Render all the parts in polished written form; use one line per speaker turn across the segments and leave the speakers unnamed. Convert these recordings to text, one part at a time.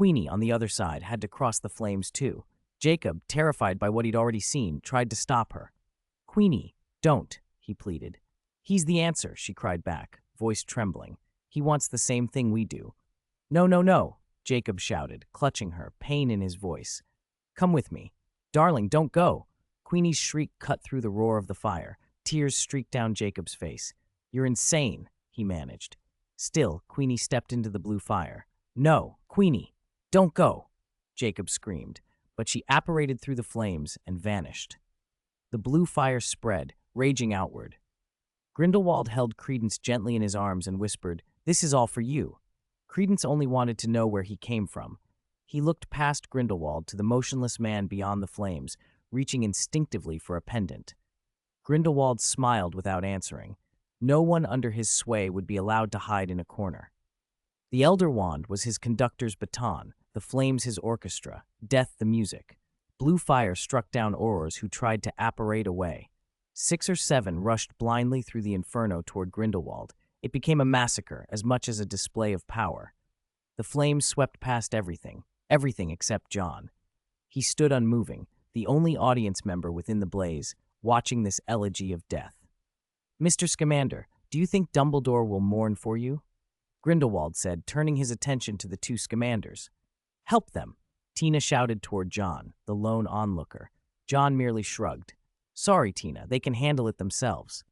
Queenie, on the other side, had to cross the flames too. Jacob, terrified by what he'd already seen, tried to stop her. "Queenie, don't," he pleaded. "He's the answer," she cried back, voice trembling. "He wants the same thing we do." "No, no, no," Jacob shouted, clutching her, pain in his voice. "Come with me." "Darling, don't go." Queenie's shriek cut through the roar of the fire. Tears streaked down Jacob's face. "You're insane," he managed. Still, Queenie stepped into the blue fire. "No, Queenie, don't go," Jacob screamed, but she apparated through the flames and vanished. The blue fire spread, raging outward. Grindelwald held Credence gently in his arms and whispered, "This is all for you." Credence only wanted to know where he came from. He looked past Grindelwald to the motionless man beyond the flames, reaching instinctively for a pendant. Grindelwald smiled without answering. No one under his sway would be allowed to hide in a corner. The Elder Wand was his conductor's baton, the flames his orchestra, death the music. Blue fire struck down Aurors who tried to apparate away. 6 or 7 rushed blindly through the inferno toward Grindelwald. It became a massacre as much as a display of power. The flames swept past everything except John. He stood unmoving, the only audience member within the blaze, watching this elegy of death. "Mr. Scamander, do you think Dumbledore will mourn for you?" Grindelwald said, turning his attention to the 2 Scamanders. "Help them," Tina shouted toward John, the lone onlooker. John merely shrugged. "Sorry, Tina, they can handle it themselves."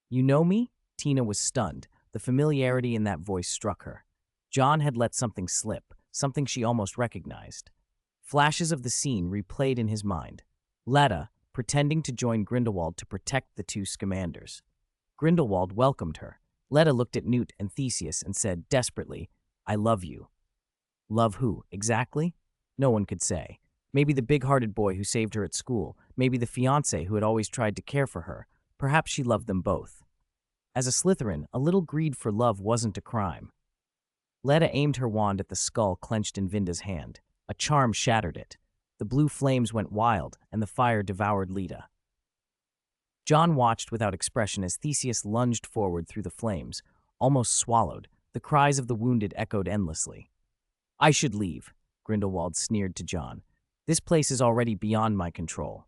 "You know me?" Tina was stunned. The familiarity in that voice struck her. John had let something slip, something she almost recognized. Flashes of the scene replayed in his mind. Letta, pretending to join Grindelwald to protect the 2 Scamanders. Grindelwald welcomed her. Letta looked at Newt and Theseus and said desperately, "I love you." Love who, exactly? No one could say. Maybe the big-hearted boy who saved her at school, maybe the fiancé who had always tried to care for her. Perhaps she loved them both. As a Slytherin, a little greed for love wasn't a crime. Letta aimed her wand at the skull clenched in Vinda's hand. A charm shattered it. The blue flames went wild, and the fire devoured Leta. John watched without expression as Theseus lunged forward through the flames, almost swallowed. The cries of the wounded echoed endlessly. "I should leave," Grindelwald sneered to John. "This place is already beyond my control."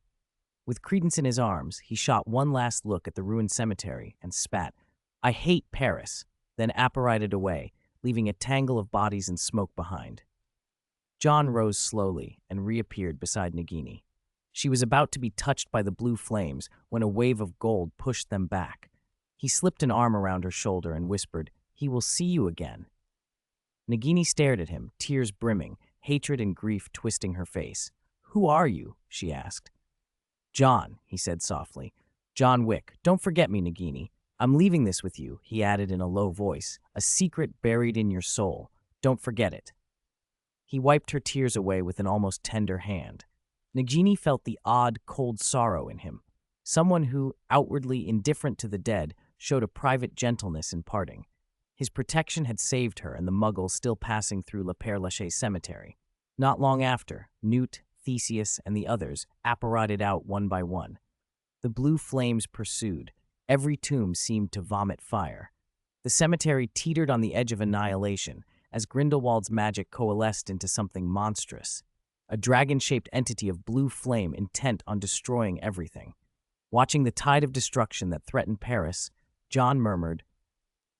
With Credence in his arms, he shot one last look at the ruined cemetery and spat, "I hate Paris," then apparated away, leaving a tangle of bodies and smoke behind. John rose slowly and reappeared beside Nagini. She was about to be touched by the blue flames when a wave of gold pushed them back. He slipped an arm around her shoulder and whispered, "He will see you again." Nagini stared at him, tears brimming, hatred and grief twisting her face. "Who are you?" she asked. "John," he said softly. "John Wick. Don't forget me, Nagini. I'm leaving this with you," he added in a low voice, "a secret buried in your soul. Don't forget it." He wiped her tears away with an almost tender hand. Nagini felt the odd, cold sorrow in him. Someone who, outwardly indifferent to the dead, showed a private gentleness in parting. His protection had saved her and the muggles still passing through Le Père Lachaise cemetery. Not long after, Newt, Theseus, and the others apparated out one by one. The blue flames pursued. Every tomb seemed to vomit fire. The cemetery teetered on the edge of annihilation as Grindelwald's magic coalesced into something monstrous. A dragon-shaped entity of blue flame intent on destroying everything. Watching the tide of destruction that threatened Paris, John murmured,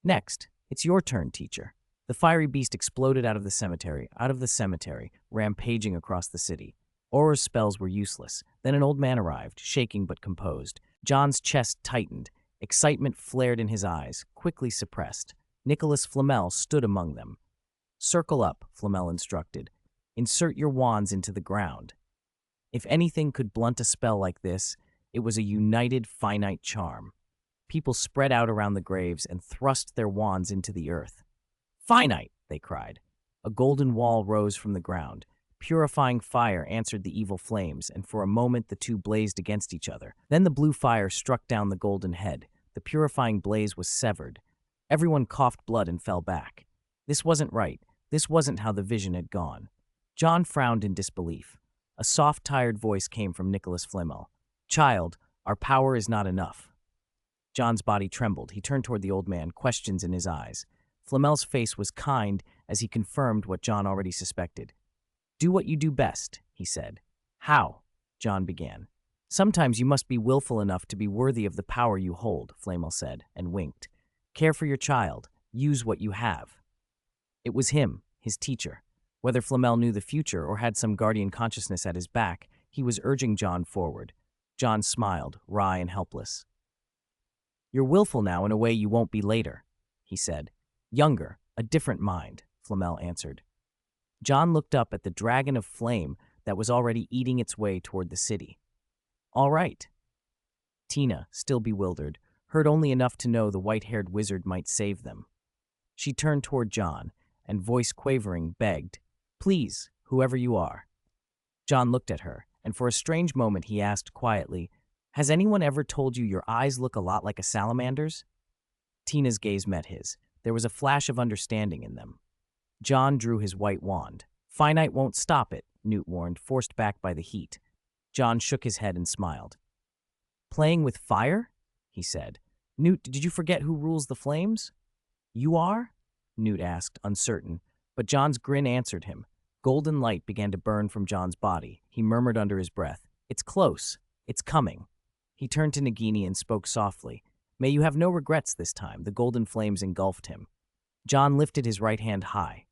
"Next, it's your turn, teacher." The fiery beast exploded out of the cemetery, rampaging across the city. Auror's spells were useless. Then an old man arrived, shaking but composed. John's chest tightened. Excitement flared in his eyes, quickly suppressed. Nicholas Flamel stood among them. "Circle up," Flamel instructed. "Insert your wands into the ground." If anything could blunt a spell like this, it was a united finite charm. People spread out around the graves and thrust their wands into the earth. "Finite!" they cried. A golden wall rose from the ground. Purifying fire answered the evil flames, and for a moment the two blazed against each other. Then the blue fire struck down the golden head. The purifying blaze was severed. Everyone coughed blood and fell back. This wasn't right. This wasn't how the vision had gone. John frowned in disbelief. A soft, tired voice came from Nicholas Flamel. "Child, our power is not enough." John's body trembled. He turned toward the old man, questions in his eyes. Flamel's face was kind as he confirmed what John already suspected. "Do what you do best," he said. "How?" John began. "Sometimes you must be willful enough to be worthy of the power you hold," Flamel said, and winked. "Care for your child. Use what you have." It was him, his teacher. Whether Flamel knew the future or had some guardian consciousness at his back, he was urging John forward. John smiled, wry and helpless. "You're willful now in a way you won't be later," he said. "Younger, a different mind," Flamel answered. John looked up at the dragon of flame that was already eating its way toward the city. "All right." Tina, still bewildered, heard only enough to know the white-haired wizard might save them. She turned toward John, and voice quavering, begged, "Please, whoever you are." John looked at her, and for a strange moment he asked quietly, "Has anyone ever told you your eyes look a lot like a salamander's?" Tina's gaze met his. There was a flash of understanding in them. John drew his white wand. "Finite won't stop it," Newt warned, forced back by the heat. John shook his head and smiled. "Playing with fire?" he said. "Newt, did you forget who rules the flames?" "You are?" Newt asked, uncertain, but John's grin answered him. Golden light began to burn from John's body. He murmured under his breath, "It's close. It's coming." He turned to Nagini and spoke softly. "May you have no regrets this time." The golden flames engulfed him. John lifted his right hand high.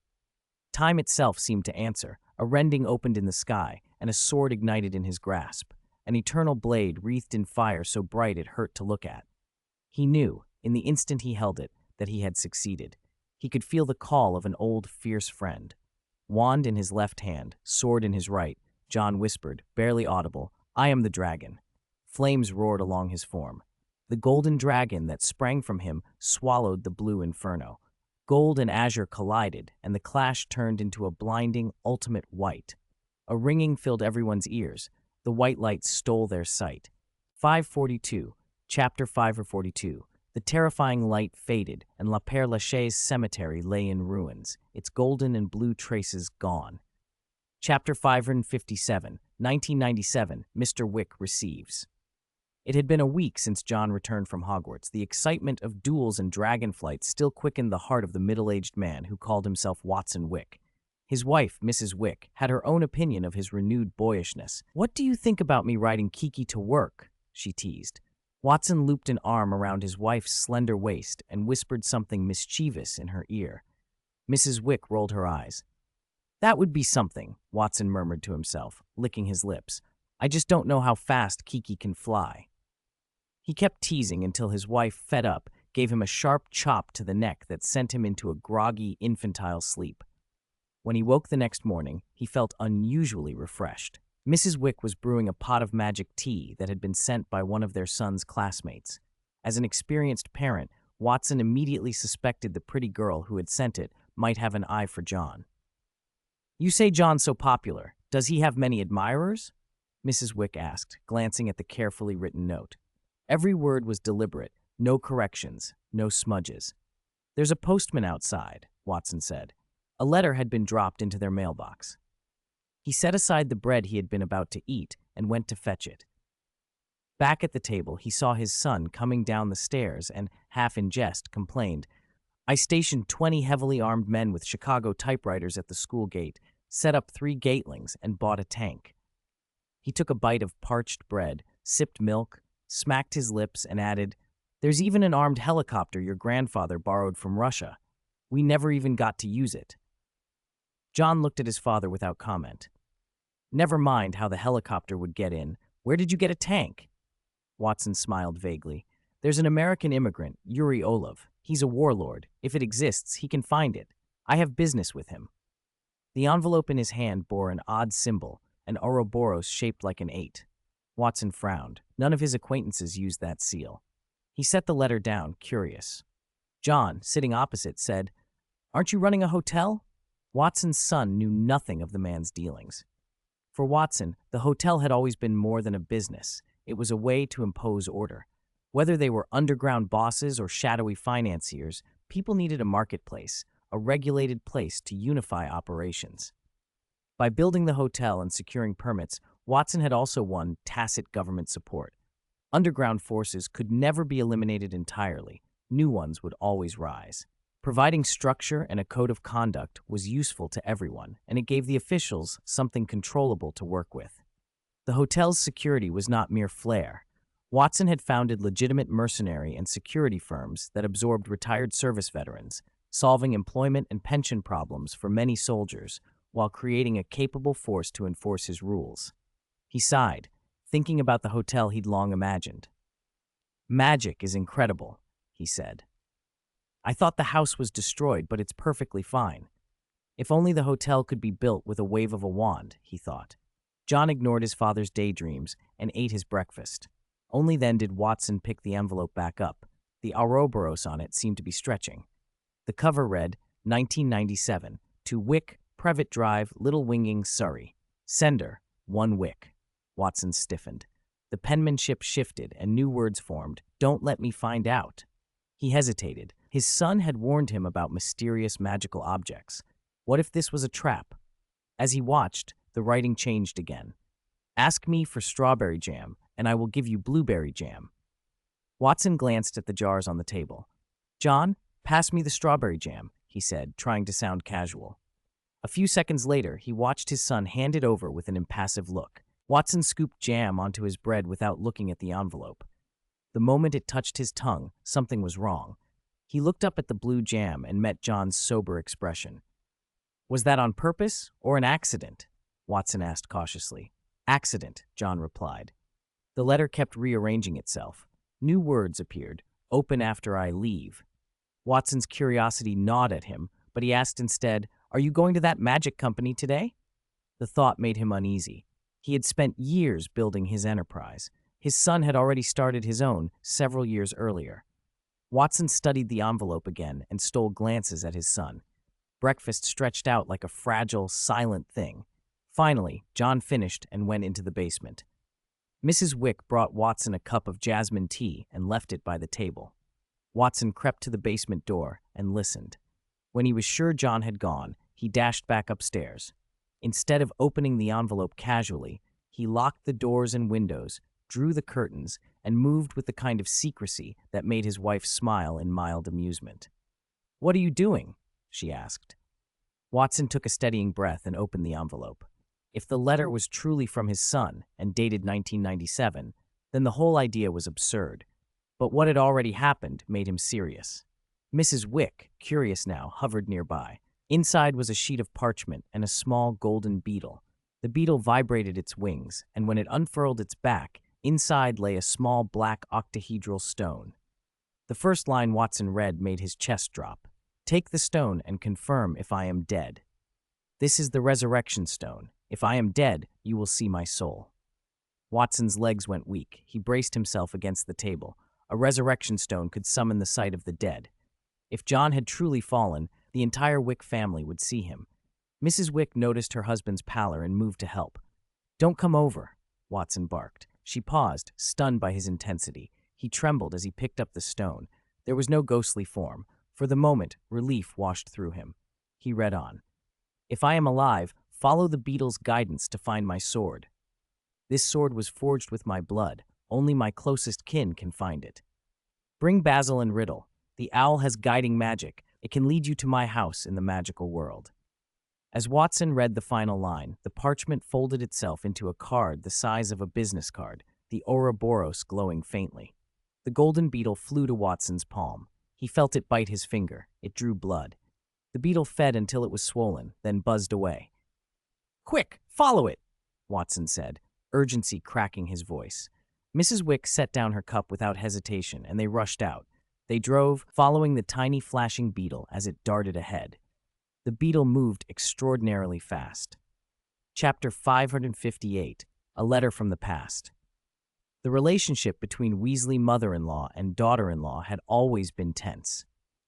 Time itself seemed to answer. A rending opened in the sky, and a sword ignited in his grasp, an eternal blade wreathed in fire so bright it hurt to look at. He knew, in the instant he held it, that he had succeeded. He could feel the call of an old, fierce friend. Wand in his left hand, sword in his right, John whispered, barely audible, "I am the dragon." Flames roared along his form. The golden dragon that sprang from him swallowed the blue inferno. Gold and azure collided, and the clash turned into a blinding, ultimate white. A ringing filled everyone's ears. The white light stole their sight. 542, Chapter 5 or 42. The terrifying light faded, and La Père Lachaise cemetery lay in ruins, its golden and blue traces gone. Chapter 557, 1997, Mr. Wick receives. It had been a week since John returned from Hogwarts. The excitement of duels and dragonflight still quickened the heart of the middle-aged man who called himself Watson Wick. His wife, Mrs. Wick, had her own opinion of his renewed boyishness. "What do you think about me riding Kiki to work?" she teased. Watson looped an arm around his wife's slender waist and whispered something mischievous in her ear. Mrs. Wick rolled her eyes. "That would be something," Watson murmured to himself, licking his lips. "I just don't know how fast Kiki can fly." He kept teasing until his wife, fed up, gave him a sharp chop to the neck that sent him into a groggy, infantile sleep. When he woke the next morning, he felt unusually refreshed. Mrs. Wick was brewing a pot of magic tea that had been sent by one of their son's classmates. As an experienced parent, Watson immediately suspected the pretty girl who had sent it might have an eye for John. "You say John's so popular. Does he have many admirers?" Mrs. Wick asked, glancing at the carefully written note. Every word was deliberate, no corrections, no smudges. "There's a postman outside," Watson said. A letter had been dropped into their mailbox. He set aside the bread he had been about to eat and went to fetch it. Back at the table, he saw his son coming down the stairs and, half in jest, complained, "I stationed 20 heavily armed men with Chicago typewriters at the school gate, set up 3 gatelings, and bought a tank." He took a bite of parched bread, sipped milk, smacked his lips, and added, "There's even an armed helicopter your grandfather borrowed from Russia. We never even got to use it." John looked at his father without comment. "Never mind how the helicopter would get in. Where did you get a tank?" Watson smiled vaguely. "There's an American immigrant, Yuri Olav. He's a warlord. If it exists, he can find it. I have business with him." The envelope in his hand bore an odd symbol, an Ouroboros shaped like an 8. Watson frowned. None of his acquaintances used that seal. He set the letter down, curious. John, sitting opposite, said, "Aren't you running a hotel?" Watson's son knew nothing of the man's dealings. For Watson, the hotel had always been more than a business. It was a way to impose order. Whether they were underground bosses or shadowy financiers, people needed a marketplace, a regulated place to unify operations. By building the hotel and securing permits, Watson had also won tacit government support. Underground forces could never be eliminated entirely. New ones would always rise. Providing structure and a code of conduct was useful to everyone, and it gave the officials something controllable to work with. The hotel's security was not mere flair. Watson had founded legitimate mercenary and security firms that absorbed retired service veterans, solving employment and pension problems for many soldiers while creating a capable force to enforce his rules. He sighed, thinking about the hotel he'd long imagined. "Magic is incredible," he said. "I thought the house was destroyed, but it's perfectly fine. If only the hotel could be built with a wave of a wand," he thought. John ignored his father's daydreams and ate his breakfast. Only then did Watson pick the envelope back up. The Ouroboros on it seemed to be stretching. The cover read, 1997, to Wick, Previtt Drive, Little Winging, Surrey. Sender, 1 Wick. Watson stiffened. The penmanship shifted and new words formed. "Don't let me find out." He hesitated. His son had warned him about mysterious magical objects. What if this was a trap? As he watched, the writing changed again. "Ask me for strawberry jam, and I will give you blueberry jam." Watson glanced at the jars on the table. "John, pass me the strawberry jam," he said, trying to sound casual. A few seconds later, he watched his son hand it over with an impassive look. Watson scooped jam onto his bread without looking at the envelope. The moment it touched his tongue, something was wrong. He looked up at the blue jam and met John's sober expression. "Was that on purpose or an accident?" Watson asked cautiously. "Accident," John replied. The letter kept rearranging itself. New words appeared. "Open after I leave." Watson's curiosity gnawed at him, but he asked instead, "Are you going to that magic company today?" The thought made him uneasy. He had spent years building his enterprise. His son had already started his own several years earlier. Watson studied the envelope again and stole glances at his son. Breakfast stretched out like a fragile, silent thing. Finally, John finished and went into the basement. Mrs. Wick brought Watson a cup of jasmine tea and left it by the table. Watson crept to the basement door and listened. When he was sure John had gone, he dashed back upstairs. Instead of opening the envelope casually, he locked the doors and windows, drew the curtains, and moved with the kind of secrecy that made his wife smile in mild amusement. "What are you doing?" she asked. Watson took a steadying breath and opened the envelope. If the letter was truly from his son and dated 1997, then the whole idea was absurd. But what had already happened made him serious. Mrs. Wick, curious now, hovered nearby. Inside was a sheet of parchment and a small golden beetle. The beetle vibrated its wings, and when it unfurled its back, inside lay a small black octahedral stone. The first line Watson read made his chest drop. "Take the stone and confirm if I am dead. This is the resurrection stone. If I am dead, you will see my soul." Watson's legs went weak. He braced himself against the table. A resurrection stone could summon the sight of the dead. If John had truly fallen, the entire Wick family would see him. Mrs. Wick noticed her husband's pallor and moved to help. "Don't come over," Watson barked. She paused, stunned by his intensity. He trembled as he picked up the stone. There was no ghostly form. For the moment, relief washed through him. He read on. "If I am alive, follow the beetle's guidance to find my sword. This sword was forged with my blood. Only my closest kin can find it. Bring Basil and Riddle. The owl has guiding magic. It can lead you to my house in the magical world." As Watson read the final line, the parchment folded itself into a card the size of a business card, the Ouroboros glowing faintly. The golden beetle flew to Watson's palm. He felt it bite his finger. It drew blood. The beetle fed until it was swollen, then buzzed away. "Quick, follow it," Watson said, urgency cracking his voice. Mrs. Wick set down her cup without hesitation, and they rushed out. They drove, following the tiny flashing beetle as it darted ahead. The beetle moved extraordinarily fast. Chapter 558, A Letter from the Past. The relationship between Weasley mother-in-law and daughter-in-law had always been tense.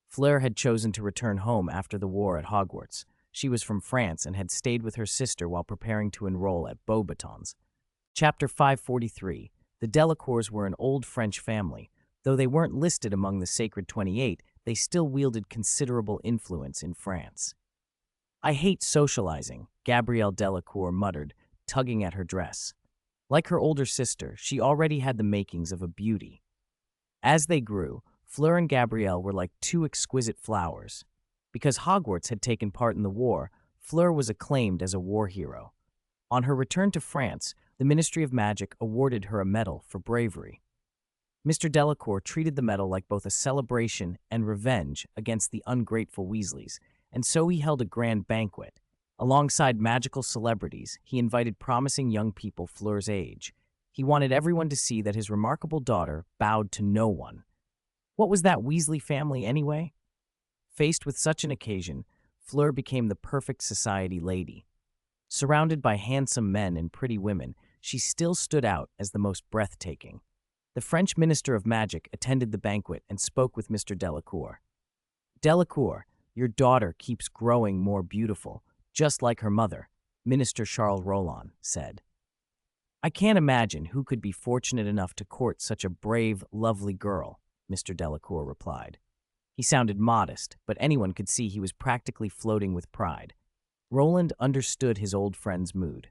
Fleur had chosen to return home after the war at Hogwarts. She was from France and had stayed with her sister while preparing to enroll at Beauxbatons. Chapter 543. The Delacours were an old French family. Though they weren't listed among the Sacred 28, they still wielded considerable influence in France. "I hate socializing," Gabrielle Delacour muttered, tugging at her dress. Like her older sister, she already had the makings of a beauty. As they grew, Fleur and Gabrielle were like two exquisite flowers. Because Hogwarts had taken part in the war, Fleur was acclaimed as a war hero. On her return to France, the Ministry of Magic awarded her a medal for bravery. Mr. Delacour treated the medal like both a celebration and revenge against the ungrateful Weasleys, and so he held a grand banquet. Alongside magical celebrities, he invited promising young people Fleur's age. He wanted everyone to see that his remarkable daughter bowed to no one. What was that Weasley family anyway? Faced with such an occasion, Fleur became the perfect society lady. Surrounded by handsome men and pretty women, she still stood out as the most breathtaking. The French Minister of Magic attended the banquet and spoke with Mr. Delacour. Delacour, your daughter keeps growing more beautiful, just like her mother, Minister Charles Rollin said. I can't imagine who could be fortunate enough to court such a brave, lovely girl, Mr. Delacour replied. He sounded modest, but anyone could see he was practically floating with pride. Roland understood his old friend's mood.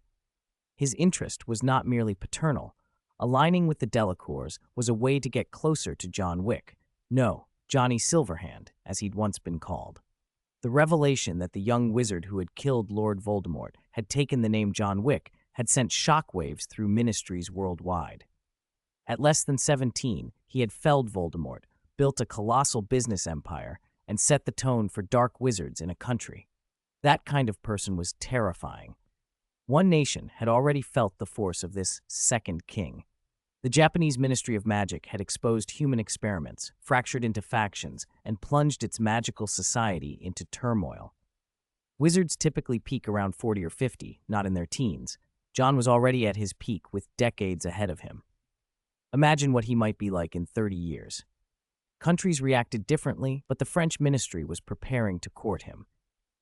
His interest was not merely paternal. Aligning with the Delacours was a way to get closer to John Wick. No, Johnny Silverhand, as he'd once been called. The revelation that the young wizard who had killed Lord Voldemort had taken the name John Wick had sent shockwaves through ministries worldwide. At less than 17, he had felled Voldemort, built a colossal business empire, and set the tone for dark wizards in a country. That kind of person was terrifying. One nation had already felt the force of this second king. The Japanese Ministry of Magic had exposed human experiments, fractured into factions, and plunged its magical society into turmoil. Wizards typically peak around 40 or 50, not in their teens. John was already at his peak with decades ahead of him. Imagine what he might be like in 30 years. Countries reacted differently, but the French ministry was preparing to court him.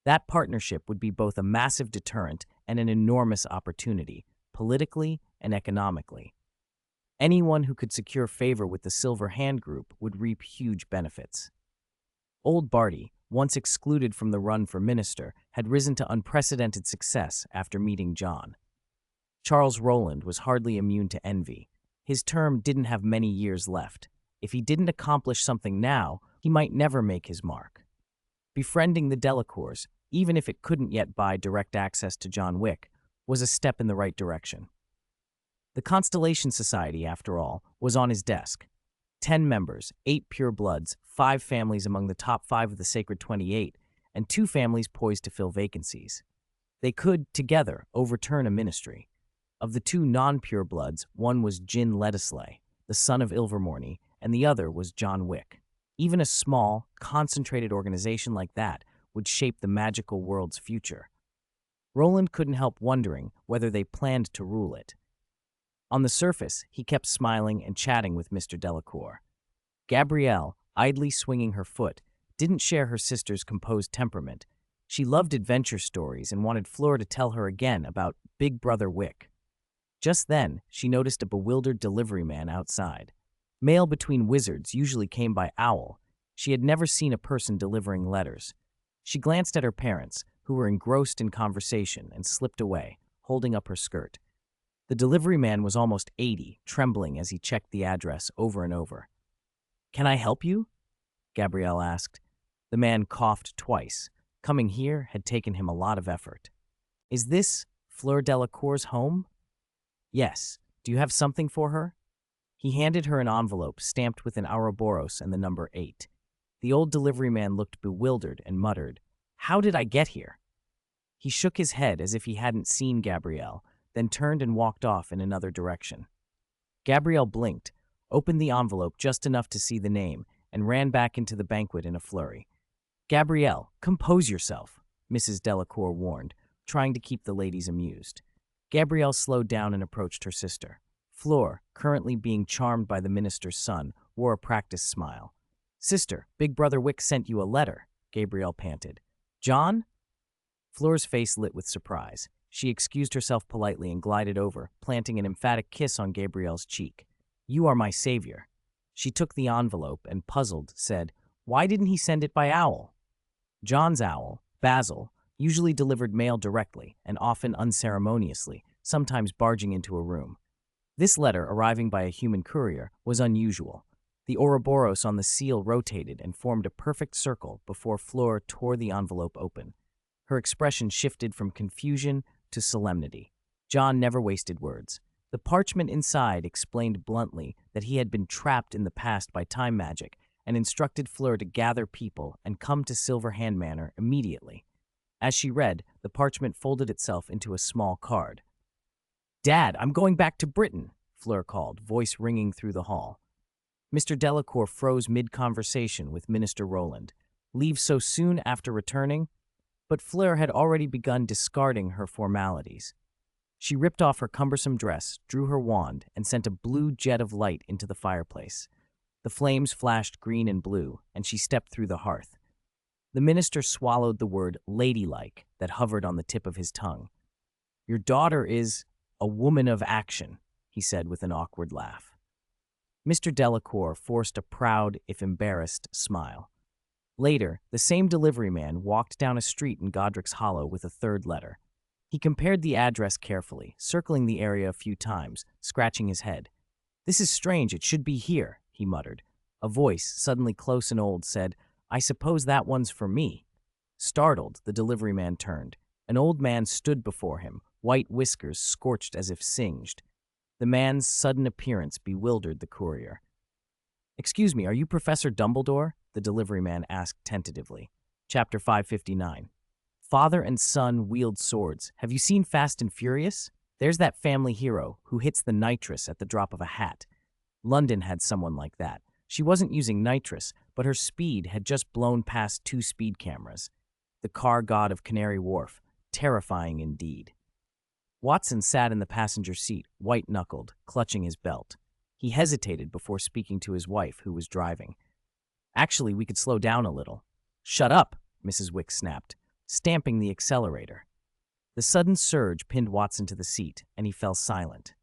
That partnership would be both a massive deterrent and an enormous opportunity, politically and economically. Anyone who could secure favor with the Silver Hand Group would reap huge benefits. Old Barty, once excluded from the run for minister, had risen to unprecedented success after meeting John. Charles Roland was hardly immune to envy. His term didn't have many years left. If he didn't accomplish something now, he might never make his mark. Befriending the Delacours, even if it couldn't yet buy direct access to John Wick, was a step in the right direction. The Constellation Society, after all, was on his desk. 10 members, 8 purebloods, 5 families among the top 5 of the Sacred 28, and 2 families poised to fill vacancies. They could, together, overturn a ministry. Of the 2 non-purebloods, one was Jin Ledisley, the son of Ilvermorny, and the other was John Wick. Even a small, concentrated organization like that would shape the magical world's future. Roland couldn't help wondering whether they planned to rule it. On the surface, he kept smiling and chatting with Mr. Delacour. Gabrielle, idly swinging her foot, didn't share her sister's composed temperament. She loved adventure stories and wanted Fleur to tell her again about Big Brother Wick. Just then, she noticed a bewildered delivery man outside. Mail between wizards usually came by owl. She had never seen a person delivering letters. She glanced at her parents, who were engrossed in conversation, and slipped away, holding up her skirt. The delivery man was almost 80, trembling as he checked the address over and over. "Can I help you?" Gabrielle asked. The man coughed twice. Coming here had taken him a lot of effort. "Is this Fleur Delacour's home?" "Yes. Do you have something for her?" He handed her an envelope stamped with an Ouroboros and the number 8. The old delivery man looked bewildered and muttered, "How did I get here?" He shook his head as if he hadn't seen Gabrielle, then turned and walked off in another direction. Gabrielle blinked, opened the envelope just enough to see the name, and ran back into the banquet in a flurry. "Gabrielle, compose yourself," Mrs. Delacour warned, trying to keep the ladies amused. Gabrielle slowed down and approached her sister. Fleur, currently being charmed by the minister's son, wore a practiced smile. "Sister, Big Brother Wick sent you a letter," Gabrielle panted. "John?" Fleur's face lit with surprise. She excused herself politely and glided over, planting an emphatic kiss on Gabrielle's cheek. "You are my savior." She took the envelope and, puzzled, said, "Why didn't he send it by owl?" John's owl, Basil, usually delivered mail directly and often unceremoniously, sometimes barging into a room. This letter, arriving by a human courier, was unusual. The Ouroboros on the seal rotated and formed a perfect circle before Fleur tore the envelope open. Her expression shifted from confusion to solemnity. John never wasted words. The parchment inside explained bluntly that he had been trapped in the past by time magic and instructed Fleur to gather people and come to Silver Hand Manor immediately. As she read, the parchment folded itself into a small card. "Dad, I'm going back to Britain," Fleur called, voice ringing through the hall. Mr. Delacour froze mid-conversation with Minister Rowland. Leave so soon after returning? But Fleur had already begun discarding her formalities. She ripped off her cumbersome dress, drew her wand, and sent a blue jet of light into the fireplace. The flames flashed green and blue, and she stepped through the hearth. The minister swallowed the word ladylike that hovered on the tip of his tongue. "Your daughter is a woman of action," he said with an awkward laugh. Mr. Delacour forced a proud, if embarrassed, smile. Later, the same delivery man walked down a street in Godric's Hollow with a third letter. He compared the address carefully, circling the area a few times, scratching his head. "This is strange, it should be here," he muttered. A voice, suddenly close and old, said, "I suppose that one's for me." Startled, the delivery man turned. An old man stood before him, white whiskers scorched as if singed. The man's sudden appearance bewildered the courier. "Excuse me, are you Professor Dumbledore?" the delivery man asked tentatively. Chapter 559. Father and son wield swords. Have you seen Fast and Furious? There's that family hero who hits the nitrous at the drop of a hat. London had someone like that. She wasn't using nitrous, but her speed had just blown past 2 speed cameras. The car god of Canary Wharf. Terrifying indeed. Watson sat in the passenger seat, white-knuckled, clutching his belt. He hesitated before speaking to his wife, who was driving. "Actually, we could slow down a little." "Shut up," Mrs. Wicks snapped, stamping the accelerator. The sudden surge pinned Watson to the seat, and he fell silent.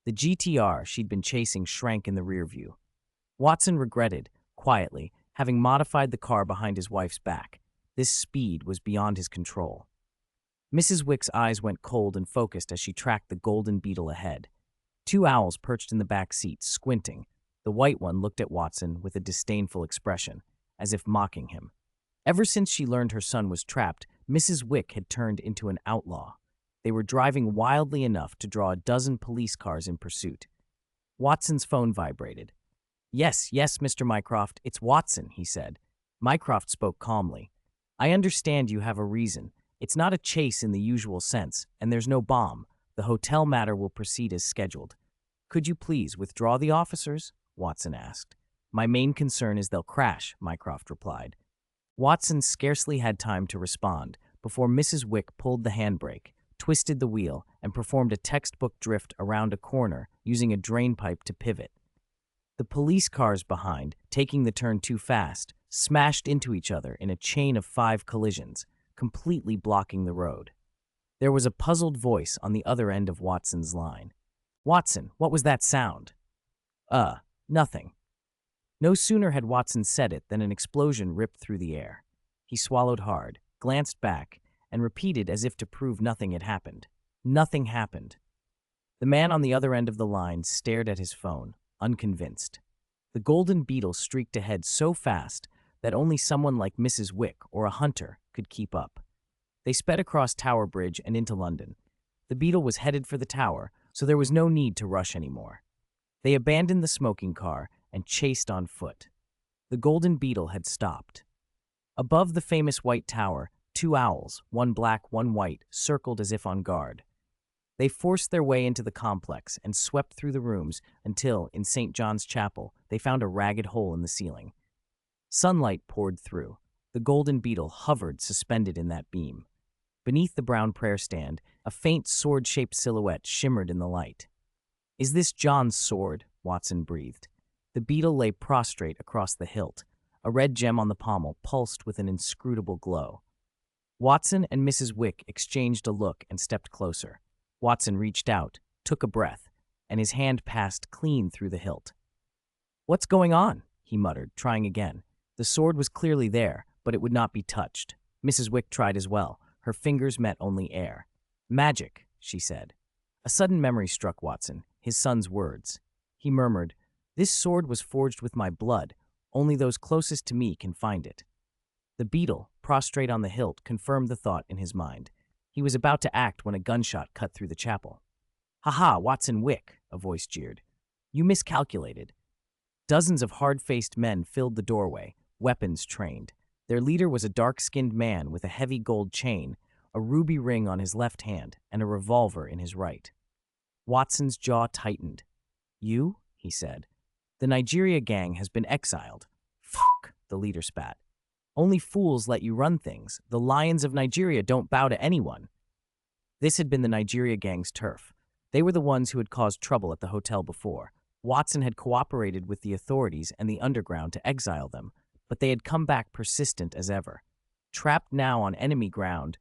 The GTR she'd been chasing shrank in the rear view. Watson regretted, quietly, having modified the car behind his wife's back. This speed was beyond his control. Mrs. Wicks' eyes went cold and focused as she tracked the golden beetle ahead. 2 owls perched in the back seat, squinting. The white one looked at Watson with a disdainful expression, as if mocking him. Ever since she learned her son was trapped, Mrs. Wick had turned into an outlaw. They were driving wildly enough to draw a dozen police cars in pursuit. Watson's phone vibrated. Yes, Mr. Mycroft, it's Watson," he said. Mycroft spoke calmly. "I understand you have a reason. It's not a chase in the usual sense, and there's no bomb. The hotel matter will proceed as scheduled." "Could you please withdraw the officers?" Watson asked. "My main concern is they'll crash," Mycroft replied. Watson scarcely had time to respond before Mrs. Wick pulled the handbrake, twisted the wheel, and performed a textbook drift around a corner using a drainpipe to pivot. The police cars behind, taking the turn too fast, smashed into each other in a chain of 5 collisions, completely blocking the road. There was a puzzled voice on the other end of Watson's line. "Watson, what was that sound?" Nothing." No sooner had Watson said it than an explosion ripped through the air. He swallowed hard, glanced back, and repeated as if to prove nothing had happened. Nothing happened. The man on the other end of the line stared at his phone, unconvinced. The golden beetle streaked ahead so fast that only someone like Mrs. Wick or a hunter could keep up. They sped across Tower Bridge and into London. The beetle was headed for the tower, so there was no need to rush anymore. They abandoned the smoking car and chased on foot. The golden beetle had stopped. Above the famous white tower, 2 owls, one black, one white, circled as if on guard. They forced their way into the complex and swept through the rooms until, in St. John's Chapel, they found a ragged hole in the ceiling. Sunlight poured through. The golden beetle hovered suspended in that beam. Beneath the brown prayer stand, a faint sword-shaped silhouette shimmered in the light. "Is this John's sword?" Watson breathed. The beetle lay prostrate across the hilt. A red gem on the pommel pulsed with an inscrutable glow. Watson and Mrs. Wick exchanged a look and stepped closer. Watson reached out, took a breath, and his hand passed clean through the hilt. "What's going on?" he muttered, trying again. The sword was clearly there, but it would not be touched. Mrs. Wick tried as well. Her fingers met only air. "Magic," she said. A sudden memory struck Watson, his son's words. He murmured, This sword was forged with my blood. Only those closest to me can find it. The beetle, prostrate on the hilt, confirmed the thought in his mind. He was about to act when a gunshot cut through the chapel. "Ha-ha, Watson Wick," a voice jeered. "You miscalculated." Dozens of hard-faced men filled the doorway, weapons trained. Their leader was a dark-skinned man with a heavy gold chain, a ruby ring on his left hand, and a revolver in his right. Watson's jaw tightened. "You?" he said. "The Nigeria gang has been exiled." "Fuck," the leader spat. "Only fools let you run things. The lions of Nigeria don't bow to anyone." This had been the Nigeria gang's turf. They were the ones who had caused trouble at the hotel before. Watson had cooperated with the authorities and the underground to exile them, but they had come back persistent as ever. Trapped now on enemy ground,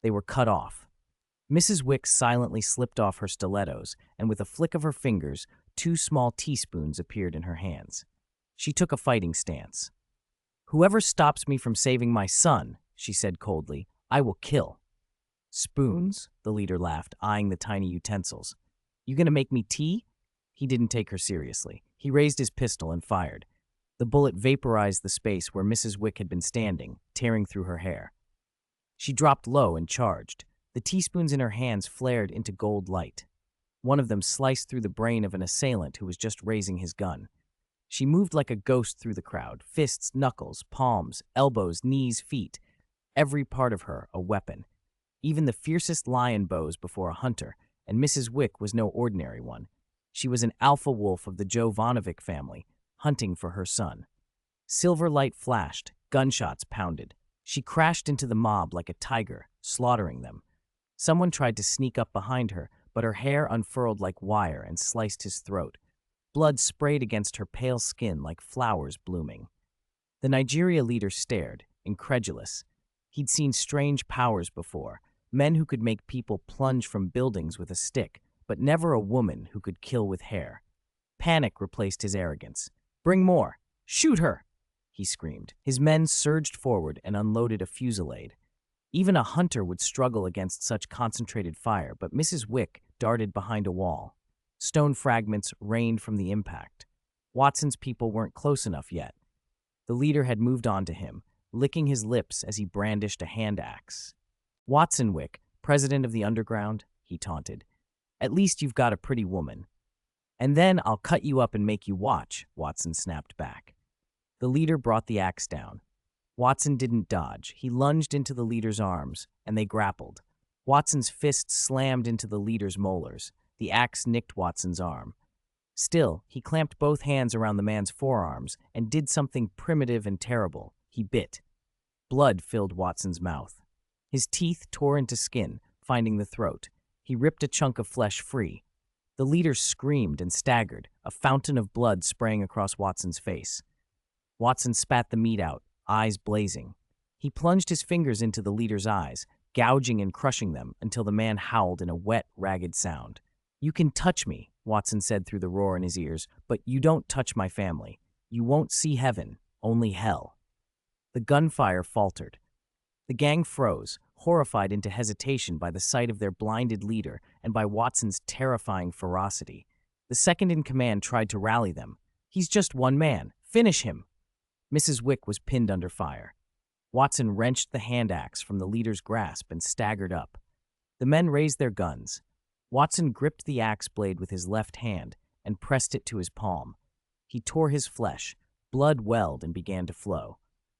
they were cut off. Mrs. Wick silently slipped off her stilettos, and with a flick of her fingers, 2 small teaspoons appeared in her hands. She took a fighting stance. "Whoever stops me from saving my son," she said coldly, "I will kill." "Spoons?" the leader laughed, eyeing the tiny utensils. "You gonna make me tea?" He didn't take her seriously. He raised his pistol and fired. The bullet vaporized the space where Mrs. Wick had been standing, tearing through her hair. She dropped low and charged. The teaspoons in her hands flared into gold light. One of them sliced through the brain of an assailant who was just raising his gun. She moved like a ghost through the crowd, fists, knuckles, palms, elbows, knees, feet, every part of her a weapon. Even the fiercest lion bows before a hunter, and Mrs. Wick was no ordinary one. She was an alpha wolf of the Jovanovic family, hunting for her son. Silver light flashed, gunshots pounded. She crashed into the mob like a tiger, slaughtering them. Someone tried to sneak up behind her, but her hair unfurled like wire and sliced his throat. Blood sprayed against her pale skin like flowers blooming. The Nigeria leader stared, incredulous. He'd seen strange powers before, men who could make people plunge from buildings with a stick, but never a woman who could kill with hair. Panic replaced his arrogance. "Bring more! Shoot her!" he screamed. His men surged forward and unloaded a fusillade. Even a hunter would struggle against such concentrated fire, but Mrs. Wick darted behind a wall. Stone fragments rained from the impact. Watson's people weren't close enough yet. The leader had moved on to him, licking his lips as he brandished a hand axe. "Watson Wick, president of the underground," he taunted. "At least you've got a pretty woman." "And then I'll cut you up and make you watch," Watson snapped back. The leader brought the axe down. Watson didn't dodge. He lunged into the leader's arms, and they grappled. Watson's fist slammed into the leader's molars. The axe nicked Watson's arm. Still, he clamped both hands around the man's forearms and did something primitive and terrible. He bit. Blood filled Watson's mouth. His teeth tore into skin, finding the throat. He ripped a chunk of flesh free. The leader screamed and staggered, a fountain of blood spraying across Watson's face. Watson spat the meat out, eyes blazing. He plunged his fingers into the leader's eyes, gouging and crushing them until the man howled in a wet, ragged sound. "You can touch me," Watson said through the roar in his ears, "but you don't touch my family. You won't see heaven, only hell." The gunfire faltered. The gang froze, horrified into hesitation by the sight of their blinded leader and by Watson's terrifying ferocity. The second in command tried to rally them. "He's just one man. Finish him." Mrs. Wick was pinned under fire. Watson wrenched the hand axe from the leader's grasp and staggered up. The men raised their guns. Watson gripped the axe blade with his left hand and pressed it to his palm. He tore his flesh. Blood welled and began to flow.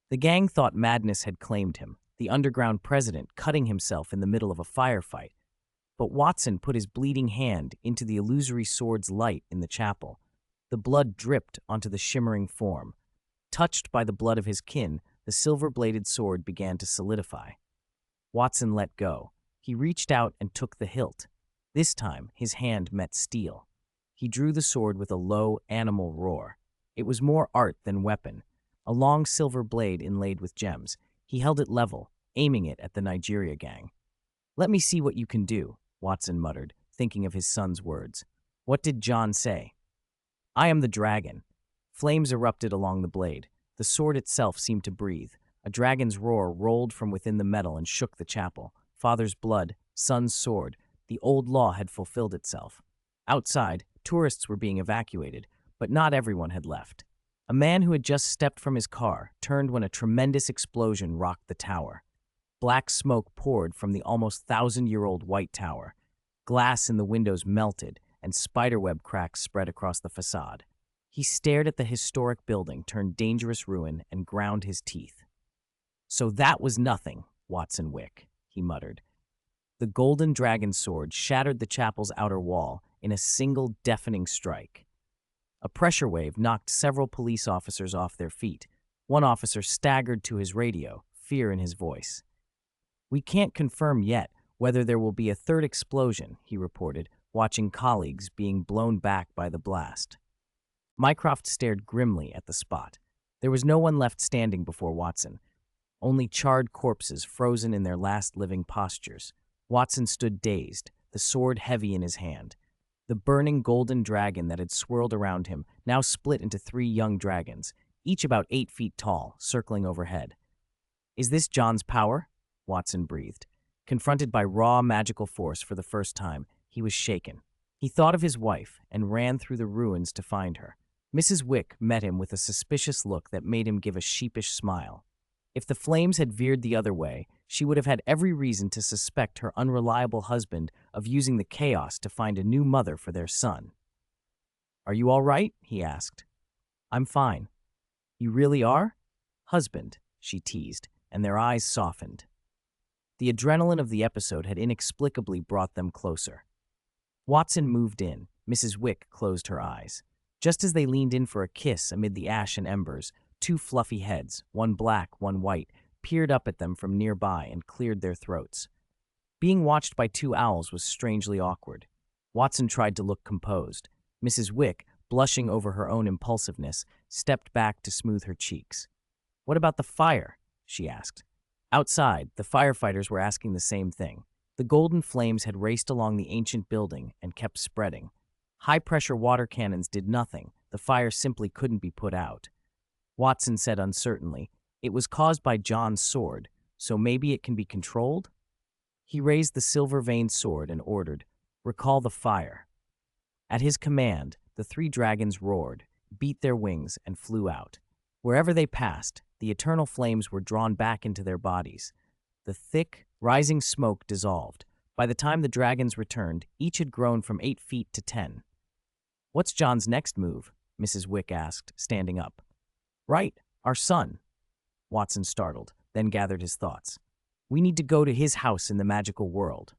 The gang thought madness had claimed him, the underground president cutting himself in the middle of a firefight. But Watson put his bleeding hand into the illusory sword's light in the chapel. The blood dripped onto the shimmering form. Touched by the blood of his kin, the silver-bladed sword began to solidify. Watson let go. He reached out and took the hilt. This time, his hand met steel. He drew the sword with a low, animal roar. It was more art than weapon, a long silver blade inlaid with gems. He held it level, aiming it at the Nigeria gang. "Let me see what you can do," Watson muttered, thinking of his son's words. What did John say? "I am the dragon." Flames erupted along the blade. The sword itself seemed to breathe. A dragon's roar rolled from within the metal and shook the chapel. Father's blood, son's sword. The old law had fulfilled itself. Outside, tourists were being evacuated, but not everyone had left. A man who had just stepped from his car turned when a tremendous explosion rocked the tower. Black smoke poured from the almost 1,000-year-old white tower. Glass in the windows melted, and spiderweb cracks spread across the facade. He stared at the historic building turn dangerous ruin and ground his teeth. "So that was nothing, Watson Wick," he muttered. The golden dragon sword shattered the chapel's outer wall in a single deafening strike. A pressure wave knocked several police officers off their feet. One officer staggered to his radio, fear in his voice. "We can't confirm yet whether there will be a third explosion," he reported, watching colleagues being blown back by the blast. Mycroft stared grimly at the spot. There was no one left standing before Watson, only charred corpses frozen in their last living postures. Watson stood dazed, the sword heavy in his hand. The burning golden dragon that had swirled around him now split into 3 young dragons, each about 8 feet tall, circling overhead. "Is this John's power?" Watson breathed. Confronted by raw magical force for the first time, he was shaken. He thought of his wife and ran through the ruins to find her. Mrs. Wick met him with a suspicious look that made him give a sheepish smile. If the flames had veered the other way, she would have had every reason to suspect her unreliable husband of using the chaos to find a new mother for their son. "Are you all right?" he asked. "I'm fine." "You really are?" "Husband," she teased, and their eyes softened. The adrenaline of the episode had inexplicably brought them closer. Watson moved in. Mrs. Wick closed her eyes. Just as they leaned in for a kiss amid the ash and embers, 2 fluffy heads, one black, one white, peered up at them from nearby and cleared their throats. Being watched by 2 owls was strangely awkward. Watson tried to look composed. Mrs. Wick, blushing over her own impulsiveness, stepped back to smooth her cheeks. "What about the fire?" she asked. Outside, the firefighters were asking the same thing. The golden flames had raced along the ancient building and kept spreading. High-pressure water cannons did nothing. The fire simply couldn't be put out. Watson said uncertainly, "It was caused by John's sword, so maybe it can be controlled?" He raised the silver-veined sword and ordered, "Recall the fire." At his command, the 3 dragons roared, beat their wings, and flew out. Wherever they passed, the eternal flames were drawn back into their bodies. The thick, rising smoke dissolved. By the time the dragons returned, each had grown from 8 feet to 10. "What's John's next move?" Mrs. Wick asked, standing up. "Right, our son." Watson startled, then gathered his thoughts. "We need to go to his house in the magical world."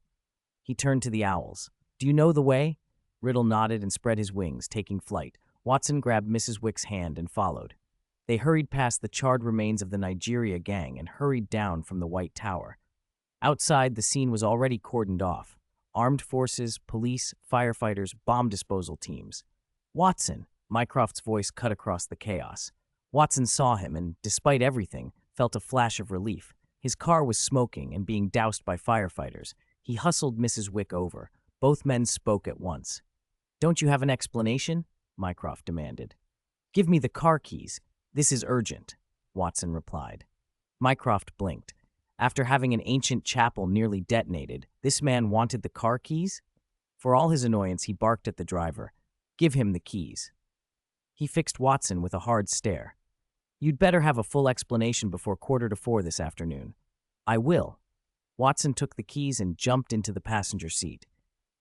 He turned to the owls. "Do you know the way?" Riddle nodded and spread his wings, taking flight. Watson grabbed Mrs. Wick's hand and followed. They hurried past the charred remains of the Nigeria gang and hurried down from the White Tower. Outside, the scene was already cordoned off. Armed forces, police, firefighters, bomb disposal teams. "Watson!" Mycroft's voice cut across the chaos. Watson saw him and, despite everything, felt a flash of relief. His car was smoking and being doused by firefighters. He hustled Mrs. Wick over. Both men spoke at once. "Don't you have an explanation?" Mycroft demanded. "Give me the car keys. This is urgent," Watson replied. Mycroft blinked. After having an ancient chapel nearly detonated, this man wanted the car keys? For all his annoyance, he barked at the driver. "Give him the keys." He fixed Watson with a hard stare. "You'd better have a full explanation before 3:45 this afternoon." "I will." Watson took the keys and jumped into the passenger seat.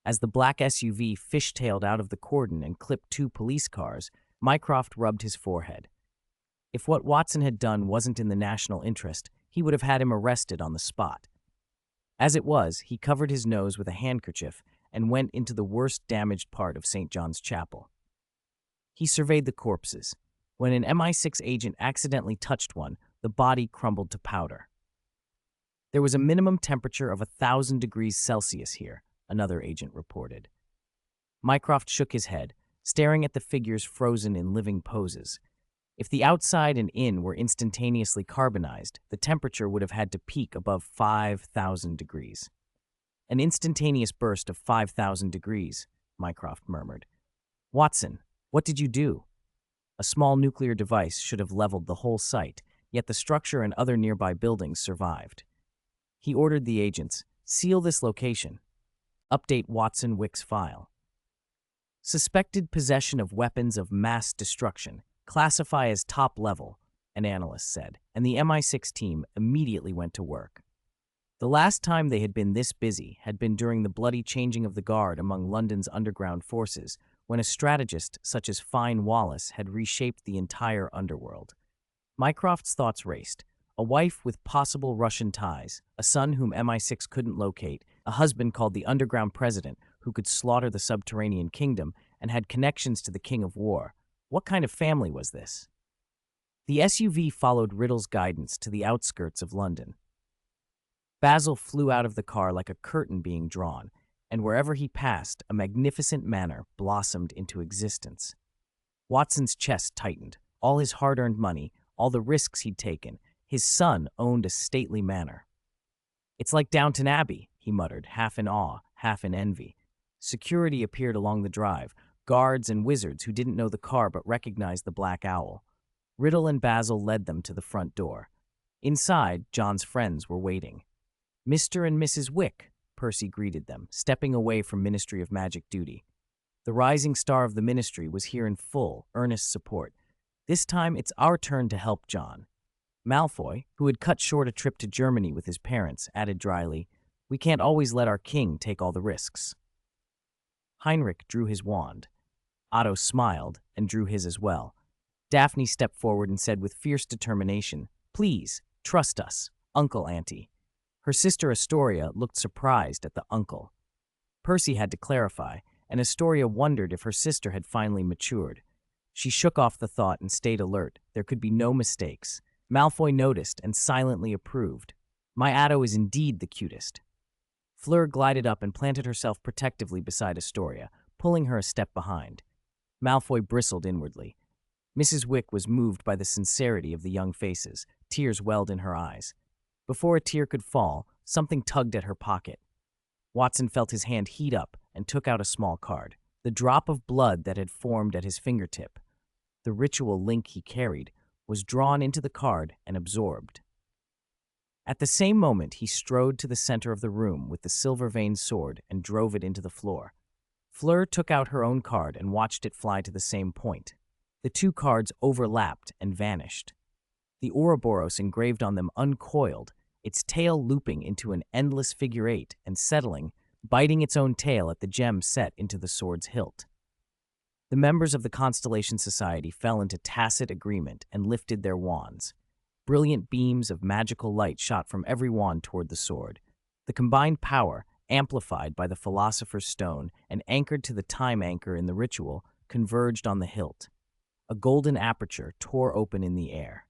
As the black SUV fishtailed out of the cordon and clipped 2 police cars, Mycroft rubbed his forehead. If what Watson had done wasn't in the national interest, he would have had him arrested on the spot. As it was, he covered his nose with a handkerchief and went into the worst damaged part of St. John's Chapel. He surveyed the corpses. When an MI6 agent accidentally touched one, the body crumbled to powder. There was a minimum temperature of 1,000 degrees Celsius here, another agent reported. Mycroft shook his head, staring at the figures frozen in living poses. If the outside and in were instantaneously carbonized, the temperature would have had to peak above 5,000 degrees. "An instantaneous burst of 5,000 degrees, Mycroft murmured. "Watson, what did you do?" A small nuclear device should have leveled the whole site, yet the structure and other nearby buildings survived. He ordered the agents, "Seal this location. Update Watson Wick's file." Suspected possession of weapons of mass destruction. Classify as top level, an analyst said, and the MI6 team immediately went to work. The last time they had been this busy had been during the bloody changing of the guard among London's underground forces, when a strategist such as Fine Wallace had reshaped the entire underworld. Mycroft's thoughts raced. A wife with possible Russian ties, a son whom MI6 couldn't locate, a husband called the Underground President who could slaughter the subterranean kingdom and had connections to the King of War. What kind of family was this? The SUV followed Riddle's guidance to the outskirts of London. Basil flew out of the car like a curtain being drawn, and wherever he passed, a magnificent manor blossomed into existence. Watson's chest tightened. All his hard-earned money, all the risks he'd taken, his son owned a stately manor. "It's like Downton Abbey," he muttered, half in awe, half in envy. Security appeared along the drive, guards and wizards who didn't know the car but recognized the Black Owl. Riddle and Basil led them to the front door. Inside, John's friends were waiting. "Mr. and Mrs. Wick," Percy greeted them, stepping away from Ministry of Magic duty. The rising star of the ministry was here in full, earnest support. "This time it's our turn to help John." Malfoy, who had cut short a trip to Germany with his parents, added dryly, "We can't always let our king take all the risks." Heinrich drew his wand. Otto smiled and drew his as well. Daphne stepped forward and said with fierce determination, "Please, trust us, Uncle Auntie." Her sister Astoria looked surprised at the uncle. Percy had to clarify, and Astoria wondered if her sister had finally matured. She shook off the thought and stayed alert. There could be no mistakes. Malfoy noticed and silently approved. "My Otto is indeed the cutest." Fleur glided up and planted herself protectively beside Astoria, pulling her a step behind. Malfoy bristled inwardly. Mrs. Wick was moved by the sincerity of the young faces. Tears welled in her eyes. Before a tear could fall, something tugged at her pocket. Watson felt his hand heat up and took out a small card. The drop of blood that had formed at his fingertip, the ritual link he carried, was drawn into the card and absorbed. At the same moment, he strode to the center of the room with the silver-veined sword and drove it into the floor. Fleur took out her own card and watched it fly to the same point. The two cards overlapped and vanished. The Ouroboros engraved on them uncoiled, its tail looping into an endless figure eight and settling, biting its own tail at the gem set into the sword's hilt. The members of the Constellation Society fell into tacit agreement and lifted their wands. Brilliant beams of magical light shot from every wand toward the sword. The combined power, amplified by the Philosopher's Stone and anchored to the time anchor in the ritual, converged on the hilt. A golden aperture tore open in the air.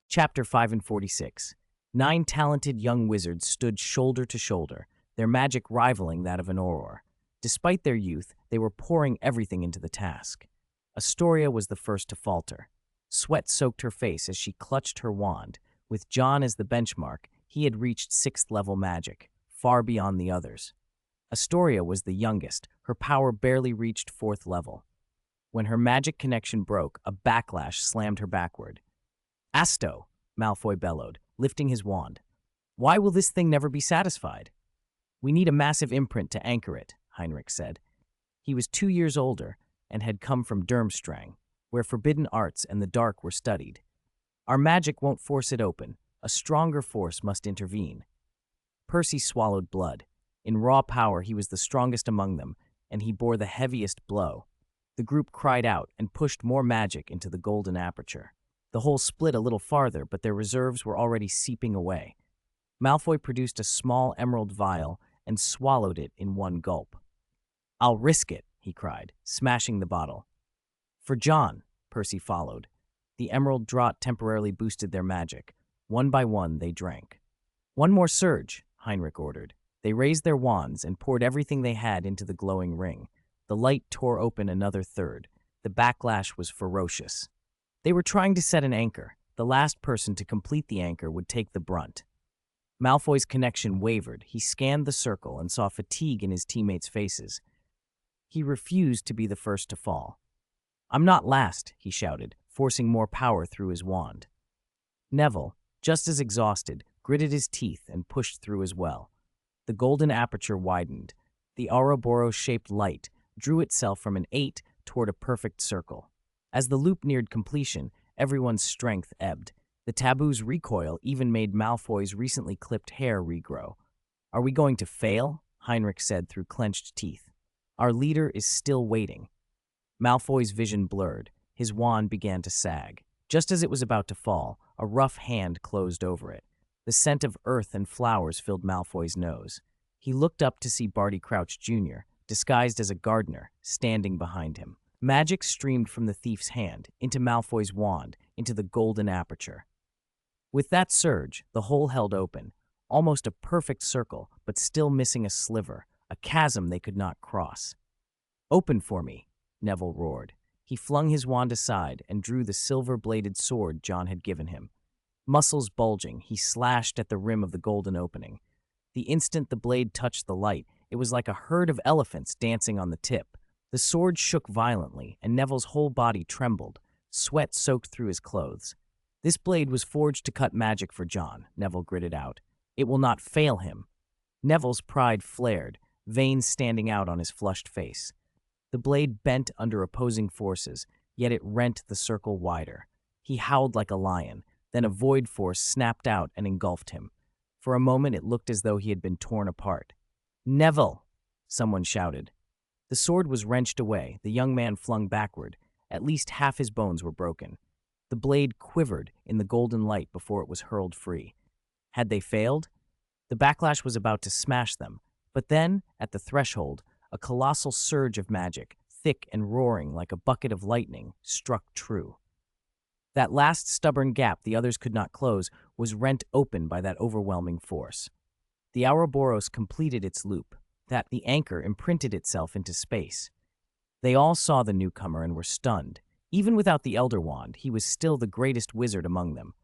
Chapter 5 and 46. 9 talented young wizards stood shoulder to shoulder, their magic rivaling that of an auror. Despite their youth, they were pouring everything into the task. Astoria was the first to falter. Sweat soaked her face as she clutched her wand. With John as the benchmark, he had reached 6th-level magic, far beyond the others. Astoria was the youngest. Her power barely reached 4th level. When her magic connection broke, a backlash slammed her backward. "Asto!" Malfoy bellowed, lifting his wand. "Why will this thing never be satisfied?" "We need a massive imprint to anchor it," Heinrich said. He was 2 years older and had come from Durmstrang, where forbidden arts and the dark were studied. "Our magic won't force it open. A stronger force must intervene." Percy swallowed blood. In raw power, he was the strongest among them, and he bore the heaviest blow. The group cried out and pushed more magic into the golden aperture. The hole split a little farther, but their reserves were already seeping away. Malfoy produced a small emerald vial and swallowed it in one gulp. "I'll risk it," he cried, smashing the bottle. "For John," Percy followed. The emerald draught temporarily boosted their magic. One by one, they drank. "One more surge," Heinrich ordered. They raised their wands and poured everything they had into the glowing ring. The light tore open another third. The backlash was ferocious. They were trying to set an anchor. The last person to complete the anchor would take the brunt. Malfoy's connection wavered. He scanned the circle and saw fatigue in his teammates' faces. He refused to be the first to fall. "I'm not last," he shouted, forcing more power through his wand. Neville, just as exhausted, gritted his teeth and pushed through as well. The golden aperture widened. The Ouroboros-shaped light, drew itself from an 8 toward a perfect circle. As the loop neared completion, everyone's strength ebbed. The taboo's recoil even made Malfoy's recently clipped hair regrow. "Are we going to fail?" Heinrich said through clenched teeth. "Our leader is still waiting." Malfoy's vision blurred. His wand began to sag. Just as it was about to fall, a rough hand closed over it. The scent of earth and flowers filled Malfoy's nose. He looked up to see Barty Crouch Jr., disguised as a gardener, standing behind him. Magic streamed from the thief's hand, into Malfoy's wand, into the golden aperture. With that surge, the hole held open, almost a perfect circle, but still missing a sliver, a chasm they could not cross. "Open for me," Neville roared. He flung his wand aside and drew the silver-bladed sword John had given him. Muscles bulging, he slashed at the rim of the golden opening. The instant the blade touched the light, it was like a herd of elephants dancing on the tip. The sword shook violently, and Neville's whole body trembled. Sweat soaked through his clothes. "This blade was forged to cut magic for John," Neville gritted out. "It will not fail him." Neville's pride flared, veins standing out on his flushed face. The blade bent under opposing forces, yet it rent the circle wider. He howled like a lion, then a void force snapped out and engulfed him. For a moment it looked as though he had been torn apart. "Neville!" someone shouted. The sword was wrenched away, the young man flung backward. At least half his bones were broken. The blade quivered in the golden light before it was hurled free. Had they failed? The backlash was about to smash them, but then, at the threshold, a colossal surge of magic, thick and roaring like a bucket of lightning, struck true. That last stubborn gap the others could not close was rent open by that overwhelming force. The Ouroboros completed its loop, that the anchor imprinted itself into space. They all saw the newcomer and were stunned. Even without the Elder Wand, he was still the greatest wizard among them.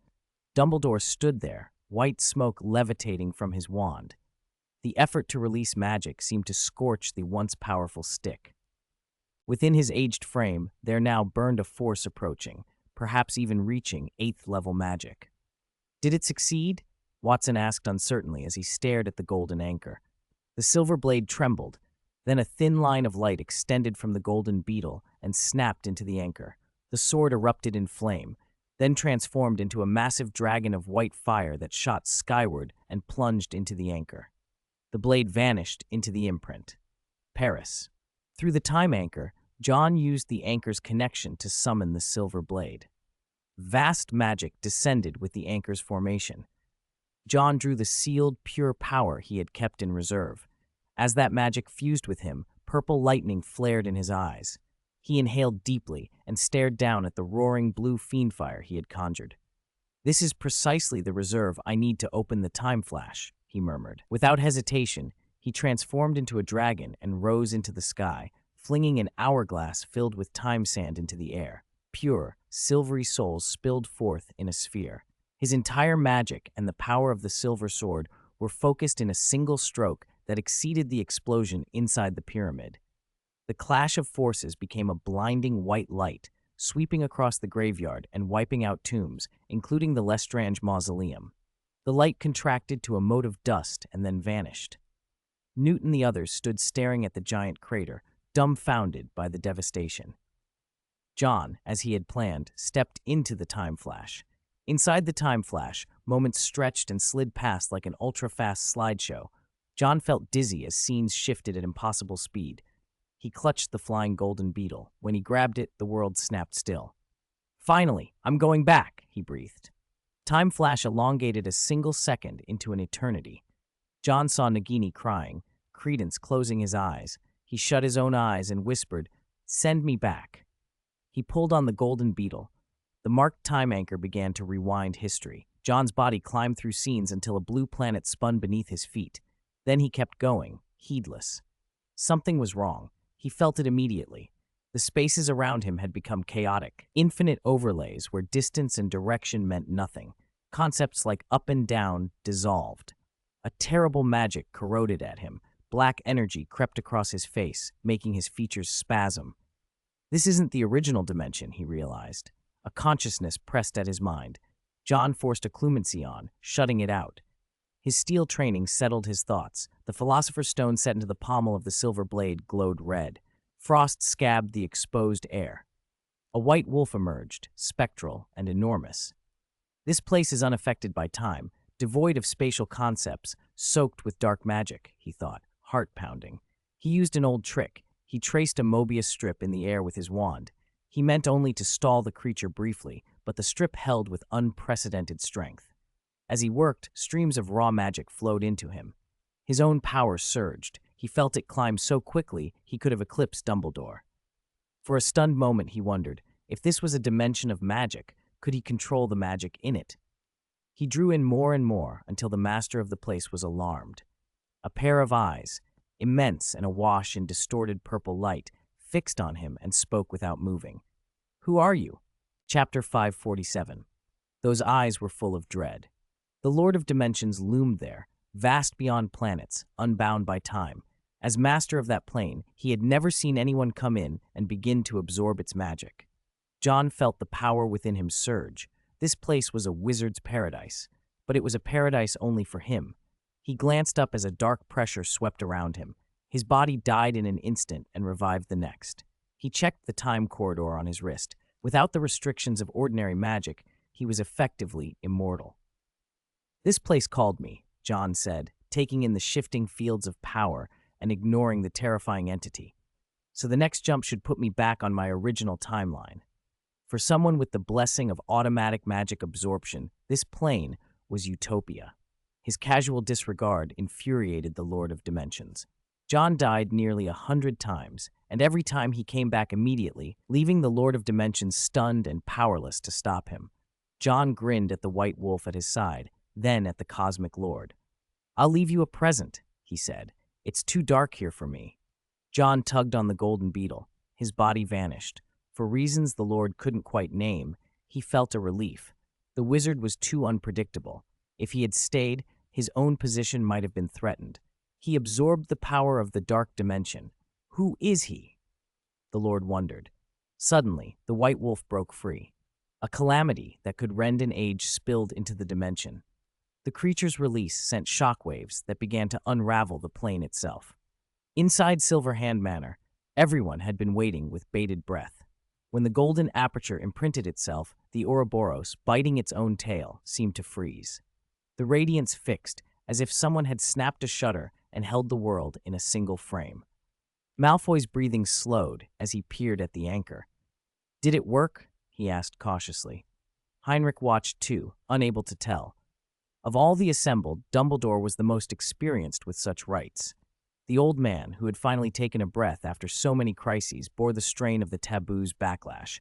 Dumbledore stood there, white smoke levitating from his wand. The effort to release magic seemed to scorch the once powerful stick. Within his aged frame, there now burned a force approaching, perhaps even reaching 8th-level magic. Did it succeed? Watson asked uncertainly as he stared at the golden anchor. The silver blade trembled. Then a thin line of light extended from the golden beetle and snapped into the anchor. The sword erupted in flame, then transformed into a massive dragon of white fire that shot skyward and plunged into the anchor. The blade vanished into the imprint. Paris. Through the time anchor, John used the anchor's connection to summon the silver blade. Vast magic descended with the anchor's formation. John drew the sealed, pure power he had kept in reserve. As that magic fused with him, purple lightning flared in his eyes. He inhaled deeply and stared down at the roaring blue fiendfire he had conjured. "This is precisely the reserve I need to open the time flash," he murmured. Without hesitation, he transformed into a dragon and rose into the sky, flinging an hourglass filled with time sand into the air. Pure, silvery souls spilled forth in a sphere. His entire magic and the power of the silver sword were focused in a single stroke that exceeded the explosion inside the pyramid. The clash of forces became a blinding white light, sweeping across the graveyard and wiping out tombs, including the Lestrange Mausoleum. The light contracted to a mote of dust and then vanished. Newt and the others stood staring at the giant crater, dumbfounded by the devastation. John, as he had planned, stepped into the time flash. Inside the time flash, moments stretched and slid past like an ultra-fast slideshow. John felt dizzy as scenes shifted at impossible speed. He clutched the flying golden beetle. When he grabbed it, the world snapped still. "Finally, I'm going back," he breathed. Time flash elongated a single second into an eternity. John saw Nagini crying, Credence closing his eyes. He shut his own eyes and whispered, "Send me back." He pulled on the golden beetle. The marked time anchor began to rewind history. John's body climbed through scenes until a blue planet spun beneath his feet. Then he kept going, heedless. Something was wrong. He felt it immediately. The spaces around him had become chaotic, infinite overlays where distance and direction meant nothing. Concepts like up and down dissolved. A terrible magic corroded at him. Black energy crept across his face, making his features spasm. This isn't the original dimension, he realized. A consciousness pressed at his mind. John forced a clumency on, shutting it out. His steel training settled his thoughts. The Philosopher's Stone set into the pommel of the silver blade glowed red. Frost scabbed the exposed air. A white wolf emerged, spectral and enormous. This place is unaffected by time, devoid of spatial concepts, soaked with dark magic, he thought, heart-pounding. He used an old trick. He traced a Mobius strip in the air with his wand. He meant only to stall the creature briefly, but the strip held with unprecedented strength. As he worked, streams of raw magic flowed into him. His own power surged. He felt it climb so quickly he could have eclipsed Dumbledore. For a stunned moment he wondered, if this was a dimension of magic, could he control the magic in it? He drew in more and more until the master of the place was alarmed. A pair of eyes, immense and awash in distorted purple light, fixed on him and spoke without moving. "Who are you?" Chapter 547. Those eyes were full of dread. The Lord of Dimensions loomed there, vast beyond planets, unbound by time. As master of that plane, he had never seen anyone come in and begin to absorb its magic. John felt the power within him surge. This place was a wizard's paradise, but it was a paradise only for him. He glanced up as a dark pressure swept around him. His body died in an instant and revived the next. He checked the time corridor on his wrist. Without the restrictions of ordinary magic, he was effectively immortal. "This place called me," John said, taking in the shifting fields of power and ignoring the terrifying entity. "So the next jump should put me back on my original timeline." For someone with the blessing of automatic magic absorption, this plane was utopia. His casual disregard infuriated the Lord of Dimensions. John died nearly 100 times, and every time he came back immediately, leaving the Lord of Dimensions stunned and powerless to stop him. John grinned at the white wolf at his side, then at the cosmic lord. "I'll leave you a present," he said. "It's too dark here for me." John tugged on the golden beetle. His body vanished. For reasons the Lord couldn't quite name, he felt a relief. The wizard was too unpredictable. If he had stayed, his own position might have been threatened. He absorbed the power of the dark dimension. Who is he? The Lord wondered. Suddenly, the white wolf broke free. A calamity that could rend an age spilled into the dimension. The creature's release sent shockwaves that began to unravel the plane itself. Inside Silverhand Manor, everyone had been waiting with bated breath. When the golden aperture imprinted itself, the Ouroboros, biting its own tail, seemed to freeze. The radiance fixed, as if someone had snapped a shutter and held the world in a single frame. Malfoy's breathing slowed as he peered at the anchor. "Did it work?" he asked cautiously. Heinrich watched too, unable to tell. Of all the assembled, Dumbledore was the most experienced with such rites. The old man, who had finally taken a breath after so many crises, bore the strain of the taboo's backlash.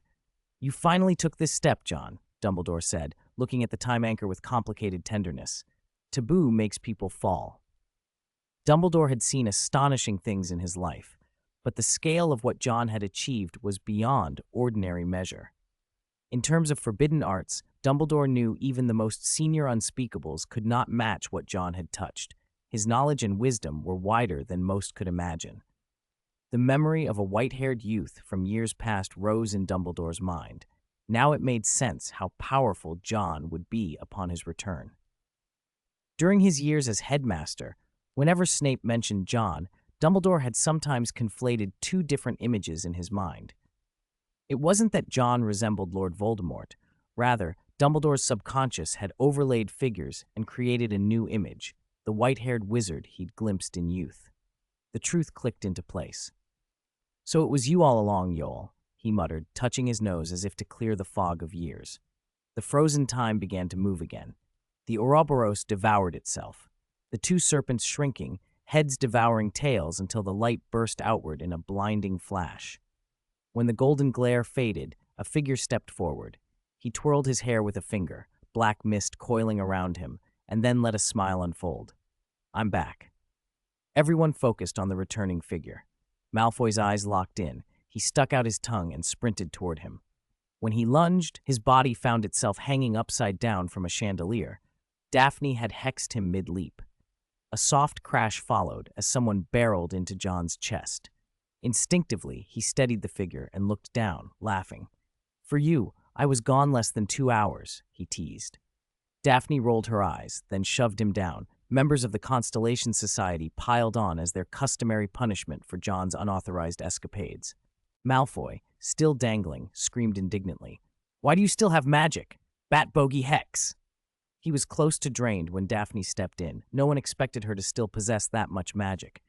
"You finally took this step, John," Dumbledore said, looking at the time anchor with complicated tenderness. "Taboo makes people fall." Dumbledore had seen astonishing things in his life, but the scale of what John had achieved was beyond ordinary measure. In terms of forbidden arts, Dumbledore knew even the most senior unspeakables could not match what John had touched. His knowledge and wisdom were wider than most could imagine. The memory of a white-haired youth from years past rose in Dumbledore's mind. Now it made sense how powerful John would be upon his return. During his years as headmaster, whenever Snape mentioned John, Dumbledore had sometimes conflated two different images in his mind. It wasn't that John resembled Lord Voldemort. Rather, Dumbledore's subconscious had overlaid figures and created a new image, the white-haired wizard he'd glimpsed in youth. The truth clicked into place. "So it was you all along, Yoel," he muttered, touching his nose as if to clear the fog of years. The frozen time began to move again. The Ouroboros devoured itself. The two serpents shrinking, heads devouring tails until the light burst outward in a blinding flash. When the golden glare faded, a figure stepped forward. He twirled his hair with a finger, black mist coiling around him, and then let a smile unfold. "I'm back." Everyone focused on the returning figure. Malfoy's eyes locked in. He stuck out his tongue and sprinted toward him. When he lunged, his body found itself hanging upside down from a chandelier. Daphne had hexed him mid-leap. A soft crash followed as someone barreled into John's chest. Instinctively, he steadied the figure and looked down, laughing. "For you, I was gone less than 2 hours," he teased. Daphne rolled her eyes, then shoved him down, Members of the Constellation Society piled on as their customary punishment for John's unauthorized escapades. Malfoy, still dangling, screamed indignantly, "Why do you still have magic? Bat bogey hex!" He was close to drained when Daphne stepped in. No one expected her to still possess that much magic.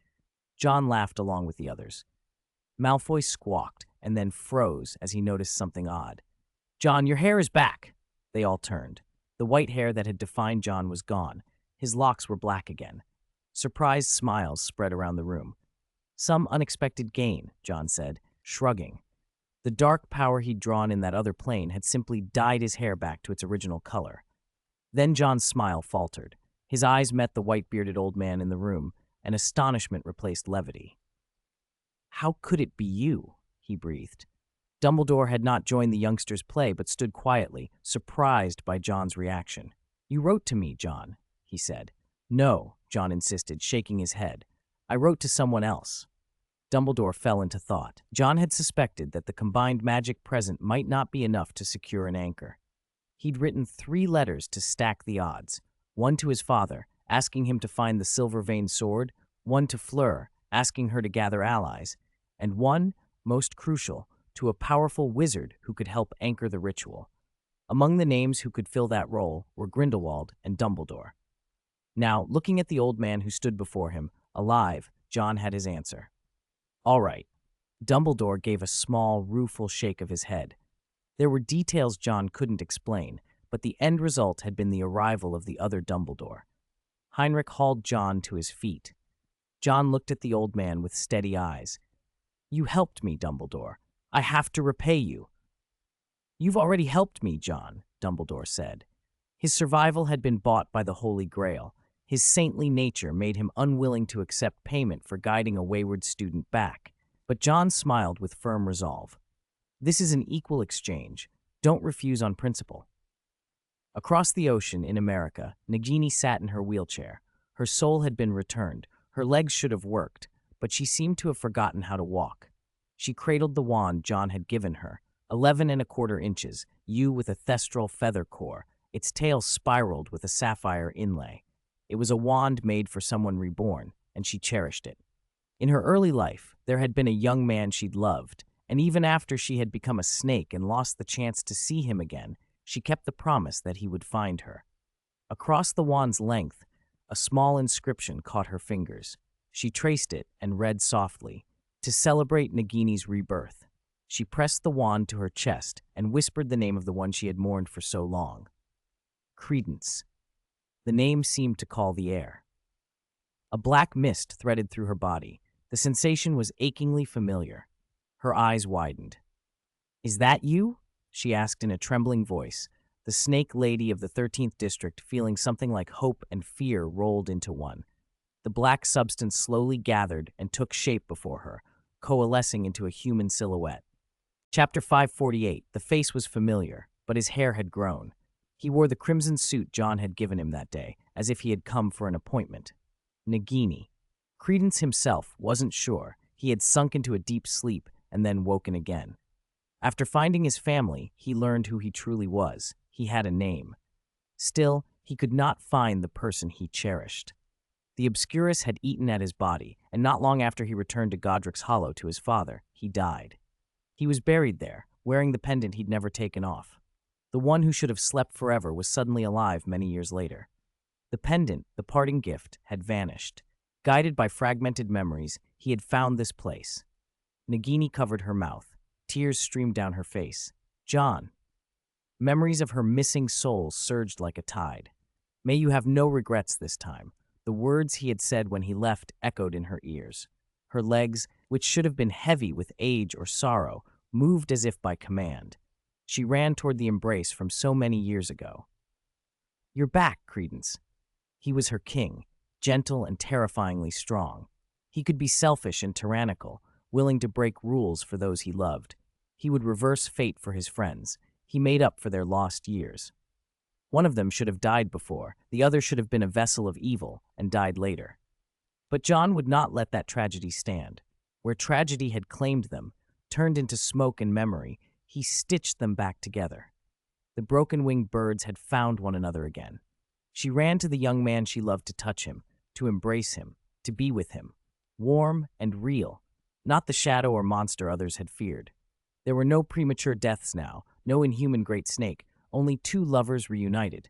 John laughed along with the others. Malfoy squawked and then froze as he noticed something odd. "John, your hair is back!" They all turned. The white hair that had defined John was gone. His locks were black again. Surprised smiles spread around the room. "Some unexpected gain," John said, shrugging. The dark power he'd drawn in that other plane had simply dyed his hair back to its original color. Then John's smile faltered. His eyes met the white-bearded old man in the room, and astonishment replaced levity. "How could it be you?" he breathed. Dumbledore had not joined the youngsters' play but stood quietly, surprised by John's reaction. "You wrote to me, John," he said. "No," John insisted, shaking his head. "I wrote to someone else." Dumbledore fell into thought. John had suspected that the combined magic present might not be enough to secure an anchor. He'd written 3 letters to stack the odds. One to his father, asking him to find the silver-veined sword, one to Fleur, asking her to gather allies, and one, most crucial, to a powerful wizard who could help anchor the ritual. Among the names who could fill that role were Grindelwald and Dumbledore. Now, looking at the old man who stood before him, alive, John had his answer. "All right." Dumbledore gave a small, rueful shake of his head. There were details John couldn't explain, but the end result had been the arrival of the other Dumbledore. Heinrich hauled John to his feet. John looked at the old man with steady eyes. "You helped me, Dumbledore. I have to repay you." "You've already helped me, John," Dumbledore said. His survival had been bought by the Holy Grail. His saintly nature made him unwilling to accept payment for guiding a wayward student back. But John smiled with firm resolve. "This is an equal exchange. Don't refuse on principle." Across the ocean in America, Nagini sat in her wheelchair. Her soul had been returned. Her legs should have worked, but she seemed to have forgotten how to walk. She cradled the wand John had given her, 11¼ inches, with a thestral feather core. Its tail spiraled with a sapphire inlay. It was a wand made for someone reborn, and she cherished it. In her early life, there had been a young man she'd loved, and even after she had become a snake and lost the chance to see him again, she kept the promise that he would find her. Across the wand's length, a small inscription caught her fingers. She traced it and read softly, "To celebrate Nagini's rebirth." She pressed the wand to her chest and whispered the name of the one she had mourned for so long. Credence. The name seemed to call the air. A black mist threaded through her body. The sensation was achingly familiar. Her eyes widened. "Is that you?" she asked in a trembling voice, the snake lady of the 13th district feeling something like hope and fear rolled into one. The black substance slowly gathered and took shape before her, coalescing into a human silhouette. Chapter 548. The face was familiar, but his hair had grown. He wore the crimson suit John had given him that day, as if he had come for an appointment. Nagini. Credence himself wasn't sure. He had sunk into a deep sleep and then woken again. After finding his family, he learned who he truly was. He had a name. Still, he could not find the person he cherished. The Obscurus had eaten at his body, and not long after he returned to Godric's Hollow to his father, he died. He was buried there, wearing the pendant he'd never taken off. The one who should have slept forever was suddenly alive many years later. The pendant, the parting gift, had vanished. Guided by fragmented memories, he had found this place. Nagini covered her mouth. Tears streamed down her face. "John." Memories of her missing soul surged like a tide. "May you have no regrets this time." The words he had said when he left echoed in her ears. Her legs, which should have been heavy with age or sorrow, moved as if by command. She ran toward the embrace from so many years ago. "You're back, Credence." He was her king, gentle and terrifyingly strong. He could be selfish and tyrannical, willing to break rules for those he loved. He would reverse fate for his friends. He made up for their lost years. One of them should have died before, the other should have been a vessel of evil and died later. But John would not let that tragedy stand. Where tragedy had claimed them, turned into smoke and memory, he stitched them back together. The broken-winged birds had found one another again. She ran to the young man she loved to touch him, to embrace him, to be with him. Warm and real, not the shadow or monster others had feared. There were no premature deaths now, no inhuman great snake, only two lovers reunited.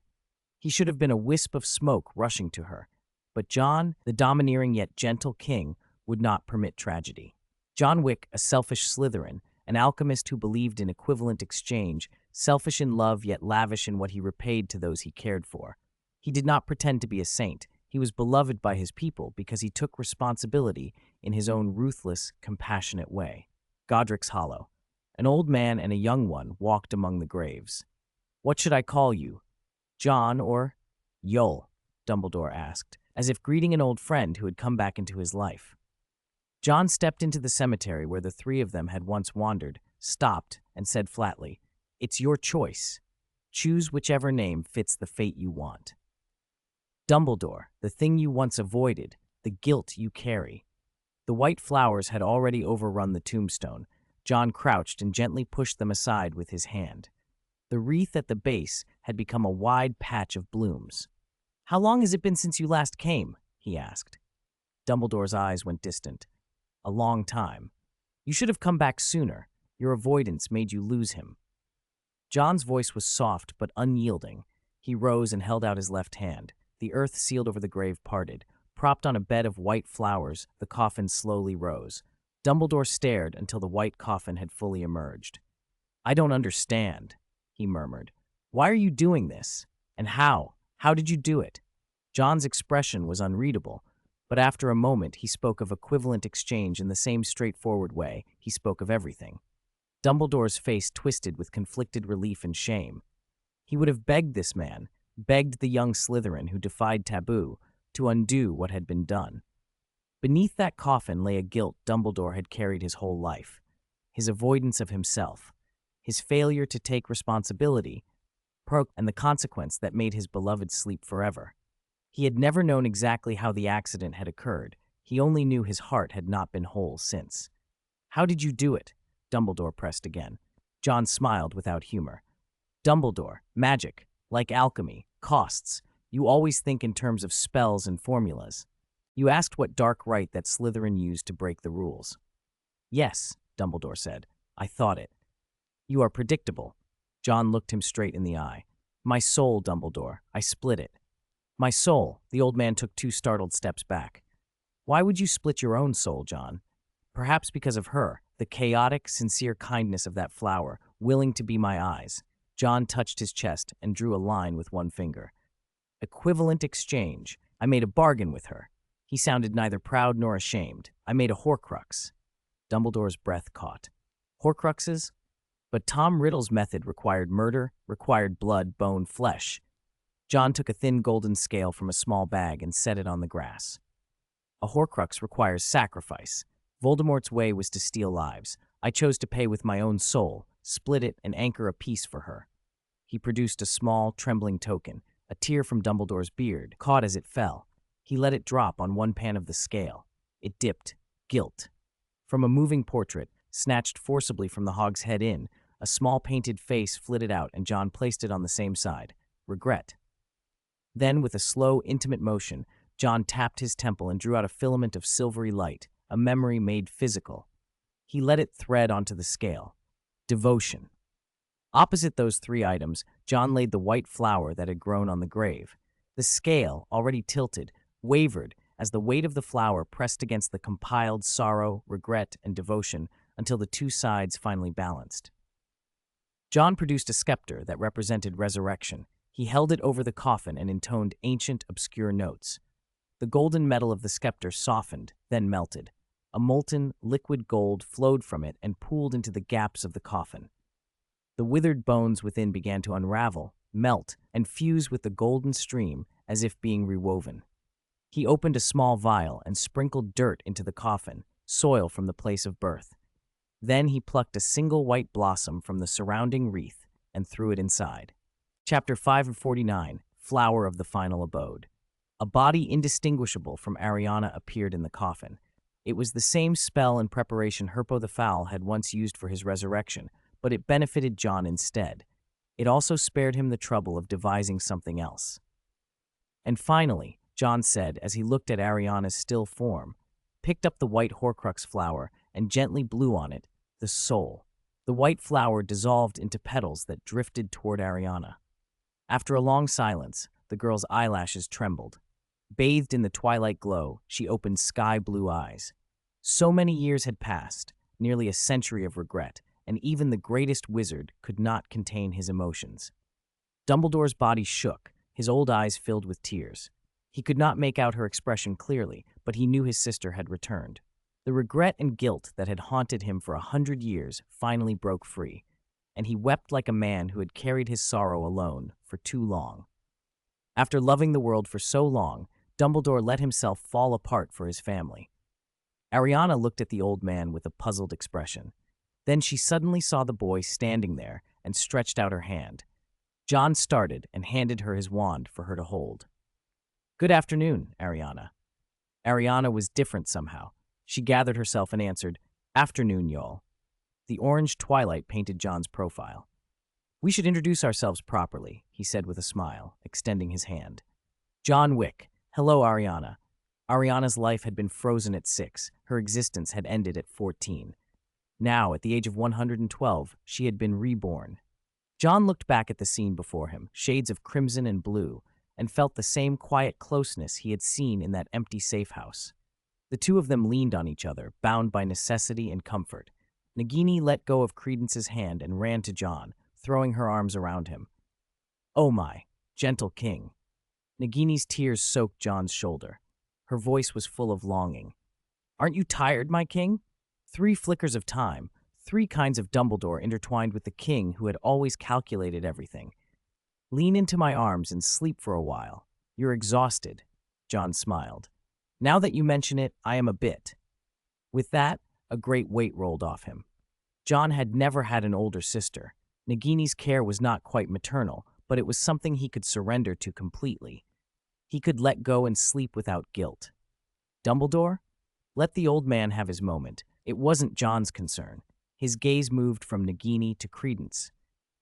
He should have been a wisp of smoke rushing to her. But John, the domineering yet gentle king, would not permit tragedy. John Wick, a selfish Slytherin, an alchemist who believed in equivalent exchange, selfish in love yet lavish in what he repaid to those he cared for. He did not pretend to be a saint. He was beloved by his people because he took responsibility in his own ruthless, compassionate way. Godric's Hollow. An old man and a young one walked among the graves. "What should I call you? John or Yule?" Dumbledore asked, as if greeting an old friend who had come back into his life. John stepped into the cemetery where the three of them had once wandered, stopped, and said flatly, "It's your choice. Choose whichever name fits the fate you want." Dumbledore, the thing you once avoided, the guilt you carry. The white flowers had already overrun the tombstone. John crouched and gently pushed them aside with his hand. The wreath at the base had become a wide patch of blooms. "How long has it been since you last came?" he asked. Dumbledore's eyes went distant. "A long time. You should have come back sooner. Your avoidance made you lose him." John's voice was soft but unyielding. He rose and held out his left hand. The earth sealed over the grave parted. Propped on a bed of white flowers, the coffin slowly rose. Dumbledore stared until the white coffin had fully emerged. "I don't understand," he murmured. "Why are you doing this? And how? How did you do it?" John's expression was unreadable, but after a moment he spoke of equivalent exchange in the same straightforward way he spoke of everything. Dumbledore's face twisted with conflicted relief and shame. He would have begged this man, begged the young Slytherin who defied taboo, to undo what had been done. Beneath that coffin lay a guilt Dumbledore had carried his whole life. His avoidance of himself, his failure to take responsibility, and the consequence that made his beloved sleep forever. He had never known exactly how the accident had occurred. He only knew his heart had not been whole since. "How did you do it?" Dumbledore pressed again. John smiled without humor. "Dumbledore, magic, like alchemy, costs. You always think in terms of spells and formulas. You asked what dark rite that Slytherin used to break the rules." "Yes," Dumbledore said. "I thought it." "You are predictable." John looked him straight in the eye. "My soul, Dumbledore. I split it." "My soul." The old man took 2 startled steps back. "Why would you split your own soul, John?" "Perhaps because of her, the chaotic, sincere kindness of that flower, willing to be my eyes." John touched his chest and drew a line with one finger. "Equivalent exchange. I made a bargain with her." He sounded neither proud nor ashamed. "I made a Horcrux." Dumbledore's breath caught. "Horcruxes?" But Tom Riddle's method required murder, required blood, bone, flesh. John took a thin golden scale from a small bag and set it on the grass. "A Horcrux requires sacrifice. Voldemort's way was to steal lives. I chose to pay with my own soul, split it, and anchor a piece for her." He produced a small, trembling token, a tear from Dumbledore's beard, caught as it fell. He let it drop on one pan of the scale. It dipped. Guilt. From a moving portrait, snatched forcibly from the Hogshead Inn, a small painted face flitted out and John placed it on the same side. Regret. Then, with a slow, intimate motion, John tapped his temple and drew out a filament of silvery light, a memory made physical. He let it thread onto the scale. Devotion. Opposite those 3 items, John laid the white flower that had grown on the grave. The scale, already tilted, wavered as the weight of the flower pressed against the compiled sorrow, regret, and devotion until the 2 sides finally balanced. John produced a scepter that represented resurrection. He held it over the coffin and intoned ancient, obscure notes. The golden metal of the scepter softened, then melted. A molten, liquid gold flowed from it and pooled into the gaps of the coffin. The withered bones within began to unravel, melt, and fuse with the golden stream as if being rewoven. He opened a small vial and sprinkled dirt into the coffin, soil from the place of birth. Then he plucked a single white blossom from the surrounding wreath and threw it inside. Chapter 549, Flower of the Final Abode. A body indistinguishable from Ariana appeared in the coffin. It was the same spell and preparation Herpo the Foul had once used for his resurrection, but it benefited John instead. It also spared him the trouble of devising something else. And finally, John said as he looked at Ariana's still form, picked up the white Horcrux flower, and gently blew on it, the soul. The white flower dissolved into petals that drifted toward Ariana. After a long silence, the girl's eyelashes trembled. Bathed in the twilight glow, she opened sky-blue eyes. So many years had passed, nearly a century of regret, and even the greatest wizard could not contain his emotions. Dumbledore's body shook, his old eyes filled with tears. He could not make out her expression clearly, but he knew his sister had returned. The regret and guilt that had haunted him for 100 years finally broke free, and he wept like a man who had carried his sorrow alone for too long. After loving the world for so long, Dumbledore let himself fall apart for his family. Ariana looked at the old man with a puzzled expression. Then she suddenly saw the boy standing there and stretched out her hand. John started and handed her his wand for her to hold. "Good afternoon, Ariana." Ariana was different somehow. She gathered herself and answered, "Afternoon, y'all." The orange twilight painted John's profile. "We should introduce ourselves properly," he said with a smile, extending his hand. "John Wick. Hello, Ariana." Ariana's life had been frozen at 6. Her existence had ended at 14. Now, at the age of 112, she had been reborn. John looked back at the scene before him, shades of crimson and blue, and felt the same quiet closeness he had seen in that empty safe house. The two of them leaned on each other, bound by necessity and comfort. Nagini let go of Credence's hand and ran to John, throwing her arms around him. "Oh my, gentle king." Nagini's tears soaked John's shoulder. Her voice was full of longing. "Aren't you tired, my king?" 3 flickers of time, 3 kinds of Dumbledore intertwined with the king who had always calculated everything. "Lean into my arms and sleep for a while. You're exhausted." John smiled. "Now that you mention it, I am a bit." With that, a great weight rolled off him. John had never had an older sister. Nagini's care was not quite maternal, but it was something he could surrender to completely. He could let go and sleep without guilt. Dumbledore? Let the old man have his moment. It wasn't John's concern. His gaze moved from Nagini to Credence.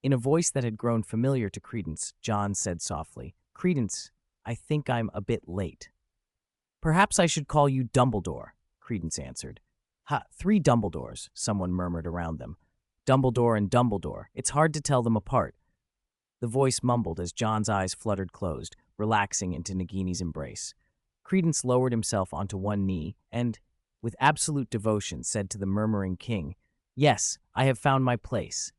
In a voice that had grown familiar to Credence, John said softly, "Credence, I think I'm a bit late." "Perhaps I should call you Dumbledore," Credence answered. "Ha, 3 Dumbledores," someone murmured around them. "Dumbledore and Dumbledore. It's hard to tell them apart." The voice mumbled as John's eyes fluttered closed, relaxing into Nagini's embrace. Credence lowered himself onto one knee and, with absolute devotion, said to the murmuring king, "Yes, I have found my place.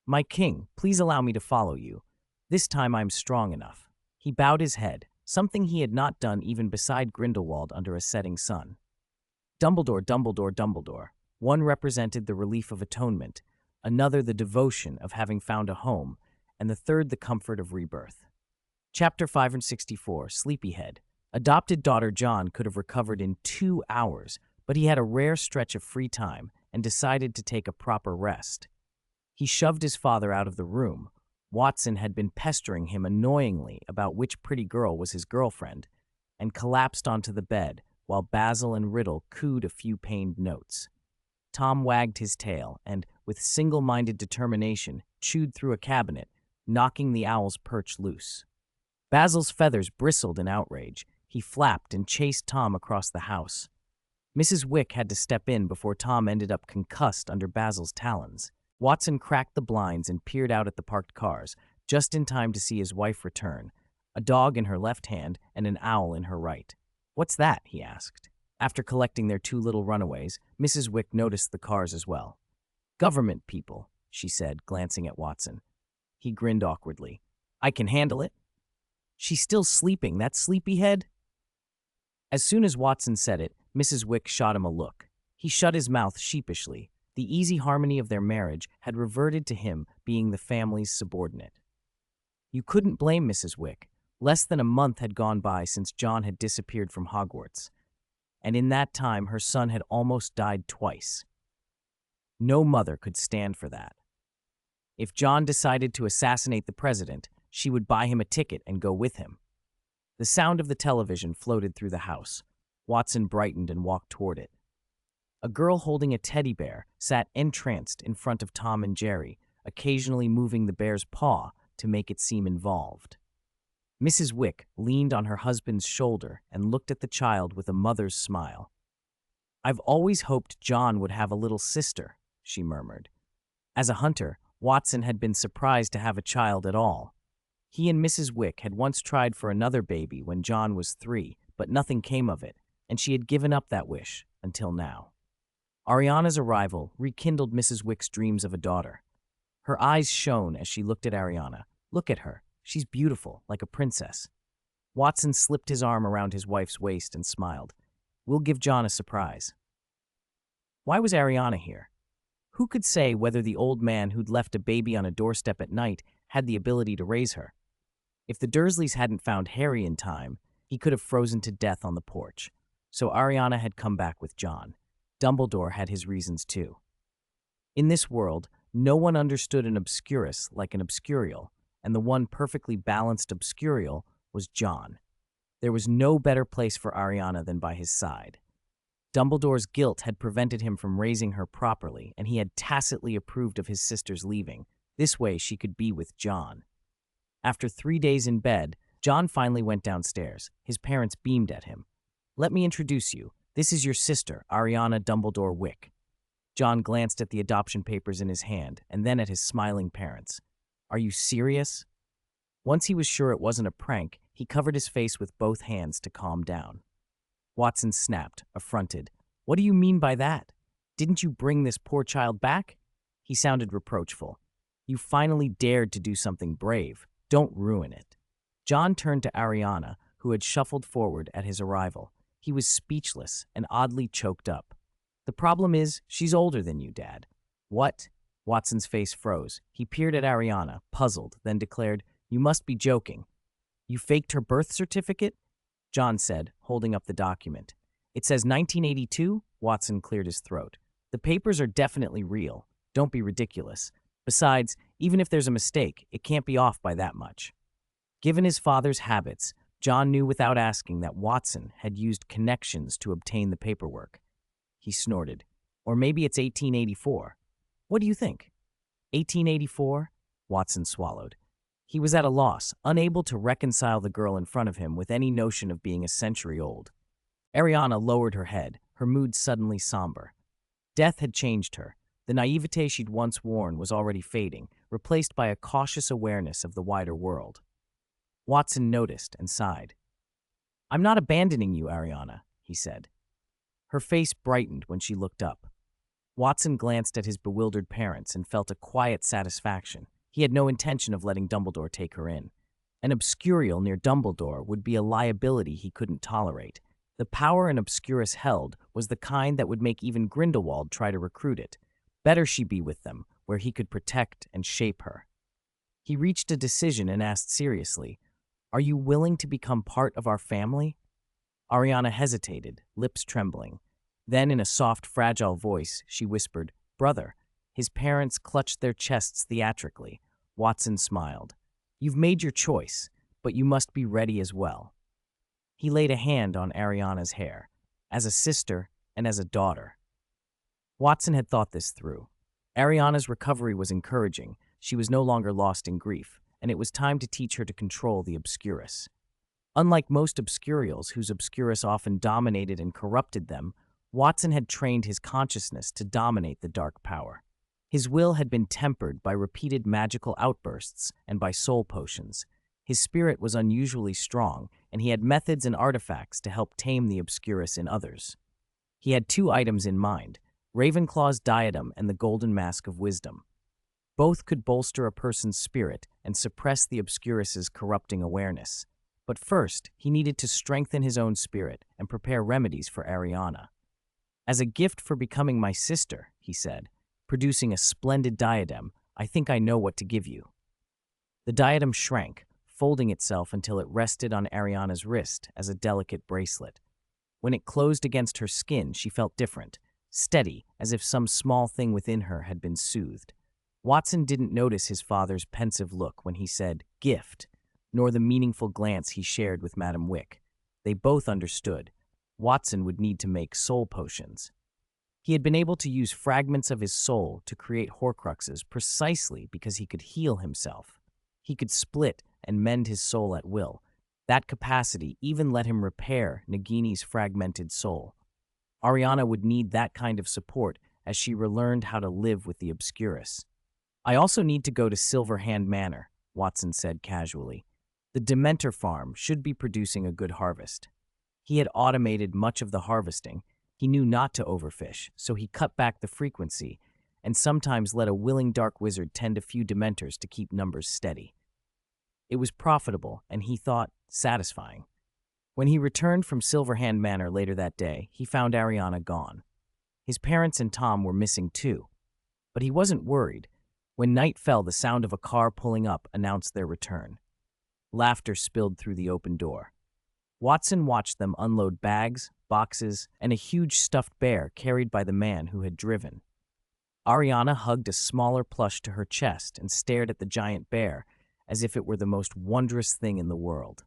My king, please allow me to follow you. This time I'm strong enough." He bowed his head, something he had not done even beside Grindelwald under a setting sun. Dumbledore, Dumbledore, Dumbledore. One represented the relief of atonement, another the devotion of having found a home, and the third the comfort of rebirth. Chapter 564, Sleepyhead. Adopted daughter John could have recovered in 2 hours, but he had a rare stretch of free time and decided to take a proper rest. He shoved his father out of the room. Watson had been pestering him annoyingly about which pretty girl was his girlfriend, and collapsed onto the bed while Basil and Riddle cooed a few pained notes. Tom wagged his tail and, with single-minded determination, chewed through a cabinet, knocking the owl's perch loose. Basil's feathers bristled in outrage. He flapped and chased Tom across the house. Mrs. Wick had to step in before Tom ended up concussed under Basil's talons. Watson cracked the blinds and peered out at the parked cars, just in time to see his wife return, a dog in her left hand and an owl in her right. "What's that?" he asked. After collecting their 2 little runaways, Mrs. Wick noticed the cars as well. "Government people," she said, glancing at Watson. He grinned awkwardly. "I can handle it." "She's still sleeping, that sleepyhead?" As soon as Watson said it, Mrs. Wick shot him a look. He shut his mouth sheepishly. The easy harmony of their marriage had reverted to him being the family's subordinate. You couldn't blame Mrs. Wick. Less than a month had gone by since John had disappeared from Hogwarts, and in that time her son had almost died twice. No mother could stand for that. If John decided to assassinate the president, she would buy him a ticket and go with him. The sound of the television floated through the house. Watson brightened and walked toward it. A girl holding a teddy bear sat entranced in front of Tom and Jerry, occasionally moving the bear's paw to make it seem involved. Mrs. Wick leaned on her husband's shoulder and looked at the child with a mother's smile. "I've always hoped John would have a little sister," she murmured. As a hunter, Watson had been surprised to have a child at all. He and Mrs. Wick had once tried for another baby when John was 3, but nothing came of it, and she had given up that wish until now. Ariana's arrival rekindled Mrs. Wick's dreams of a daughter. Her eyes shone as she looked at Ariana. "Look at her. She's beautiful, like a princess." Watson slipped his arm around his wife's waist and smiled. "We'll give John a surprise." Why was Ariana here? Who could say whether the old man who'd left a baby on a doorstep at night had the ability to raise her? If the Dursleys hadn't found Harry in time, he could have frozen to death on the porch. So Ariana had come back with John. Dumbledore had his reasons too. In this world, no one understood an obscurus like an obscurial, and the one perfectly balanced obscurial was John. There was no better place for Ariana than by his side. Dumbledore's guilt had prevented him from raising her properly, and he had tacitly approved of his sister's leaving. This way she could be with John. After 3 days in bed, John finally went downstairs. His parents beamed at him. "Let me introduce you. This is your sister, Ariana Dumbledore Wick." John glanced at the adoption papers in his hand, and then at his smiling parents. "Are you serious?" Once he was sure it wasn't a prank, he covered his face with both hands to calm down. Watson snapped, affronted. "What do you mean by that? Didn't you bring this poor child back?" He sounded reproachful. "You finally dared to do something brave. Don't ruin it." John turned to Ariana, who had shuffled forward at his arrival. He was speechless and oddly choked up. "The problem is, she's older than you, Dad." "What?" Watson's face froze. He peered at Ariana, puzzled, then declared, "You must be joking." "You faked her birth certificate?" John said, holding up the document. "It says 1982? Watson cleared his throat. "The papers are definitely real. Don't be ridiculous. Besides, even if there's a mistake, it can't be off by that much." Given his father's habits, John knew without asking that Watson had used connections to obtain the paperwork. He snorted. "Or maybe it's 1884. What do you think?" 1884? Watson swallowed. He was at a loss, unable to reconcile the girl in front of him with any notion of being a century old. Ariana lowered her head, her mood suddenly somber. Death had changed her. The naivete she'd once worn was already fading, replaced by a cautious awareness of the wider world. Watson noticed and sighed. "I'm not abandoning you, Ariana," he said. Her face brightened when she looked up. Watson glanced at his bewildered parents and felt a quiet satisfaction. He had no intention of letting Dumbledore take her in. An obscurial near Dumbledore would be a liability he couldn't tolerate. The power an obscurus held was the kind that would make even Grindelwald try to recruit it. Better she be with them, where he could protect and shape her. He reached a decision and asked seriously, "Are you willing to become part of our family?" Ariana hesitated, lips trembling. Then, in a soft, fragile voice, she whispered, "Brother." His parents clutched their chests theatrically. Watson smiled. "You've made your choice, but you must be ready as well." He laid a hand on Ariana's hair, as a sister and as a daughter. Watson had thought this through. Ariana's recovery was encouraging. She was no longer lost in grief, and it was time to teach her to control the obscurus. Unlike most obscurials, whose obscurus often dominated and corrupted them, Watson had trained his consciousness to dominate the dark power. His will had been tempered by repeated magical outbursts and by soul potions. His spirit was unusually strong, and he had methods and artifacts to help tame the obscurus in others. He had 2 items in mind, Ravenclaw's diadem and the Golden Mask of Wisdom. Both could bolster a person's spirit and suppress the obscurus's corrupting awareness. But first, he needed to strengthen his own spirit and prepare remedies for Ariana. "As a gift for becoming my sister," he said, producing a splendid diadem, "I think I know what to give you." The diadem shrank, folding itself until it rested on Ariana's wrist as a delicate bracelet. When it closed against her skin, she felt different, steady, as if some small thing within her had been soothed. Watson didn't notice his father's pensive look when he said, "gift," nor the meaningful glance he shared with Madam Wick. They both understood. Watson would need to make soul potions. He had been able to use fragments of his soul to create Horcruxes precisely because he could heal himself. He could split and mend his soul at will, That capacity even let him repair Nagini's fragmented soul. Ariana would need that kind of support as she relearned how to live with the Obscurus. I also need to go to Silverhand Manor, Watson said casually. The Dementor farm should be producing a good harvest. He had automated much of the harvesting. He knew not to overfish, so he cut back the frequency and sometimes let a willing dark wizard tend a few Dementors to keep numbers steady. It was profitable, and he thought satisfying. When he returned from Silverhand Manor later that day, he found Ariana gone. His parents and Tom were missing too. But he wasn't worried. When night fell, the sound of a car pulling up announced their return. Laughter spilled through the open door. Watson watched them unload bags, boxes, and a huge stuffed bear carried by the man who had driven. Ariana hugged a smaller plush to her chest and stared at the giant bear as if it were the most wondrous thing in the world.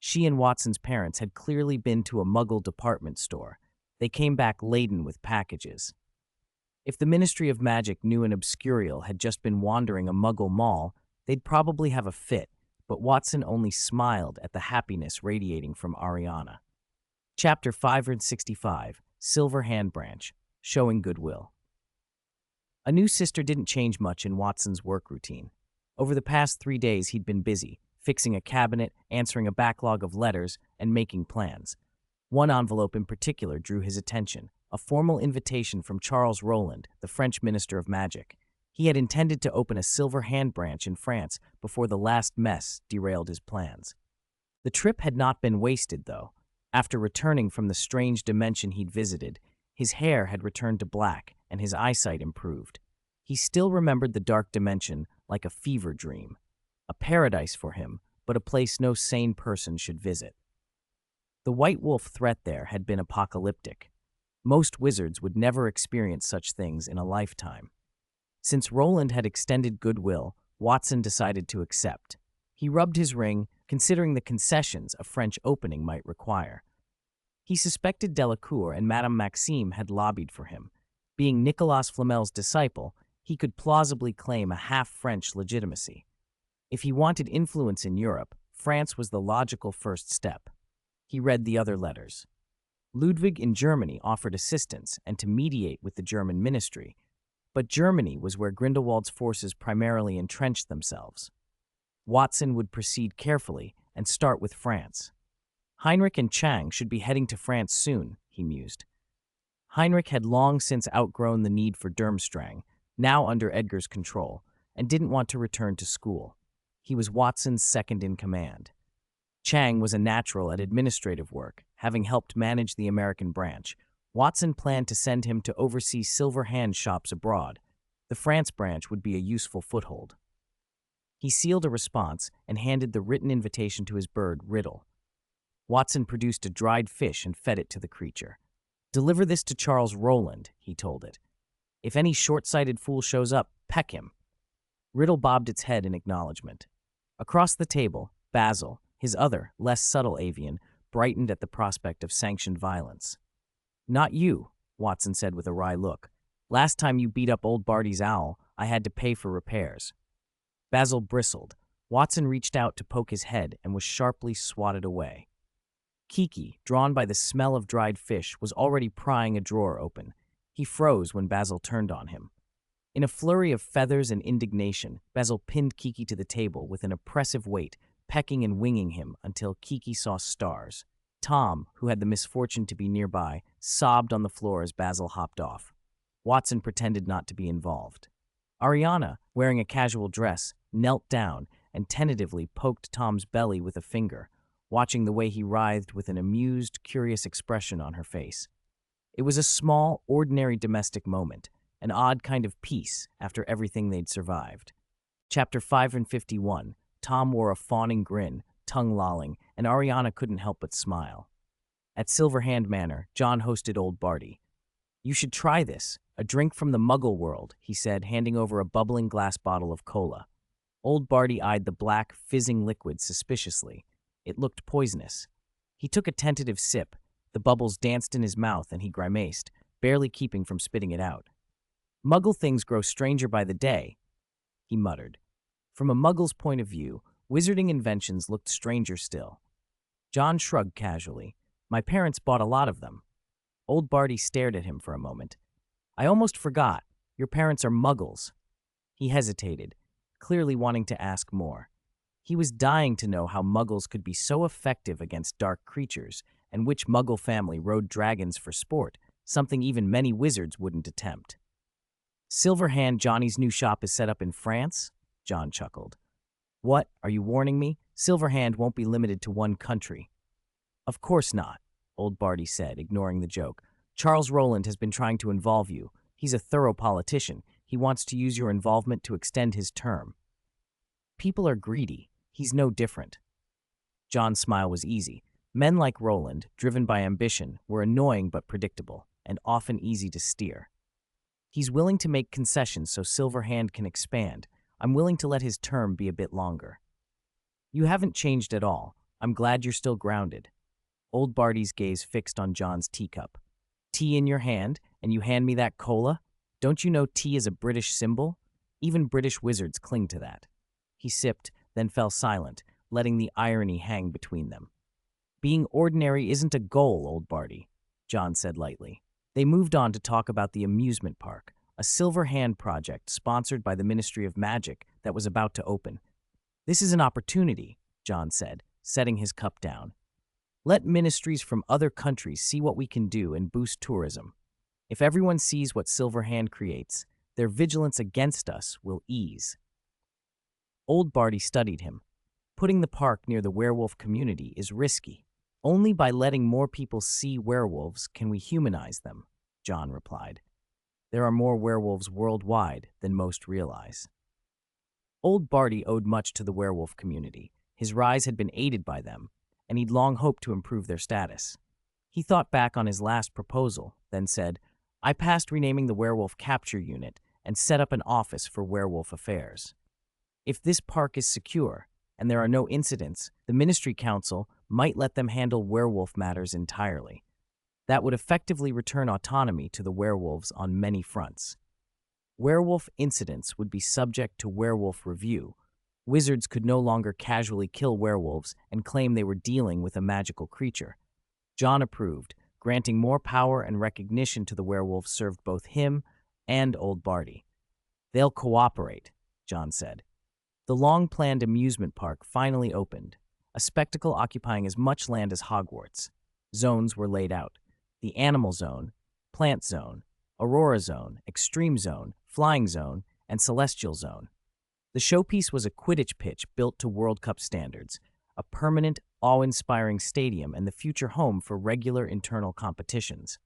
She and Watson's parents had clearly been to a Muggle department store. They came back laden with packages. If the Ministry of Magic knew an Obscurial had just been wandering a Muggle mall, they'd probably have a fit, but Watson only smiled at the happiness radiating from Ariana. Chapter 565, Silver Hand Branch, Showing Goodwill. A new sister didn't change much in Watson's work routine. Over the past 3 days, he'd been busy, fixing a cabinet, answering a backlog of letters, and making plans. One envelope in particular drew his attention, a formal invitation from Charles Roland, the French Minister of Magic. He had intended to open a Silver Hand Branch in France before the last mess derailed his plans. The trip had not been wasted, though. After returning from the strange dimension he'd visited, his hair had returned to black and his eyesight improved. He still remembered the dark dimension like a fever dream, a paradise for him, but a place no sane person should visit. The White Wolf threat there had been apocalyptic. Most wizards would never experience such things in a lifetime. Since Roland had extended goodwill, Watson decided to accept. He rubbed his ring, considering the concessions a French opening might require. He suspected Delacour and Madame Maxime had lobbied for him. Being Nicolas Flamel's disciple, he could plausibly claim a half-French legitimacy. If he wanted influence in Europe, France was the logical first step. He read the other letters. Ludwig in Germany offered assistance and to mediate with the German ministry, but Germany was where Grindelwald's forces primarily entrenched themselves. Watson would proceed carefully and start with France. Heinrich and Chang should be heading to France soon, he mused. Heinrich had long since outgrown the need for Durmstrang, now under Edgar's control, and didn't want to return to school. He was Watson's second-in-command. Chang was a natural at administrative work, having helped manage the American branch. Watson planned to send him to oversee silver hand shops abroad. The France branch would be a useful foothold. He sealed a response and handed the written invitation to his bird, Riddle. Watson produced a dried fish and fed it to the creature. "Deliver this to Charles Roland," he told it. "If any short-sighted fool shows up, peck him." Riddle bobbed its head in acknowledgement. Across the table, Basil, his other, less subtle avian, brightened at the prospect of sanctioned violence. "Not you," Watson said with a wry look. "Last time you beat up old Barty's owl, I had to pay for repairs." Basil bristled. Watson reached out to poke his head and was sharply swatted away. Kiki, drawn by the smell of dried fish, was already prying a drawer open. He froze when Basil turned on him. In a flurry of feathers and indignation, Basil pinned Kiki to the table with an oppressive weight, pecking and winging him until Kiki saw stars. Tom, who had the misfortune to be nearby, sobbed on the floor as Basil hopped off. Watson pretended not to be involved. Ariana, wearing a casual dress, knelt down and tentatively poked Tom's belly with a finger, watching the way he writhed with an amused, curious expression on her face. It was a small, ordinary domestic moment, an odd kind of peace after everything they'd survived. Chapter 551, Tom wore a fawning grin, tongue lolling, and Ariana couldn't help but smile. At Silverhand Manor, John hosted old Barty. "You should try this, a drink from the Muggle world," he said, handing over a bubbling glass bottle of cola. Old Barty eyed the black, fizzing liquid suspiciously. It looked poisonous. He took a tentative sip. The bubbles danced in his mouth and he grimaced, barely keeping from spitting it out. "Muggle things grow stranger by the day," he muttered. From a Muggle's point of view, Wizarding inventions looked stranger still. John shrugged casually. My parents bought a lot of them. Old Barty stared at him for a moment. I almost forgot. Your parents are muggles. He hesitated, clearly wanting to ask more. He was dying to know how muggles could be so effective against dark creatures, and which muggle family rode dragons for sport, something even many wizards wouldn't attempt. Silverhand Johnny's new shop is set up in France? John chuckled. What, are you warning me? Silverhand won't be limited to one country. Of course not, Old Barty said, ignoring the joke. Charles Rowland has been trying to involve you. He's a thorough politician. He wants to use your involvement to extend his term. People are greedy. He's no different. John's smile was easy. Men like Rowland, driven by ambition, were annoying but predictable, and often easy to steer. He's willing to make concessions so Silverhand can expand. I'm willing to let his term be a bit longer. You haven't changed at all. I'm glad you're still grounded. Old Barty's gaze fixed on John's teacup. Tea in your hand, and you hand me that cola? Don't you know tea is a British symbol? Even British wizards cling to that. He sipped, then fell silent, letting the irony hang between them. Being ordinary isn't a goal, Old Barty, John said lightly. They moved on to talk about the amusement park, a Silverhand project sponsored by the Ministry of Magic that was about to open. This is an opportunity, John said, setting his cup down. Let ministries from other countries see what we can do and boost tourism. If everyone sees what Silverhand creates, their vigilance against us will ease. Old Barty studied him. Putting the park near the werewolf community is risky. Only by letting more people see werewolves can we humanize them, John replied. There are more werewolves worldwide than most realize. Old Barty owed much to the werewolf community. His rise had been aided by them, and he'd long hoped to improve their status. He thought back on his last proposal, then said, I passed renaming the Werewolf Capture Unit and set up an office for werewolf affairs. If this park is secure, and there are no incidents, the Ministry Council might let them handle werewolf matters entirely. That would effectively return autonomy to the werewolves on many fronts. Werewolf incidents would be subject to werewolf review. Wizards could no longer casually kill werewolves and claim they were dealing with a magical creature. John approved, granting more power and recognition to the werewolves served both him and Old Barty. They'll cooperate, John said. The long-planned amusement park finally opened, a spectacle occupying as much land as Hogwarts. Zones were laid out. The Animal Zone, Plant Zone, Aurora Zone, Extreme Zone, Flying Zone, and Celestial Zone. The showpiece was a Quidditch pitch built to World Cup standards, a permanent, awe-inspiring stadium and the future home for regular internal competitions.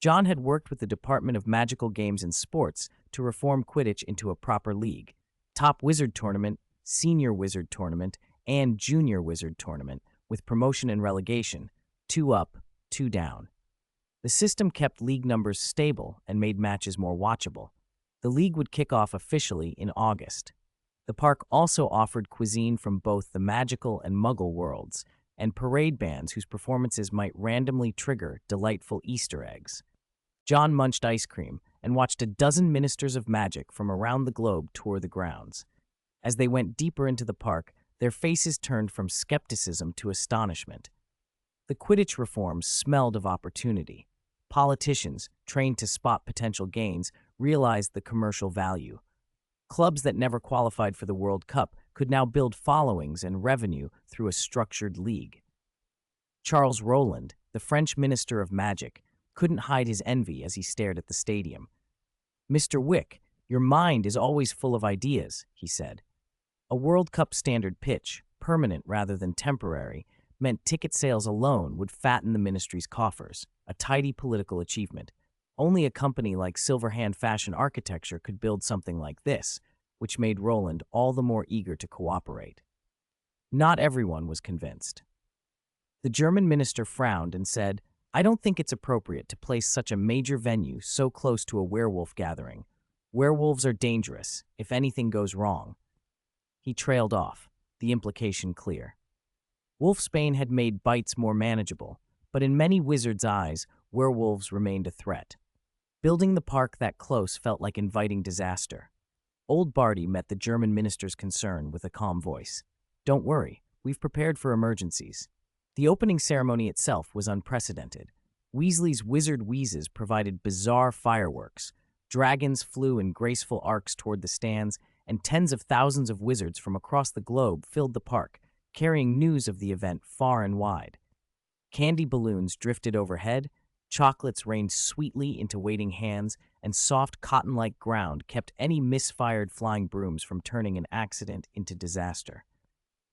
John had worked with the Department of Magical Games and Sports to reform Quidditch into a proper league. Top Wizard Tournament, Senior Wizard Tournament, and Junior Wizard Tournament, with promotion and relegation, 2 up, 2 down. The system kept league numbers stable and made matches more watchable. The league would kick off officially in August. The park also offered cuisine from both the magical and muggle worlds, and parade bands whose performances might randomly trigger delightful Easter eggs. John munched ice cream and watched a dozen ministers of magic from around the globe tour the grounds. As they went deeper into the park, their faces turned from skepticism to astonishment. The Quidditch reforms smelled of opportunity. Politicians, trained to spot potential gains, realized the commercial value. Clubs that never qualified for the World Cup could now build followings and revenue through a structured league. Charles Rowland, the French Minister of Magic, couldn't hide his envy as he stared at the stadium. Mr. Wick, your mind is always full of ideas, he said. A World Cup standard pitch, permanent rather than temporary, meant ticket sales alone would fatten the ministry's coffers, a tidy political achievement. Only a company like Silverhand Fashion Architecture could build something like this, which made Rowland all the more eager to cooperate. Not everyone was convinced. The German minister frowned and said, I don't think it's appropriate to place such a major venue so close to a werewolf gathering. Werewolves are dangerous, if anything goes wrong. He trailed off, the implication clear. Wolfsbane had made bites more manageable, but in many wizards' eyes, werewolves remained a threat. Building the park that close felt like inviting disaster. Old Barty met the German minister's concern with a calm voice. Don't worry, we've prepared for emergencies. The opening ceremony itself was unprecedented. Weasley's wizard wheezes provided bizarre fireworks. Dragons flew in graceful arcs toward the stands, and tens of thousands of wizards from across the globe filled the park, carrying news of the event far and wide. Candy balloons drifted overhead, chocolates rained sweetly into waiting hands, and soft cotton-like ground kept any misfired flying brooms from turning an accident into disaster.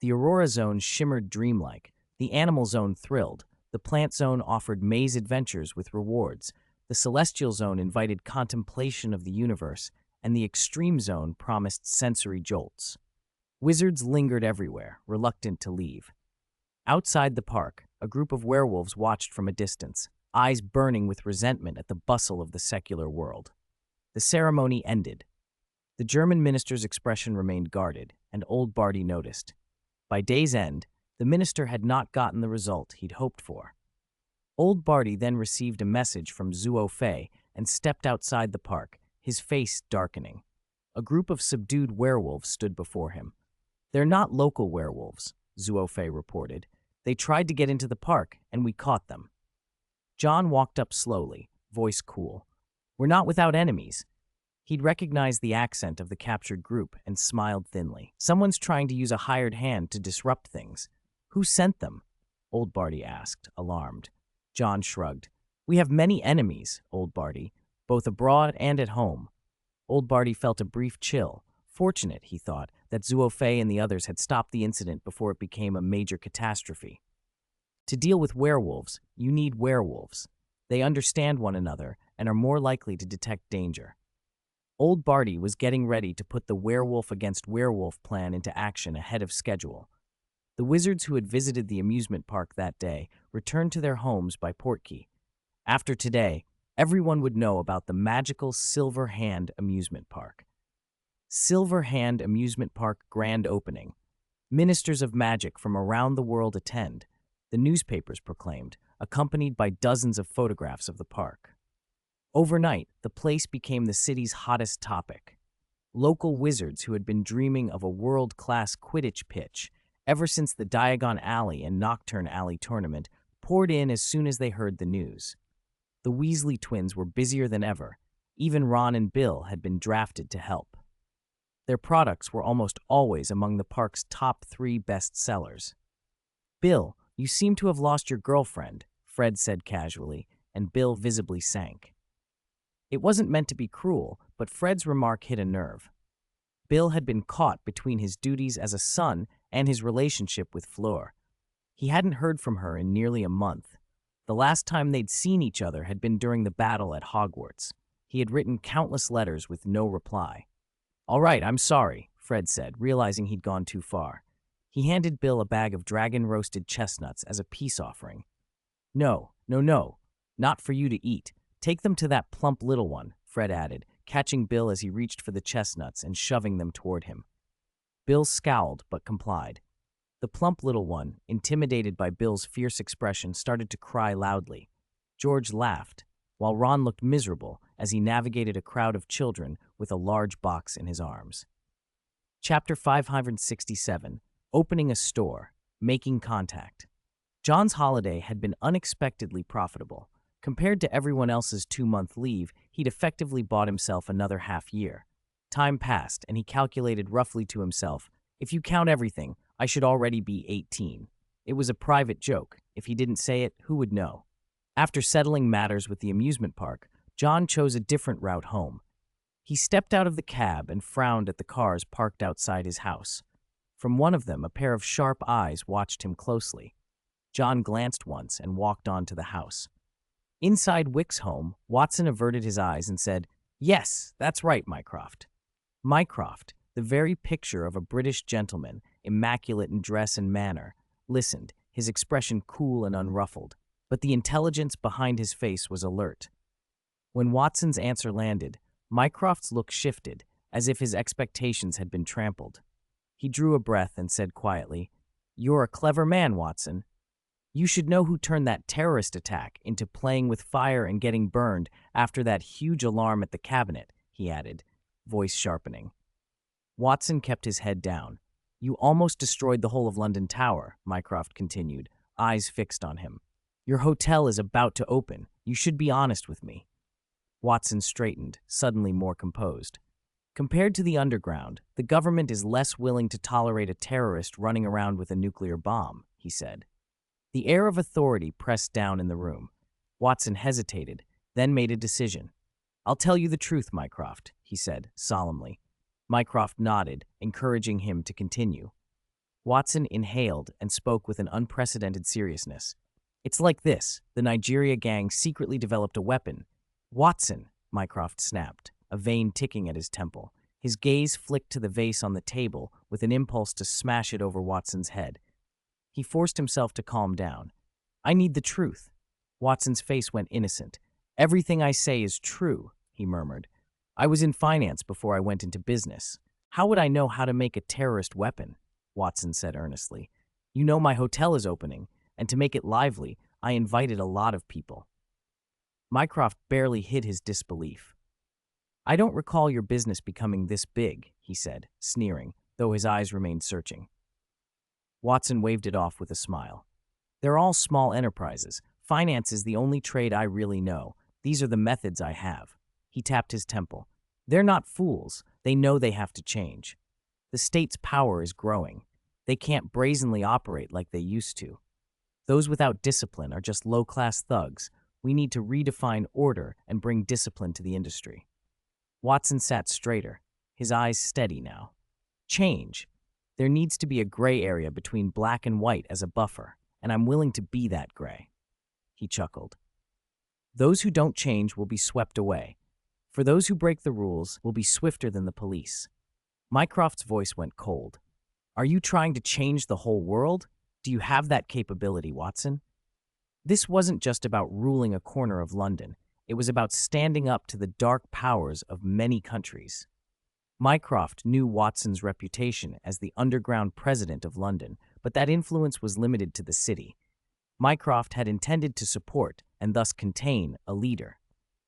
The Aurora Zone shimmered dreamlike, the Animal Zone thrilled, the Plant Zone offered maze adventures with rewards, the Celestial Zone invited contemplation of the universe, and the Extreme Zone promised sensory jolts. Wizards lingered everywhere, reluctant to leave. Outside the park, a group of werewolves watched from a distance, eyes burning with resentment at the bustle of the secular world. The ceremony ended. The German minister's expression remained guarded, and old Barty noticed. By day's end, the minister had not gotten the result he'd hoped for. Old Barty then received a message from Zuo Fei and stepped outside the park, his face darkening. A group of subdued werewolves stood before him. "They're not local werewolves," Zuo Fei reported. "They tried to get into the park, and we caught them." John walked up slowly, voice cool. "We're not without enemies." He'd recognized the accent of the captured group and smiled thinly. "Someone's trying to use a hired hand to disrupt things." "Who sent them?" Old Barty asked, alarmed. John shrugged. "We have many enemies, Old Barty, both abroad and at home." Old Barty felt a brief chill. Fortunate, he thought, that Zuo Fei and the others had stopped the incident before it became a major catastrophe. To deal with werewolves, you need werewolves. They understand one another and are more likely to detect danger. Old Barty was getting ready to put the werewolf against werewolf plan into action ahead of schedule. The wizards who had visited the amusement park that day returned to their homes by portkey. After today, everyone would know about the magical Silver Hand Amusement Park. Silver Hand Amusement Park grand opening. Ministers of magic from around the world attend, the newspapers proclaimed, accompanied by dozens of photographs of the park. Overnight, the place became the city's hottest topic. Local wizards who had been dreaming of a world-class Quidditch pitch ever since the Diagon Alley and Nocturne Alley tournament poured in as soon as they heard the news. The Weasley twins were busier than ever. Even Ron and Bill had been drafted to help. Their products were almost always among the park's top 3 best sellers. "Bill, you seem to have lost your girlfriend," Fred said casually, and Bill visibly sank. It wasn't meant to be cruel, but Fred's remark hit a nerve. Bill had been caught between his duties as a son and his relationship with Fleur. He hadn't heard from her in nearly a month. The last time they'd seen each other had been during the battle at Hogwarts. He had written countless letters with no reply. "All right, I'm sorry," Fred said, realizing he'd gone too far. He handed Bill a bag of dragon-roasted chestnuts as a peace offering. No, not for you to eat. Take them to that plump little one," Fred added, catching Bill as he reached for the chestnuts and shoving them toward him. Bill scowled but complied. The plump little one, intimidated by Bill's fierce expression, started to cry loudly. George laughed, while Ron looked miserable as he navigated a crowd of children with a large box in his arms. Chapter 567, Opening a Store, Making Contact. John's holiday had been unexpectedly profitable. Compared to everyone else's 2-month leave, he'd effectively bought himself another half year. Time passed, and he calculated roughly to himself, "If you count everything, I should already be 18. It was a private joke. If he didn't say it, who would know? After settling matters with the amusement park, John chose a different route home. He stepped out of the cab and frowned at the cars parked outside his house. From one of them, a pair of sharp eyes watched him closely. John glanced once and walked on to the house. Inside Wick's home, Watson averted his eyes and said, "Yes, that's right, Mycroft." Mycroft, the very picture of a British gentleman, immaculate in dress and manner, listened, his expression cool and unruffled, but the intelligence behind his face was alert. When Watson's answer landed, Mycroft's look shifted, as if his expectations had been trampled. He drew a breath and said quietly, "You're a clever man, Watson. You should know who turned that terrorist attack into playing with fire and getting burned after that huge alarm at the cabinet," he added, voice sharpening. Watson kept his head down. You almost destroyed the whole of London Tower, Mycroft continued, eyes fixed on him. Your hotel is about to open. You should be honest with me. Watson straightened, suddenly more composed. Compared to the underground, the government is less willing to tolerate a terrorist running around with a nuclear bomb, he said. The air of authority pressed down in the room. Watson hesitated, then made a decision. I'll tell you the truth, Mycroft, he said, solemnly. Mycroft nodded, encouraging him to continue. Watson inhaled and spoke with an unprecedented seriousness. It's like this. The Nigeria gang secretly developed a weapon. Watson, Mycroft snapped, a vein ticking at his temple. His gaze flicked to the vase on the table with an impulse to smash it over Watson's head. He forced himself to calm down. I need the truth. Watson's face went innocent. Everything I say is true, he murmured. I was in finance before I went into business. How would I know how to make a terrorist weapon? Watson said earnestly. You know my hotel is opening, and to make it lively, I invited a lot of people. Mycroft barely hid his disbelief. I don't recall your business becoming this big, he said, sneering, though his eyes remained searching. Watson waved it off with a smile. They're all small enterprises. Finance is the only trade I really know. These are the methods I have. He tapped his temple. They're not fools. They know they have to change. The state's power is growing. They can't brazenly operate like they used to. Those without discipline are just low-class thugs. We need to redefine order and bring discipline to the industry. Watson sat straighter, his eyes steady now. Change. There needs to be a gray area between black and white as a buffer, and I'm willing to be that gray. He chuckled. Those who don't change will be swept away. For those who break the rules will be swifter than the police. Mycroft's voice went cold. Are you trying to change the whole world? Do you have that capability, Watson? This wasn't just about ruling a corner of London. It was about standing up to the dark powers of many countries. Mycroft knew Watson's reputation as the underground president of London, but that influence was limited to the city. Mycroft had intended to support, and thus contain, a leader.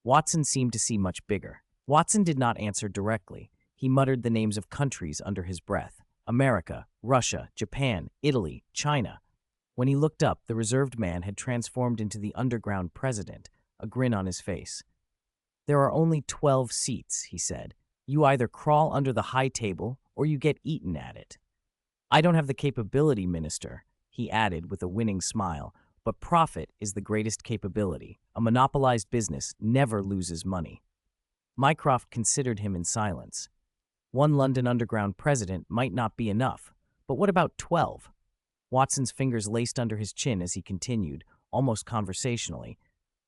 Watson seemed to see much bigger. Watson did not answer directly. He muttered the names of countries under his breath. America, Russia, Japan, Italy, China. When he looked up, the reserved man had transformed into the underground president, a grin on his face. There are only 12 seats, he said. You either crawl under the high table or you get eaten at it. I don't have the capability, Minister, he added with a winning smile, but profit is the greatest capability. A monopolized business never loses money. Mycroft considered him in silence. One London Underground president might not be enough, but what about 12? Watson's fingers laced under his chin as he continued, almost conversationally.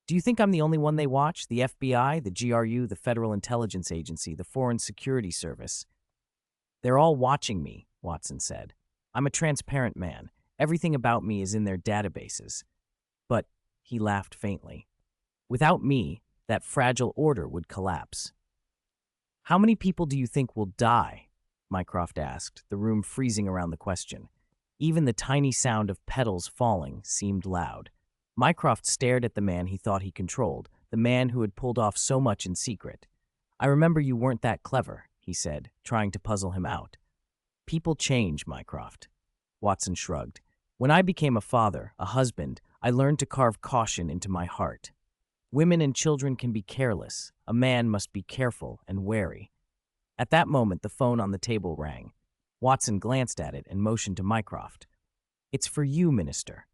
Do you think I'm the only one they watch? The FBI, the GRU, the Federal Intelligence Agency, the Foreign Security Service? They're all watching me, Watson said. I'm a transparent man. Everything about me is in their databases. But, he laughed faintly, without me, that fragile order would collapse. How many people do you think will die? Mycroft asked, the room freezing around the question. Even the tiny sound of petals falling seemed loud. Mycroft stared at the man he thought he controlled, the man who had pulled off so much in secret. I remember you weren't that clever, he said, trying to puzzle him out. People change, Mycroft. Watson shrugged. When I became a father, a husband, I learned to carve caution into my heart. Women and children can be careless. A man must be careful and wary. At that moment, the phone on the table rang. Watson glanced at it and motioned to Mycroft. It's for you, Minister.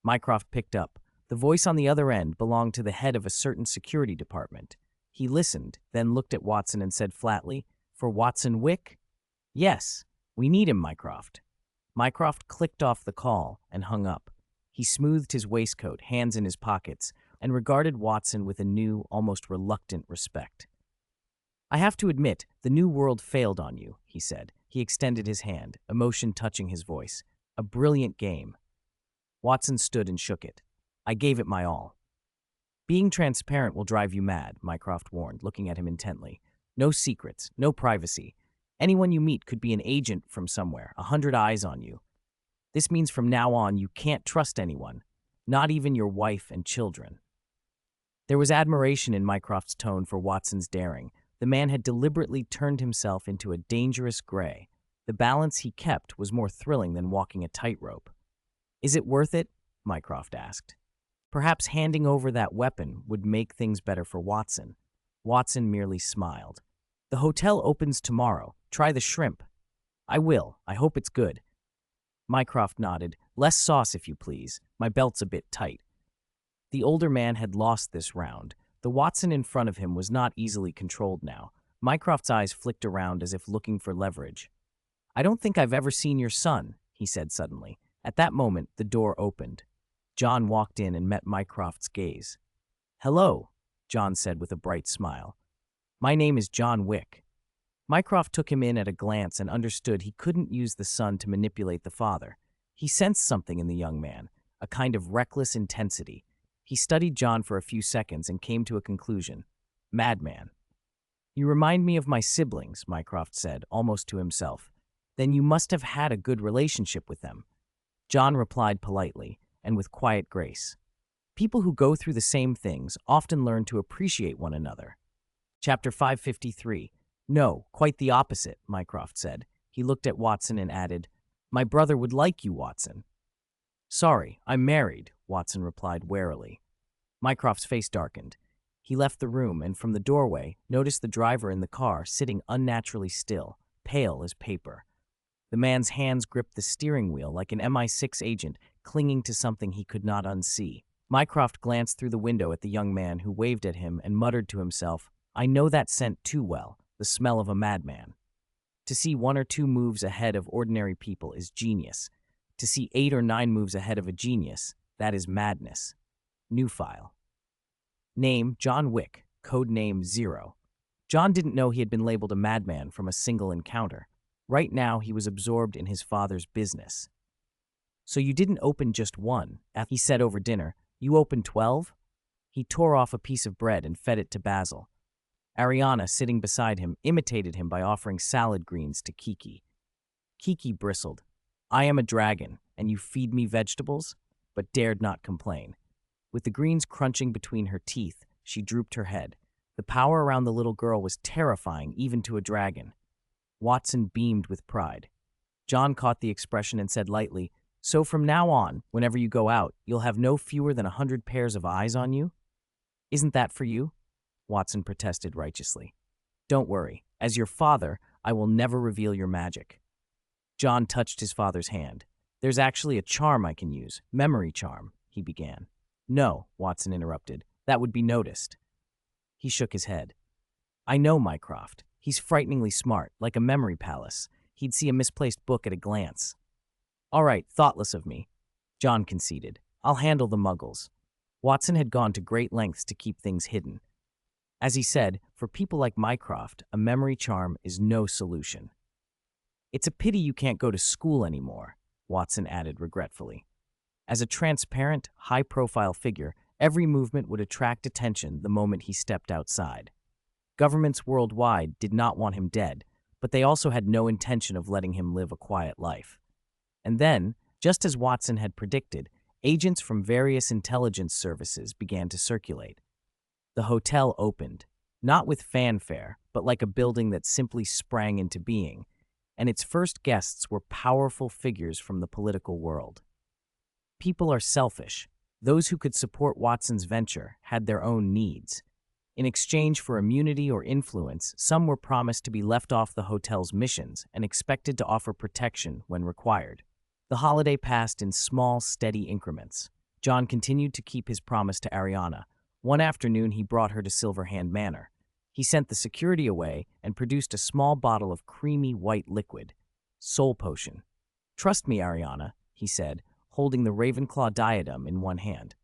Mycroft picked up. The voice on the other end belonged to the head of a certain security department. He listened, then looked at Watson and said flatly, For Watson Wick? Yes, we need him, Mycroft. Mycroft clicked off the call and hung up. He smoothed his waistcoat, hands in his pockets, and regarded Watson with a new, almost reluctant respect. I have to admit, the new world failed on you, he said. He extended his hand, emotion touching his voice. A brilliant game. Watson stood and shook it. I gave it my all. Being transparent will drive you mad, Mycroft warned, looking at him intently. No secrets, no privacy. Anyone you meet could be an agent from somewhere, 100 eyes on you. This means from now on you can't trust anyone, not even your wife and children. There was admiration in Mycroft's tone for Watson's daring. The man had deliberately turned himself into a dangerous gray. The balance he kept was more thrilling than walking a tightrope. Is it worth it? Mycroft asked. Perhaps handing over that weapon would make things better for Watson. Watson merely smiled. The hotel opens tomorrow. Try the shrimp. I will. I hope it's good. Mycroft nodded. Less sauce, if you please. My belt's a bit tight. The older man had lost this round. The Watson in front of him was not easily controlled now. Mycroft's eyes flicked around as if looking for leverage. I don't think I've ever seen your son, he said suddenly. At that moment, the door opened. John walked in and met Mycroft's gaze. Hello, John said with a bright smile. My name is John Wick. Mycroft took him in at a glance and understood he couldn't use the son to manipulate the father. He sensed something in the young man, a kind of reckless intensity. He studied John for a few seconds and came to a conclusion. Madman. You remind me of my siblings, Mycroft said, almost to himself. Then you must have had a good relationship with them. John replied politely and with quiet grace. People who go through the same things often learn to appreciate one another. Chapter 553. No, quite the opposite, Mycroft said. He looked at Watson and added, My brother would like you, Watson. Sorry, I'm married, Watson replied warily. Mycroft's face darkened. He left the room and from the doorway noticed the driver in the car sitting unnaturally still, pale as paper. The man's hands gripped the steering wheel like an MI6 agent clinging to something he could not unsee. Mycroft glanced through the window at the young man who waved at him and muttered to himself, I know that scent too well, the smell of a madman. To see 1 or 2 moves ahead of ordinary people is genius. To see 8 or 9 moves ahead of a genius, that is madness. New file. Name, John Wick, code name 0. John didn't know he had been labeled a madman from a single encounter. Right now, he was absorbed in his father's business. So you didn't open just 1, he said over dinner. You opened 12? He tore off a piece of bread and fed it to Basil. Ariana, sitting beside him, imitated him by offering salad greens to Kiki. Kiki bristled. I am a dragon, and you feed me vegetables? But dared not complain. With the greens crunching between her teeth, she drooped her head. The power around the little girl was terrifying even to a dragon. Watson beamed with pride. John caught the expression and said lightly, So from now on, whenever you go out, you'll have no fewer than 100 pairs of eyes on you? Isn't that for you? Watson protested righteously. Don't worry. As your father, I will never reveal your magic. John touched his father's hand. There's actually a charm I can use. Memory charm, he began. No, Watson interrupted. That would be noticed. He shook his head. I know Mycroft. He's frighteningly smart, like a memory palace. He'd see a misplaced book at a glance. All right, thoughtless of me. John conceded. I'll handle the muggles. Watson had gone to great lengths to keep things hidden. As he said, for people like Mycroft, a memory charm is no solution. It's a pity you can't go to school anymore, Watson added regretfully. As a transparent, high-profile figure, every movement would attract attention the moment he stepped outside. Governments worldwide did not want him dead, but they also had no intention of letting him live a quiet life. And then, just as Watson had predicted, agents from various intelligence services began to circulate. The hotel opened, not with fanfare, but like a building that simply sprang into being, and its first guests were powerful figures from the political world. People are selfish. Those who could support Watson's venture had their own needs. In exchange for immunity or influence, some were promised to be left off the hotel's missions and expected to offer protection when required. The holiday passed in small, steady increments. John continued to keep his promise to Ariana. One afternoon, he brought her to Silverhand Manor. He sent the security away and produced a small bottle of creamy white liquid. Soul potion. Trust me, Ariana, he said, holding the Ravenclaw diadem in one hand.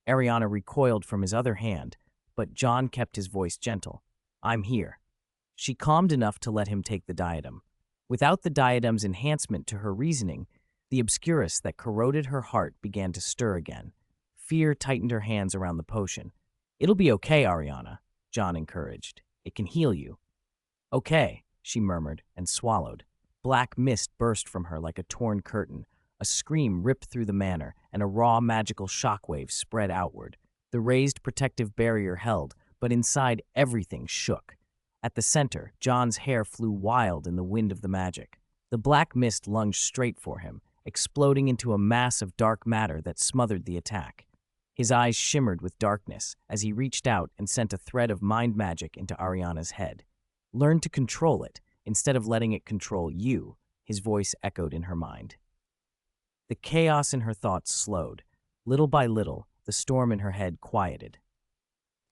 Ariana recoiled from his other hand, but John kept his voice gentle. I'm here. She calmed enough to let him take the diadem. Without the diadem's enhancement to her reasoning, the obscurus that corroded her heart began to stir again. Fear tightened her hands around the potion. It'll be okay, Ariana, John encouraged. It can heal you. Okay, she murmured and swallowed. Black mist burst from her like a torn curtain. A scream ripped through the manor, and a raw magical shockwave spread outward. The raised protective barrier held, but inside everything shook. At the center, John's hair flew wild in the wind of the magic. The black mist lunged straight for him, exploding into a mass of dark matter that smothered the attack. His eyes shimmered with darkness as he reached out and sent a thread of mind magic into Ariana's head. Learn to control it instead of letting it control you, his voice echoed in her mind. The chaos in her thoughts slowed. Little by little, the storm in her head quieted.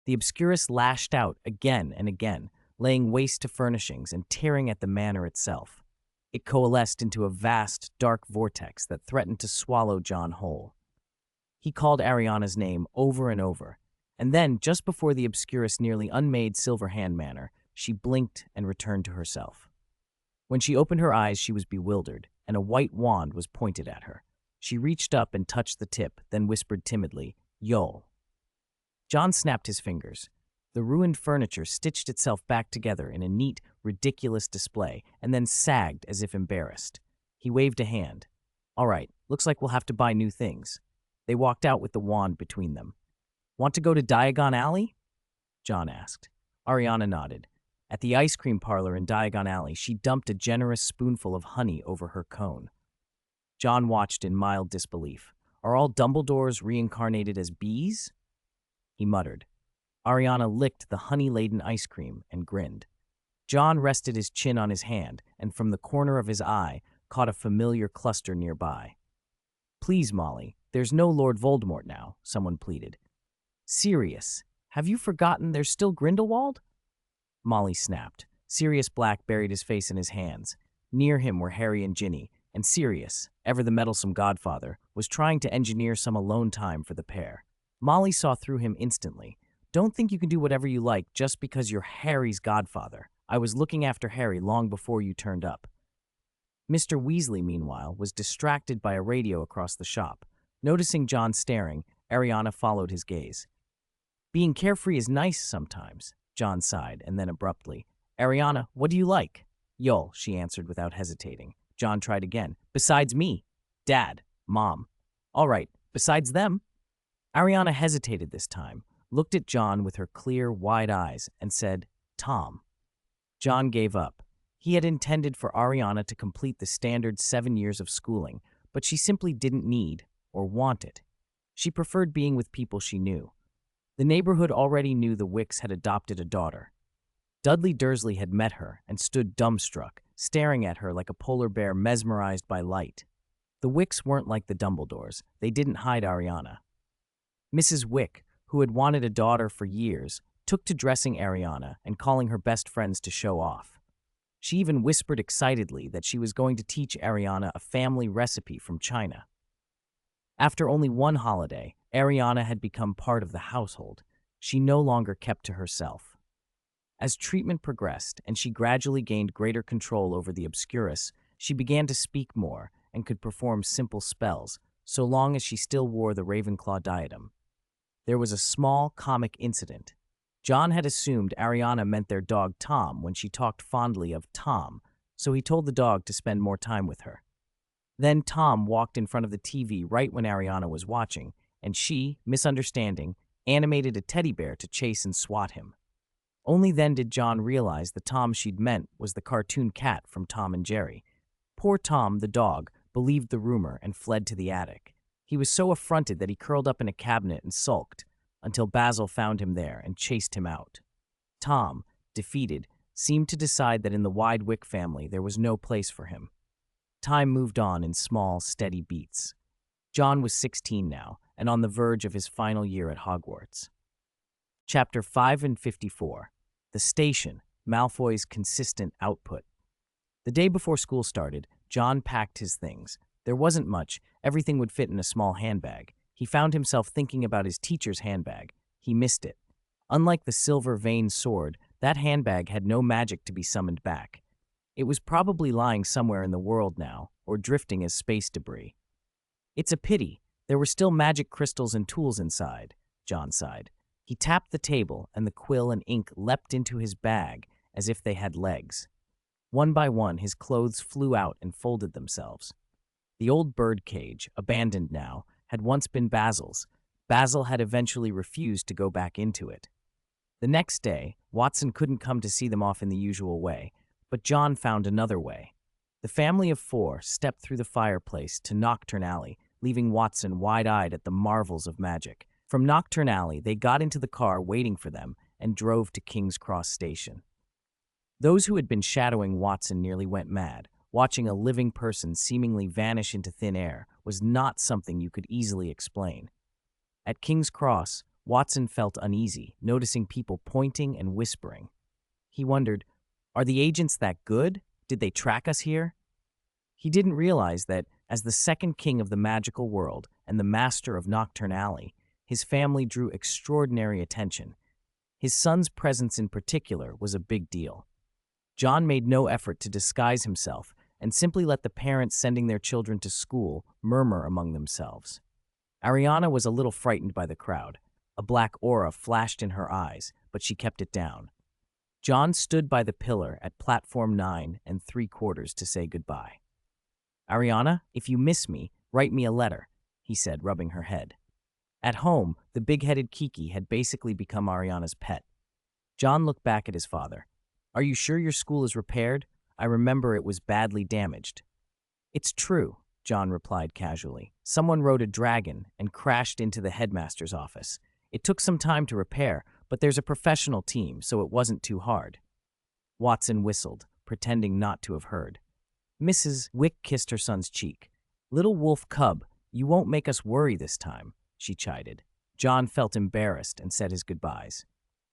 The Obscurus lashed out again and again, laying waste to furnishings and tearing at the manor itself. It coalesced into a vast, dark vortex that threatened to swallow John whole. He called Ariana's name over and over, and then, just before the Obscurus nearly unmade Silver Hand Manor, she blinked and returned to herself. When she opened her eyes, she was bewildered, and a white wand was pointed at her. She reached up and touched the tip, then whispered timidly, "Yol." John snapped his fingers. The ruined furniture stitched itself back together in a neat, ridiculous display, and then sagged as if embarrassed. He waved a hand. "All right, looks like we'll have to buy new things." They walked out with the wand between them. "Want to go to Diagon Alley?" John asked. Ariana nodded. At the ice cream parlor in Diagon Alley, she dumped a generous spoonful of honey over her cone. John watched in mild disbelief. "Are all Dumbledores reincarnated as bees?" He muttered. Ariana licked the honey-laden ice cream and grinned. John rested his chin on his hand and from the corner of his eye caught a familiar cluster nearby. "Please, Molly, there's no Lord Voldemort now," someone pleaded. "Sirius, have you forgotten there's still Grindelwald?" Molly snapped. Sirius Black buried his face in his hands. Near him were Harry and Ginny, and Sirius, ever the meddlesome godfather, was trying to engineer some alone time for the pair. Molly saw through him instantly. "Don't think you can do whatever you like just because you're Harry's godfather. I was looking after Harry long before you turned up." Mr. Weasley, meanwhile, was distracted by a radio across the shop. Noticing John staring, Ariana followed his gaze. "Being carefree is nice sometimes," John sighed, and then abruptly, "Ariana, what do you like?" "Yol," she answered without hesitating. John tried again. "Besides me, Dad, Mom." "All right, besides them." Ariana hesitated this time, looked at John with her clear, wide eyes, and said, "Tom." John gave up. He had intended for Ariana to complete the standard 7 years of schooling, but she simply didn't need or want it. She preferred being with people she knew. The neighborhood already knew the Wicks had adopted a daughter. Dudley Dursley had met her and stood dumbstruck, staring at her like a polar bear mesmerized by light. The Wicks weren't like the Dumbledores. They didn't hide Ariana. Mrs. Wick, who had wanted a daughter for years, took to dressing Ariana and calling her best friends to show off. She even whispered excitedly that she was going to teach Ariana a family recipe from China. After only one holiday, Ariana had become part of the household. She no longer kept to herself. As treatment progressed and she gradually gained greater control over the Obscurus, she began to speak more and could perform simple spells, so long as she still wore the Ravenclaw diadem. There was a small comic incident. John had assumed Ariana meant their dog Tom when she talked fondly of Tom, so he told the dog to spend more time with her. Then Tom walked in front of the TV right when Ariana was watching, and she, misunderstanding, animated a teddy bear to chase and swat him. Only then did John realize the Tom she'd meant was the cartoon cat from Tom and Jerry. Poor Tom, the dog, believed the rumor and fled to the attic. He was so affronted that he curled up in a cabinet and sulked, until Basil found him there and chased him out. Tom, defeated, seemed to decide that in the Wick family there was no place for him. Time moved on in small, steady beats. John was 16 now, and on the verge of his final year at Hogwarts. Chapter 5 and 54. The Station, Malfoy's Consistent Output. The day before school started, John packed his things. There wasn't much, everything would fit in a small handbag. He found himself thinking about his teacher's handbag. He missed it. Unlike the silver veined sword, that handbag had no magic to be summoned back. It was probably lying somewhere in the world now, or drifting as space debris. "It's a pity. There were still magic crystals and tools inside," John sighed. He tapped the table, and the quill and ink leapt into his bag as if they had legs. One by one, his clothes flew out and folded themselves. The old bird cage, abandoned now, had once been Basil's. Basil had eventually refused to go back into it. The next day, Watson couldn't come to see them off in the usual way, but John found another way. The family of four stepped through the fireplace to Nocturne Alley, leaving Watson wide-eyed at the marvels of magic. From Nocturne Alley, they got into the car waiting for them and drove to King's Cross Station. Those who had been shadowing Watson nearly went mad. Watching a living person seemingly vanish into thin air was not something you could easily explain. At King's Cross, Watson felt uneasy, noticing people pointing and whispering. He wondered, are the agents that good? Did they track us here? He didn't realize that, as the second king of the magical world and the master of Nocturne Alley, his family drew extraordinary attention. His son's presence in particular was a big deal. John made no effort to disguise himself and simply let the parents sending their children to school murmur among themselves. Ariana was a little frightened by the crowd. A black aura flashed in her eyes, but she kept it down. John stood by the pillar at platform 9 3/4 to say goodbye. Ariana, if you miss me, write me a letter, he said, rubbing her head. At home, the big-headed Kiki had basically become Ariana's pet. John looked back at his father. Are you sure your school is repaired? I remember it was badly damaged. It's true, John replied casually. Someone rode a dragon and crashed into the headmaster's office. It took some time to repair, but there's a professional team, so it wasn't too hard. Watson whistled, pretending not to have heard. Mrs. Wick kissed her son's cheek. Little wolf cub, you won't make us worry this time, she chided. John felt embarrassed and said his goodbyes.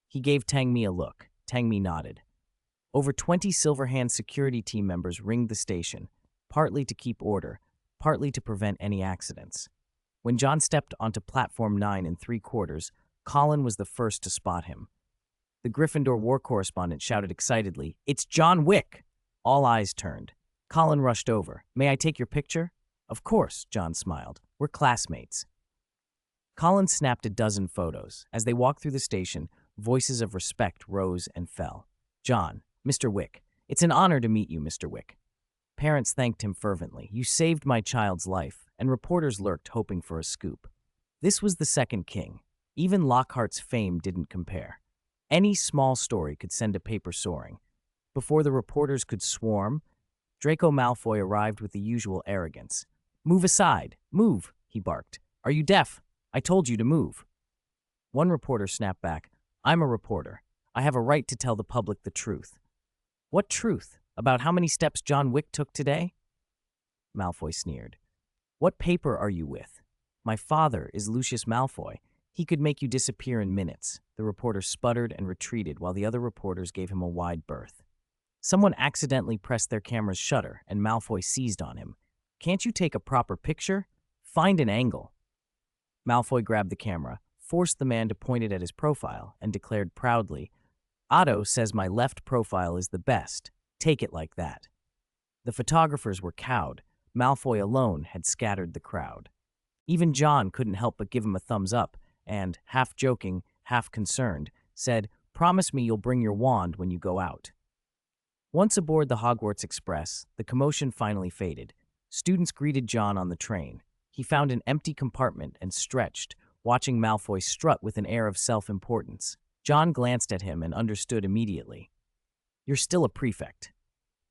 He gave Tangmi a look. Tangmi nodded. Over 20 Silverhand security team members ringed the station, partly to keep order, partly to prevent any accidents. When John stepped onto platform 9 3/4, Colin was the first to spot him. The Gryffindor war correspondent shouted excitedly, "It's John Wick!" All eyes turned. Colin rushed over. "May I take your picture?" "Of course," John smiled. "We're classmates." Colin snapped a dozen photos. As they walked through the station, voices of respect rose and fell. "John, Mr. Wick. It's an honor to meet you, Mr. Wick." Parents thanked him fervently. "You saved my child's life," and reporters lurked hoping for a scoop. This was the second king. Even Lockhart's fame didn't compare. Any small story could send a paper soaring. Before the reporters could swarm, Draco Malfoy arrived with the usual arrogance. "Move aside! Move!" he barked. "Are you deaf? I told you to move." One reporter snapped back, "I'm a reporter. I have a right to tell the public the truth." "What truth? About how many steps John Wick took today?" Malfoy sneered. "What paper are you with? My father is Lucius Malfoy. He could make you disappear in minutes." The reporter sputtered and retreated while the other reporters gave him a wide berth. Someone accidentally pressed their camera's shutter and Malfoy seized on him. "Can't you take a proper picture? Find an angle." Malfoy grabbed the camera, forced the man to point it at his profile, and declared proudly, "Otto says my left profile is the best. Take it like that." The photographers were cowed. Malfoy alone had scattered the crowd. Even John couldn't help but give him a thumbs up and, half joking, half concerned, said, "Promise me you'll bring your wand when you go out." Once aboard the Hogwarts Express, the commotion finally faded. Students greeted John on the train. He found an empty compartment and stretched, watching Malfoy strut with an air of self-importance. John glanced at him and understood immediately. "You're still a prefect."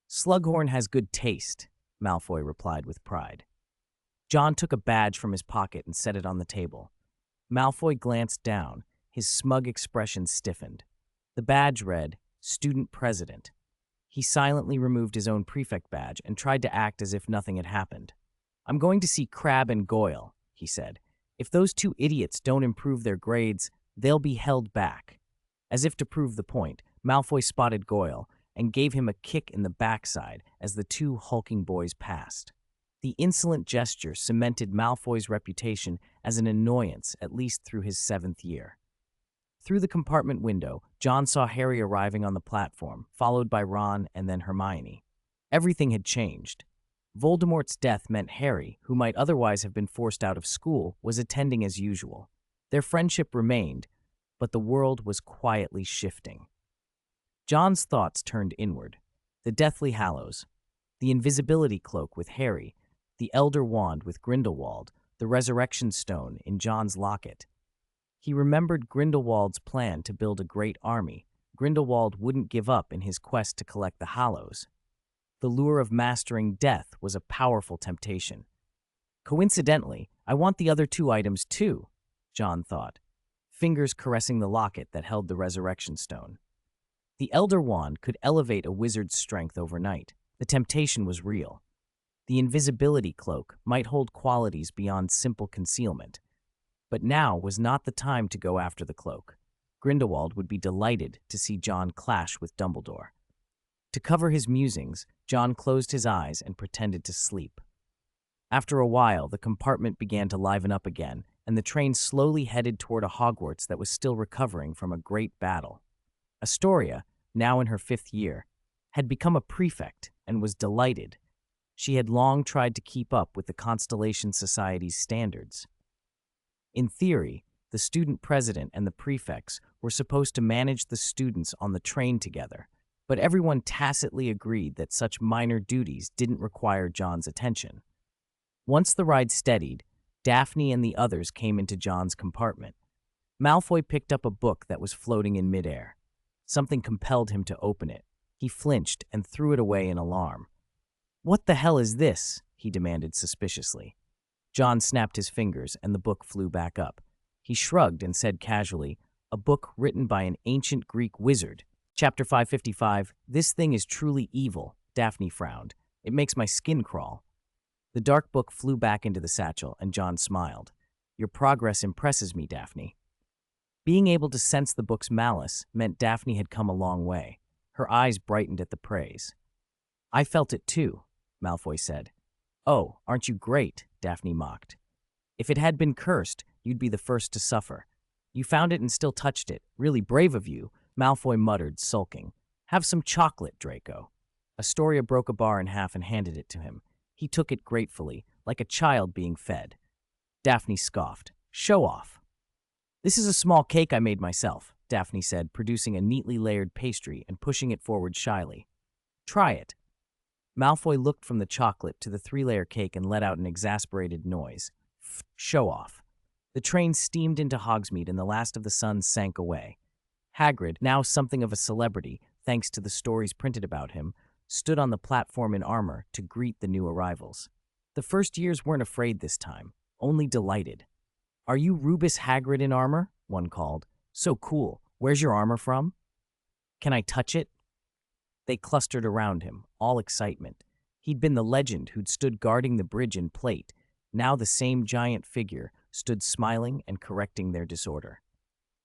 "Slughorn has good taste," Malfoy replied with pride. John took a badge from his pocket and set it on the table. Malfoy glanced down, his smug expression stiffened. The badge read, "Student President." He silently removed his own prefect badge and tried to act as if nothing had happened. "I'm going to see Crabbe and Goyle," he said. "If those two idiots don't improve their grades, they'll be held back." As if to prove the point, Malfoy spotted Goyle and gave him a kick in the backside as the two hulking boys passed. The insolent gesture cemented Malfoy's reputation as an annoyance at least through his 7th year. Through the compartment window, John saw Harry arriving on the platform, followed by Ron and then Hermione. Everything had changed. Voldemort's death meant Harry, who might otherwise have been forced out of school, was attending as usual. Their friendship remained, but the world was quietly shifting. John's thoughts turned inward. The Deathly Hallows, the invisibility cloak with Harry, the Elder Wand with Grindelwald, the Resurrection Stone in John's locket. He remembered Grindelwald's plan to build a great army. Grindelwald wouldn't give up in his quest to collect the Hallows. The lure of mastering death was a powerful temptation. Coincidentally, I want the other two items too, John thought, fingers caressing the locket that held the resurrection stone. The Elder Wand could elevate a wizard's strength overnight. The temptation was real. The invisibility cloak might hold qualities beyond simple concealment. But now was not the time to go after the cloak. Grindelwald would be delighted to see John clash with Dumbledore. To cover his musings, John closed his eyes and pretended to sleep. After a while, the compartment began to liven up again, and the train slowly headed toward a Hogwarts that was still recovering from a great battle. Astoria, now in her 5th year, had become a prefect and was delighted. She had long tried to keep up with the Constellation Society's standards. In theory, the student president and the prefects were supposed to manage the students on the train together, but everyone tacitly agreed that such minor duties didn't require John's attention. Once the ride steadied, Daphne and the others came into John's compartment. Malfoy picked up a book that was floating in midair. Something compelled him to open it. He flinched and threw it away in alarm. "What the hell is this?" he demanded suspiciously. John snapped his fingers and the book flew back up. He shrugged and said casually, "A book written by an ancient Greek wizard." Chapter 555, "This thing is truly evil," Daphne frowned. "It makes my skin crawl." The dark book flew back into the satchel, and John smiled. "Your progress impresses me, Daphne." Being able to sense the book's malice meant Daphne had come a long way. Her eyes brightened at the praise. "I felt it too," Malfoy said. "Oh, aren't you great?" Daphne mocked. "If it had been cursed, you'd be the first to suffer. You found it and still touched it. Really brave of you," Malfoy muttered, sulking. "Have some chocolate, Draco." Astoria broke a bar in half and handed it to him. He took it gratefully, like a child being fed. Daphne scoffed. "Show off." "This is a small cake I made myself," Daphne said, producing a neatly layered pastry and pushing it forward shyly. "Try it." Malfoy looked from the chocolate to the 3-layer cake and let out an exasperated noise. Show off. The train steamed into Hogsmeade and the last of the sun sank away. Hagrid, now something of a celebrity, thanks to the stories printed about him, stood on the platform in armor to greet the new arrivals. The first years weren't afraid this time, only delighted. "Are you Rubus Hagrid in armor?" one called. "So cool. Where's your armor from?" "Can I touch it?" They clustered around him, all excitement. He'd been the legend who'd stood guarding the bridge in plate. Now the same giant figure stood smiling and correcting their disorder.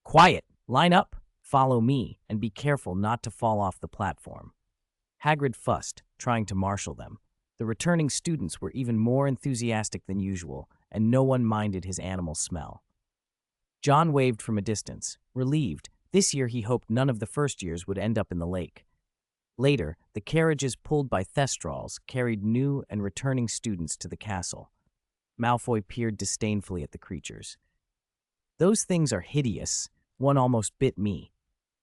"Quiet! Line up! Follow me, and be careful not to fall off the platform." Hagrid fussed, trying to marshal them. The returning students were even more enthusiastic than usual, and no one minded his animal smell. John waved from a distance, relieved. This year he hoped none of the first years would end up in the lake. Later, the carriages pulled by thestrals carried new and returning students to the castle. Malfoy peered disdainfully at the creatures. "Those things are hideous. One almost bit me."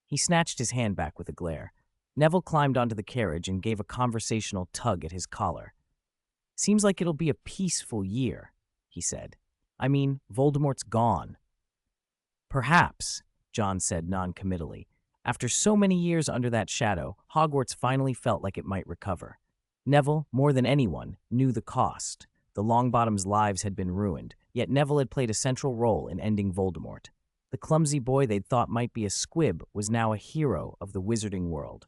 He snatched his hand back with a glare. Neville climbed onto the carriage and gave a conversational tug at his collar. "Seems like it'll be a peaceful year," he said. "I mean, Voldemort's gone." "Perhaps," John said non-committally. After so many years under that shadow, Hogwarts finally felt like it might recover. Neville, more than anyone, knew the cost. The Longbottoms' lives had been ruined, yet Neville had played a central role in ending Voldemort. The clumsy boy they'd thought might be a squib was now a hero of the wizarding world.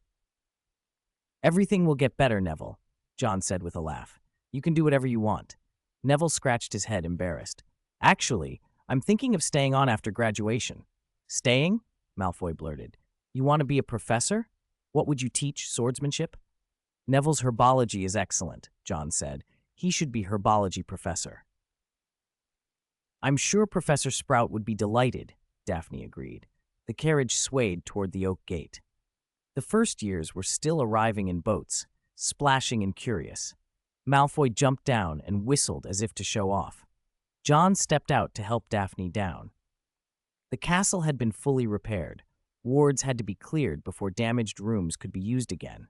"Everything will get better, Neville," John said with a laugh. "You can do whatever you want." Neville scratched his head, embarrassed. "Actually, I'm thinking of staying on after graduation." "Staying?" Malfoy blurted. "You want to be a professor? What would you teach, swordsmanship?" "Neville's herbology is excellent," John said. "He should be herbology professor." "I'm sure Professor Sprout would be delighted," Daphne agreed. The carriage swayed toward the oak gate. The first years were still arriving in boats, splashing and curious. Malfoy jumped down and whistled as if to show off. John stepped out to help Daphne down. The castle had been fully repaired. Wards had to be cleared before damaged rooms could be used again.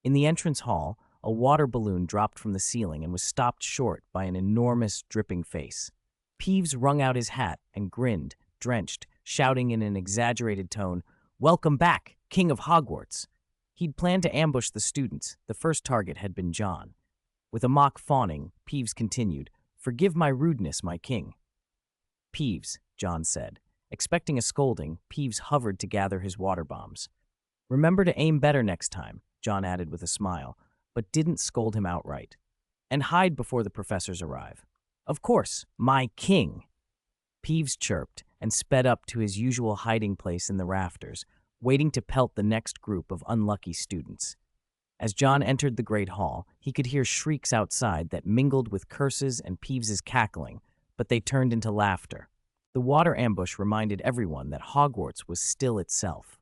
In the entrance hall, a water balloon dropped from the ceiling and was stopped short by an enormous, dripping face. Peeves wrung out his hat and grinned, drenched, shouting in an exaggerated tone, "Welcome back, King of Hogwarts." He'd planned to ambush the students. The first target had been John. With a mock fawning, Peeves continued, "Forgive my rudeness, my king." "Peeves," John said. Expecting a scolding, Peeves hovered to gather his water bombs. "Remember to aim better next time," John added with a smile, but didn't scold him outright. "And hide before the professors arrive." "Of course, my king." Peeves chirped and sped up to his usual hiding place in the rafters, waiting to pelt the next group of unlucky students. As John entered the great hall, he could hear shrieks outside that mingled with curses and Peeves's cackling, but they turned into laughter. The water ambush reminded everyone that Hogwarts was still itself.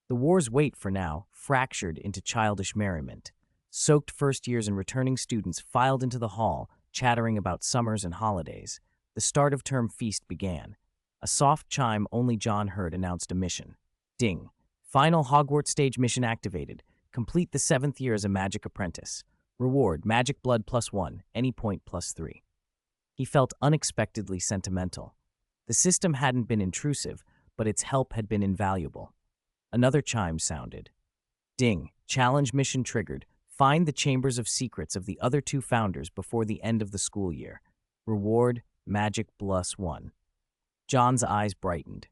The war's weight, for now, fractured into childish merriment. Soaked first years and returning students filed into the hall, chattering about summers and holidays. The start of term feast began. A soft chime only John heard announced a mission. Ding. Final Hogwarts stage mission activated. Complete the 7th year as a magic apprentice. Reward, magic blood +1, any point +3. He felt unexpectedly sentimental. The system hadn't been intrusive, but its help had been invaluable. Another chime sounded. Ding. Challenge mission triggered. Find the chambers of secrets of the other 2 founders before the end of the school year. Reward, magic +1. John's eyes brightened.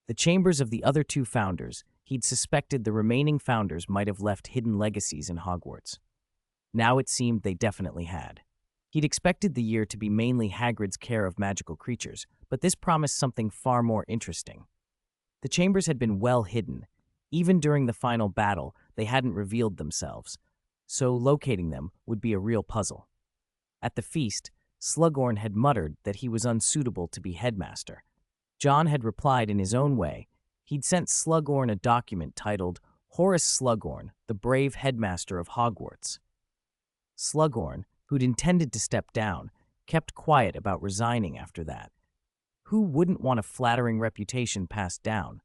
The chambers of the other 2 founders, he'd suspected the remaining founders might have left hidden legacies in Hogwarts. Now it seemed they definitely had. He'd expected the year to be mainly Hagrid's care of magical creatures, but this promised something far more interesting. The chambers had been well hidden. Even during the final battle, they hadn't revealed themselves, so locating them would be a real puzzle. At the feast, Slughorn had muttered that he was unsuitable to be headmaster. John had replied in his own way. He'd sent Slughorn a document titled Horace Slughorn, the Brave Headmaster of Hogwarts. Slughorn, who'd intended to step down, kept quiet about resigning after that. Who wouldn't want a flattering reputation passed down?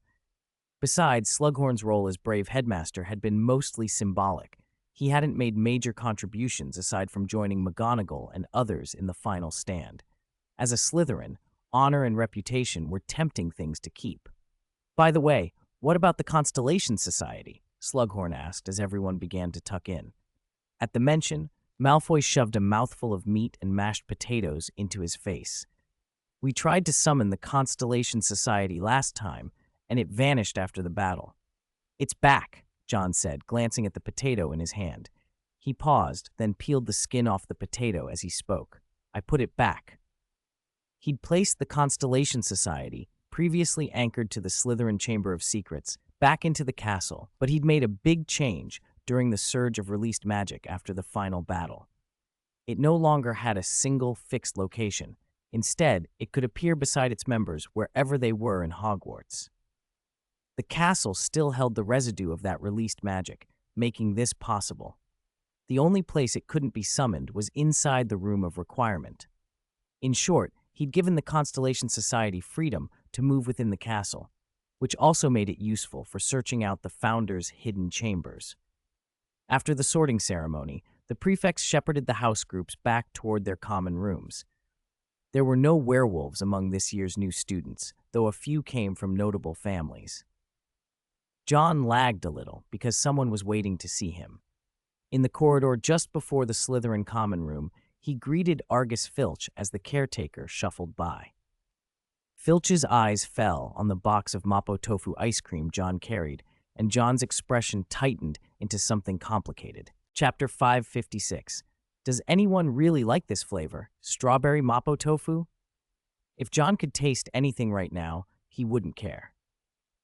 Besides, Slughorn's role as Brave Headmaster had been mostly symbolic. He hadn't made major contributions aside from joining McGonagall and others in the final stand. As a Slytherin, honor and reputation were tempting things to keep. "By the way, what about the Constellation Society?" Slughorn asked as everyone began to tuck in. At the mention, Malfoy shoved a mouthful of meat and mashed potatoes into his face. "We tried to summon the Constellation Society last time, and it vanished after the battle." "It's back," John said, glancing at the potato in his hand. He paused, then peeled the skin off the potato as he spoke. "I put it back." He'd placed the Constellation Society, previously anchored to the Slytherin Chamber of Secrets, back into the castle, but he'd made a big change during the surge of released magic after the final battle. It no longer had a single fixed location. Instead, it could appear beside its members wherever they were in Hogwarts. The castle still held the residue of that released magic, making this possible. The only place it couldn't be summoned was inside the Room of Requirement. In short, he'd given the Constellation Society freedom to move within the castle, which also made it useful for searching out the Founders' hidden chambers. After the sorting ceremony, the prefects shepherded the house groups back toward their common rooms. There were no werewolves among this year's new students, though a few came from notable families. John lagged a little because someone was waiting to see him. In the corridor just before the Slytherin common room, he greeted Argus Filch as the caretaker shuffled by. Filch's eyes fell on the box of Mapo tofu ice cream John carried, and John's expression tightened into something complicated. Chapter 556. Does anyone really like this flavor? Strawberry Mapo tofu? If John could taste anything right now, he wouldn't care.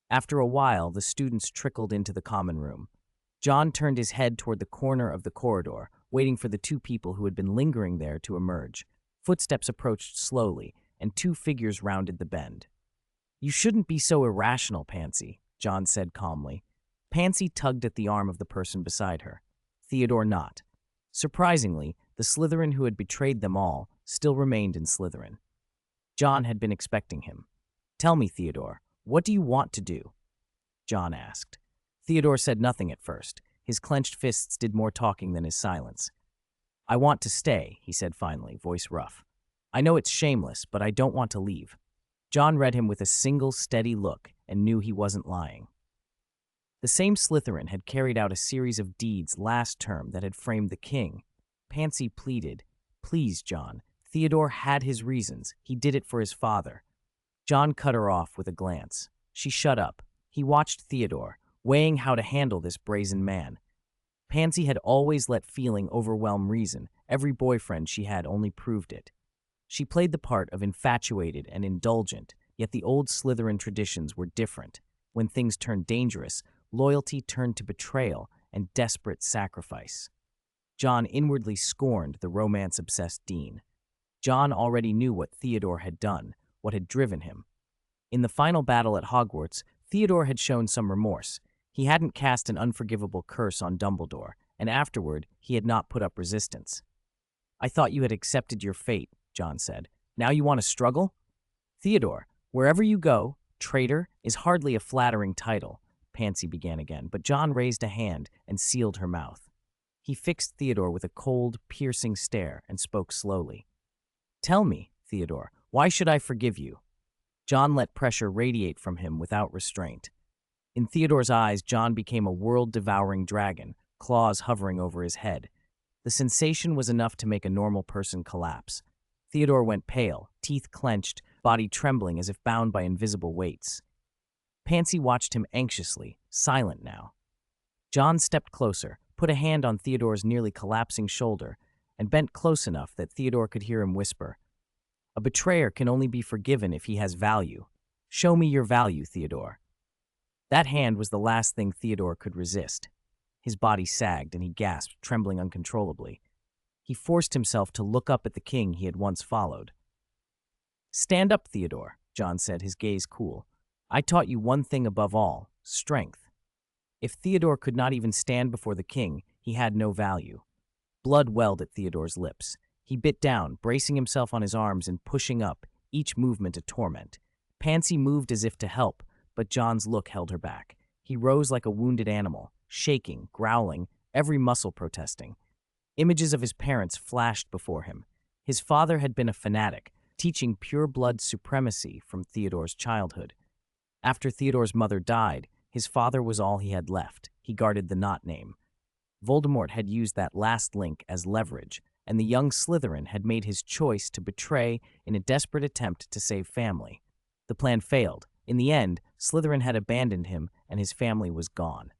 After a while, the students trickled into the common room. John turned his head toward the corner of the corridor, waiting for the 2 people who had been lingering there to emerge. Footsteps approached slowly, and 2 figures rounded the bend. "You shouldn't be so irrational, Pansy," John said calmly. Pansy tugged at the arm of the person beside her. Theodore not. Surprisingly, the Slytherin who had betrayed them all still remained in Slytherin. John had been expecting him. "Tell me, Theodore, what do you want to do?" John asked. Theodore said nothing at first. His clenched fists did more talking than his silence. "I want to stay," he said finally, voice rough. "I know it's shameless, but I don't want to leave." John read him with a single steady look and knew he wasn't lying. The same Slytherin had carried out a series of deeds last term that had framed the king. Pansy pleaded, "Please, John. Theodore had his reasons. He did it for his father." John cut her off with a glance. She shut up. He watched Theodore, weighing how to handle this brazen man. Pansy had always let feeling overwhelm reason. Every boyfriend she had only proved it. She played the part of infatuated and indulgent, yet the old Slytherin traditions were different. When things turned dangerous, loyalty turned to betrayal and desperate sacrifice. John inwardly scorned the romance-obsessed dean. John already knew what Theodore had done, what had driven him. In the final battle at Hogwarts, Theodore had shown some remorse. He hadn't cast an unforgivable curse on Dumbledore, and afterward, he had not put up resistance. "I thought you had accepted your fate," John said. "Now you want to struggle?" "Theodore, wherever you go, traitor is hardly a flattering title," Pansy began again, but John raised a hand and sealed her mouth. He fixed Theodore with a cold, piercing stare and spoke slowly. "Tell me, Theodore, why should I forgive you?" John let pressure radiate from him without restraint. In Theodore's eyes, John became a world-devouring dragon, claws hovering over his head. The sensation was enough to make a normal person collapse. Theodore went pale, teeth clenched, body trembling as if bound by invisible weights. Pansy watched him anxiously, silent now. John stepped closer, put a hand on Theodore's nearly collapsing shoulder, and bent close enough that Theodore could hear him whisper, "A betrayer can only be forgiven if he has value. Show me your value, Theodore." That hand was the last thing Theodore could resist. His body sagged and he gasped, trembling uncontrollably. He forced himself to look up at the king he had once followed. "Stand up, Theodore," John said, his gaze cool. "I taught you one thing above all, strength." If Theodore could not even stand before the king, he had no value. Blood welled at Theodore's lips. He bit down, bracing himself on his arms and pushing up, each movement a torment. Pansy moved as if to help, but John's look held her back. He rose like a wounded animal, shaking, growling, every muscle protesting. Images of his parents flashed before him. His father had been a fanatic, teaching pure-blood supremacy from Theodore's childhood. After Theodore's mother died, his father was all he had left. He guarded the Not name. Voldemort had used that last link as leverage, and the young Slytherin had made his choice to betray in a desperate attempt to save family. The plan failed. In the end, Slytherin had abandoned him and his family was gone.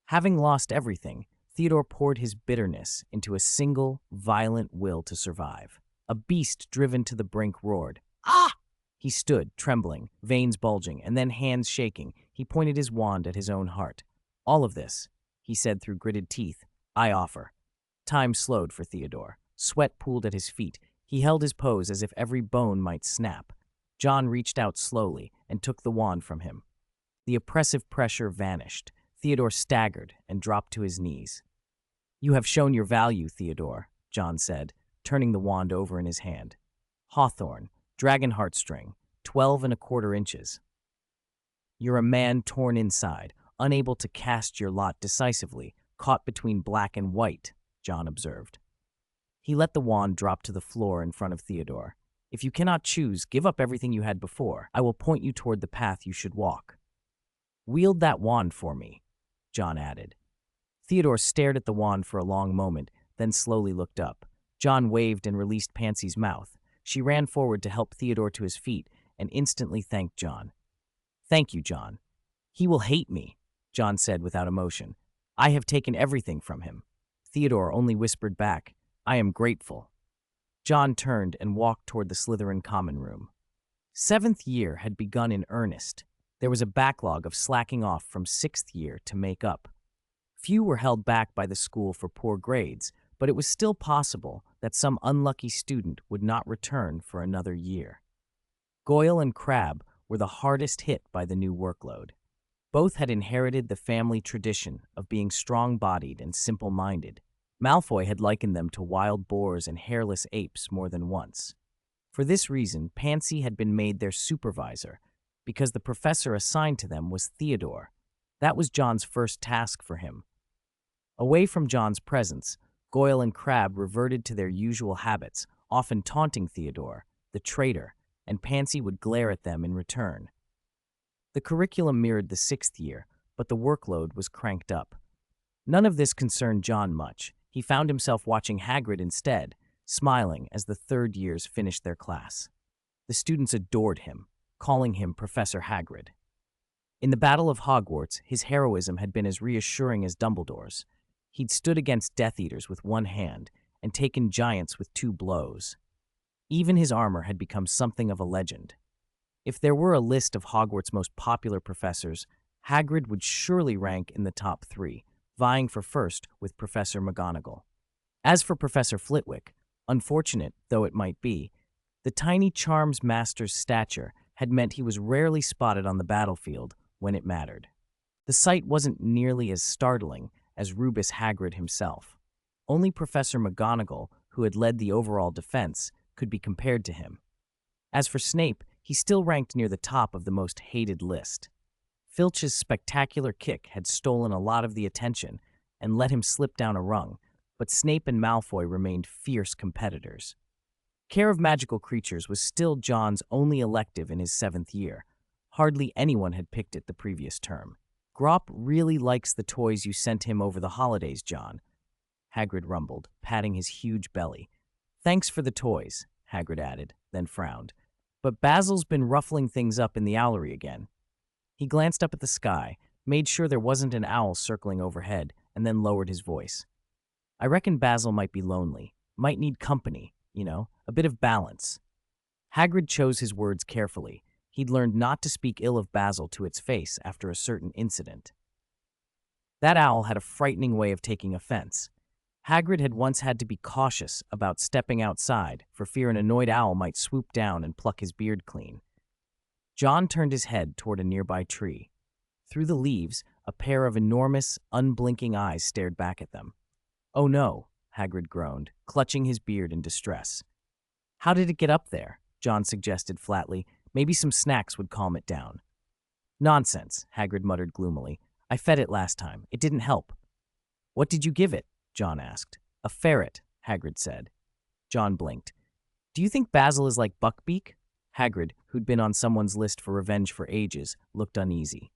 Having lost everything, Theodore poured his bitterness into a single, violent will to survive. A beast driven to the brink roared, "Ah!" He stood, trembling, veins bulging, and then hands shaking. He pointed his wand at his own heart. "All of this," he said through gritted teeth, "I offer." Time slowed for Theodore. Sweat pooled at his feet. He held his pose as if every bone might snap. John reached out slowly and took the wand from him. The oppressive pressure vanished. Theodore staggered and dropped to his knees. "You have shown your value, Theodore," John said, turning the wand over in his hand. "Hawthorn, dragon heartstring, 12¼ inches. You're a man torn inside, unable to cast your lot decisively, caught between black and white," John observed. He let the wand drop to the floor in front of Theodore. "If you cannot choose, give up everything you had before. I will point you toward the path you should walk." "Wield that wand for me," John added. Theodore stared at the wand for a long moment, then slowly looked up. John waved and released Pansy's mouth. She ran forward to help Theodore to his feet and instantly thanked John. "Thank you, John." "He will hate me," John said without emotion. "I have taken everything from him." Theodore only whispered back, "I am grateful." John turned and walked toward the Slytherin common room. 7th year had begun in earnest. There was a backlog of slacking off from 6th year to make up. Few were held back by the school for poor grades, but it was still possible that some unlucky student would not return for another year. Goyle and Crabbe were the hardest hit by the new workload. Both had inherited the family tradition of being strong-bodied and simple-minded. Malfoy had likened them to wild boars and hairless apes more than once. For this reason, Pansy had been made their supervisor, because the professor assigned to them was Theodore. That was John's first task for him. Away from John's presence, Goyle and Crabbe reverted to their usual habits, often taunting Theodore, the traitor, and Pansy would glare at them in return. The curriculum mirrored the 6th year, but but the workload was cranked up. None of this concerned John much. He found himself watching Hagrid instead, smiling as the third years finished their class. The students adored him, calling him Professor Hagrid. In the Battle of Hogwarts, his heroism had been as reassuring as Dumbledore's. He'd stood against Death Eaters with one hand and taken giants with two blows. Even his armor had become something of a legend. If there were a list of Hogwarts' most popular professors, Hagrid would surely rank in the top 3, vying for first with Professor McGonagall. As for Professor Flitwick, unfortunate though it might be, the tiny charms master's stature had meant he was rarely spotted on the battlefield when it mattered. The sight wasn't nearly as startling as Rubus Hagrid himself. Only Professor McGonagall, who had led the overall defense, could be compared to him. As for Snape, he still ranked near the top of the most hated list. Filch's spectacular kick had stolen a lot of the attention and let him slip down a rung, but Snape and Malfoy remained fierce competitors. Care of Magical Creatures was still John's only elective in his 7th year. Hardly anyone had picked it the previous term. "Grop really likes the toys you sent him over the holidays, John," Hagrid rumbled, patting his huge belly. "Thanks for the toys," Hagrid added, then frowned. "But Basil's been ruffling things up in the owlery again." He glanced up at the sky, made sure there wasn't an owl circling overhead, and then lowered his voice. "I reckon Basil might be lonely, might need company, a bit of balance." Hagrid chose his words carefully. He'd learned not to speak ill of Basil to its face after a certain incident. That owl had a frightening way of taking offense. Hagrid had once had to be cautious about stepping outside for fear an annoyed owl might swoop down and pluck his beard clean. John turned his head toward a nearby tree. Through the leaves, a pair of enormous, unblinking eyes stared back at them. "Oh no," Hagrid groaned, clutching his beard in distress. "How did it get up there?" John suggested flatly. "Maybe some snacks would calm it down." "Nonsense," Hagrid muttered gloomily. "I fed it last time. It didn't help." "What did you give it?" John asked. "A ferret," Hagrid said. John blinked. "Do you think Basil is like Buckbeak?" Hagrid, who'd been on someone's list for revenge for ages, looked uneasy.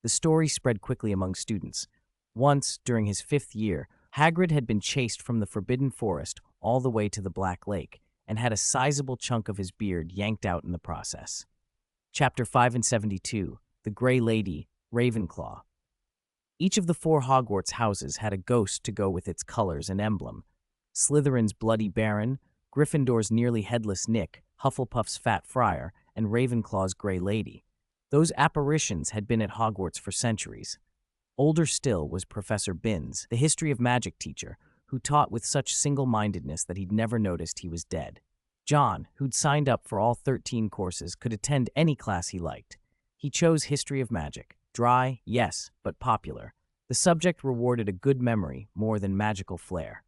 The story spread quickly among students. Once, during his 5th year, Hagrid had been chased from the Forbidden Forest all the way to the Black Lake, and had a sizable chunk of his beard yanked out in the process. Chapter 5 and 72, The Grey Lady, Ravenclaw. Each of the 4 Hogwarts houses had a ghost to go with its colors and emblem. Slytherin's Bloody Baron, Gryffindor's nearly headless Nick, Hufflepuff's Fat Friar, and Ravenclaw's Grey Lady. Those apparitions had been at Hogwarts for centuries. Older still was Professor Binns, the history of magic teacher, who taught with such single-mindedness that he'd never noticed he was dead. John, who'd signed up for all 13 courses, could attend any class he liked. He chose History of Magic. Dry, yes, but popular. The subject rewarded a good memory more than magical flair.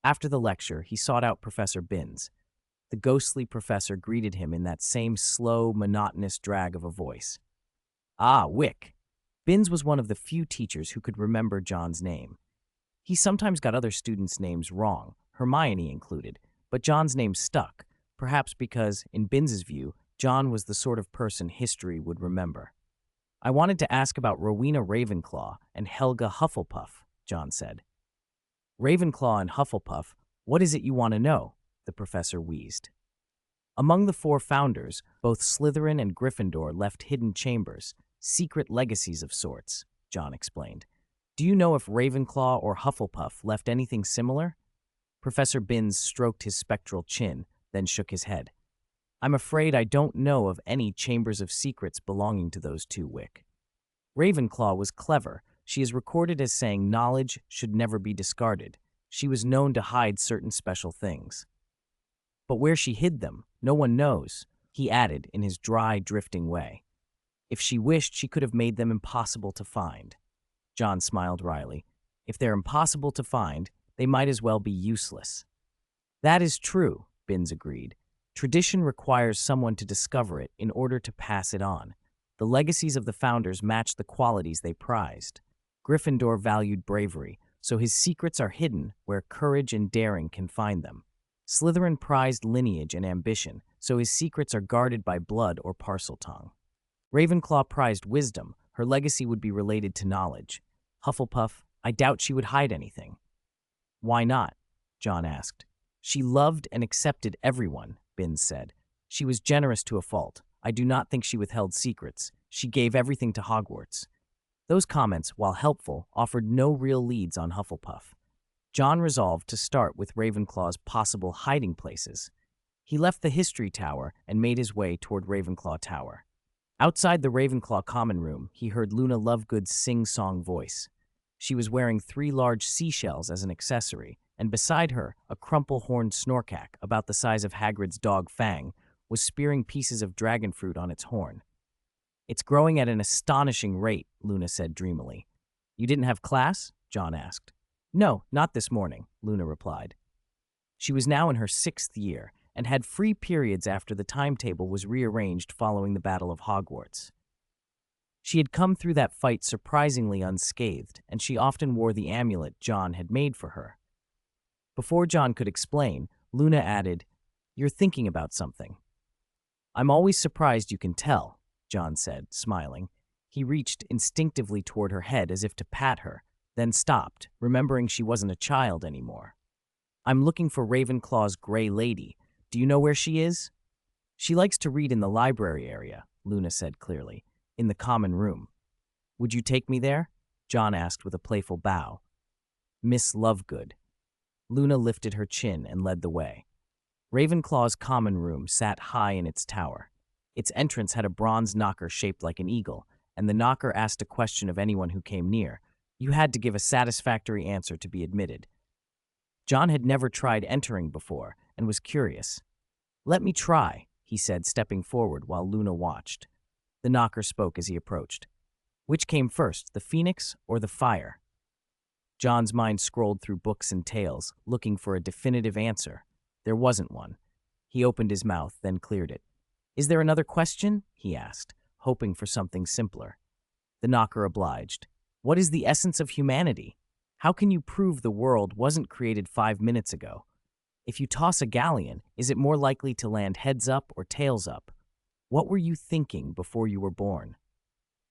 After the lecture, he sought out Professor Binns. The ghostly professor greeted him in that same slow, monotonous drag of a voice. "Ah, Wick." Binns was one of the few teachers who could remember John's name. He sometimes got other students' names wrong, Hermione included, but John's name stuck, perhaps because, in Binns's view, John was the sort of person history would remember. "I wanted to ask about Rowena Ravenclaw and Helga Hufflepuff," John said. "Ravenclaw and Hufflepuff, what is it you want to know?" the professor wheezed. Among the 4 founders, both Slytherin and Gryffindor left hidden chambers, secret legacies of sorts, John explained. "Do you know if Ravenclaw or Hufflepuff left anything similar?" Professor Binns stroked his spectral chin, then shook his head. "I'm afraid I don't know of any chambers of secrets belonging to those 2, Wick. Ravenclaw was clever. She is recorded as saying knowledge should never be discarded. She was known to hide certain special things. But where she hid them, no one knows," he added in his dry, drifting way. "If she wished, she could have made them impossible to find." John smiled wryly. "If they're impossible to find, they might as well be useless." "That is true," Binns agreed. "Tradition requires someone to discover it in order to pass it on. The legacies of the founders match the qualities they prized. Gryffindor valued bravery, so his secrets are hidden where courage and daring can find them. Slytherin prized lineage and ambition, so his secrets are guarded by blood or parseltongue. Ravenclaw prized wisdom. Her legacy would be related to knowledge. Hufflepuff, I doubt she would hide anything. Why not? John asked. She loved and accepted everyone, Binns said. She was generous to a fault. I do not think she withheld secrets. She gave everything to Hogwarts. Those comments, while helpful, offered no real leads on Hufflepuff. John resolved to start with Ravenclaw's possible hiding places. He left the History Tower and made his way toward Ravenclaw Tower. Outside the Ravenclaw common room, he heard Luna Lovegood's sing-song voice. She was wearing 3 large seashells as an accessory, and beside her, a crumple-horned snorkack, about the size of Hagrid's dog Fang, was spearing pieces of dragon fruit on its horn. It's growing at an astonishing rate, Luna said dreamily. You didn't have class? John asked. No, not this morning, Luna replied. She was now in her 6th year, and had free periods after the timetable was rearranged following the Battle of Hogwarts. She had come through that fight surprisingly unscathed, and she often wore the amulet John had made for her. Before John could explain, Luna added, You're thinking about something. I'm always surprised you can tell, John said, smiling. He reached instinctively toward her head as if to pat her, then stopped, remembering she wasn't a child anymore. I'm looking for Ravenclaw's Grey Lady. Do you know where she is? She likes to read in the library area, Luna said clearly, in the common room. Would you take me there? John asked with a playful bow. Miss Lovegood. Luna lifted her chin and led the way. Ravenclaw's common room sat high in its tower. Its entrance had a bronze knocker shaped like an eagle, and the knocker asked a question of anyone who came near. You had to give a satisfactory answer to be admitted. John had never tried entering before and was curious. Let me try, he said, stepping forward while Luna watched. The knocker spoke as he approached. Which came first, the phoenix or the fire? John's mind scrolled through books and tales, looking for a definitive answer. There wasn't one. He opened his mouth, then cleared it. Is there another question? He asked, hoping for something simpler. The knocker obliged. What is the essence of humanity? How can you prove the world wasn't created 5 minutes ago? If you toss a galleon, is it more likely to land heads up or tails up? What were you thinking before you were born?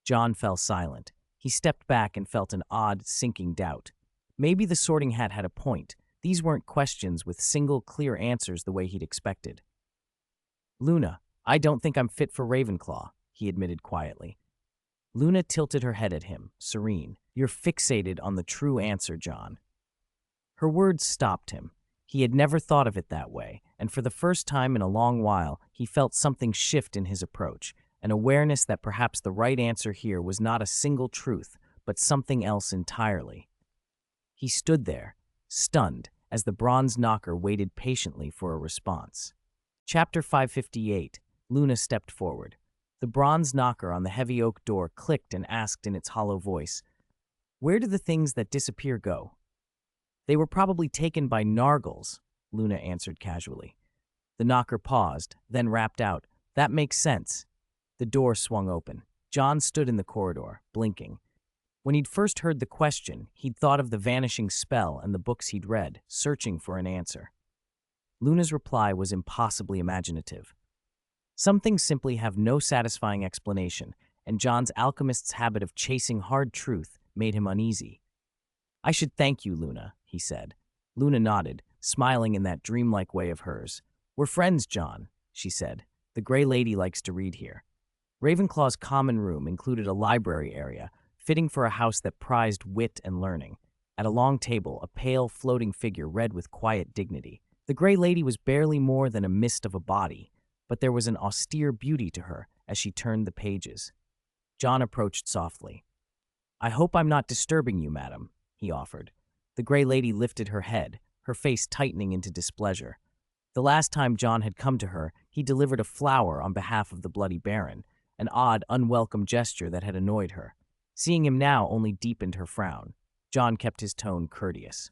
John fell silent. He stepped back and felt an odd, sinking doubt. Maybe the Sorting Hat had a point. These weren't questions with single, clear answers the way he'd expected. Luna, I don't think I'm fit for Ravenclaw, he admitted quietly. Luna tilted her head at him, serene. You're fixated on the true answer, John. Her words stopped him. He had never thought of it that way, and for the first time in a long while, he felt something shift in his approach, an awareness that perhaps the right answer here was not a single truth, but something else entirely. He stood there, stunned, as the bronze knocker waited patiently for a response. Chapter 558. Luna stepped forward. The bronze knocker on the heavy oak door clicked and asked in its hollow voice, Where do the things that disappear go? They were probably taken by Nargles, Luna answered casually. The knocker paused, then rapped out, That makes sense. The door swung open. John stood in the corridor, blinking. When he'd first heard the question, he'd thought of the vanishing spell and the books he'd read, searching for an answer. Luna's reply was impossibly imaginative. Some things simply have no satisfying explanation, and John's alchemist's habit of chasing hard truth made him uneasy. I should thank you, Luna, he said. Luna nodded, smiling in that dreamlike way of hers. We're friends, John, she said. The Grey Lady likes to read here. Ravenclaw's common room included a library area, fitting for a house that prized wit and learning. At a long table, a pale, floating figure read with quiet dignity. The Grey Lady was barely more than a mist of a body, but there was an austere beauty to her as she turned the pages. John approached softly. I hope I'm not disturbing you, madam, he offered. The Grey Lady lifted her head, her face tightening into displeasure. The last time John had come to her, he delivered a flower on behalf of the Bloody Baron, an odd, unwelcome gesture that had annoyed her. Seeing him now only deepened her frown. John kept his tone courteous.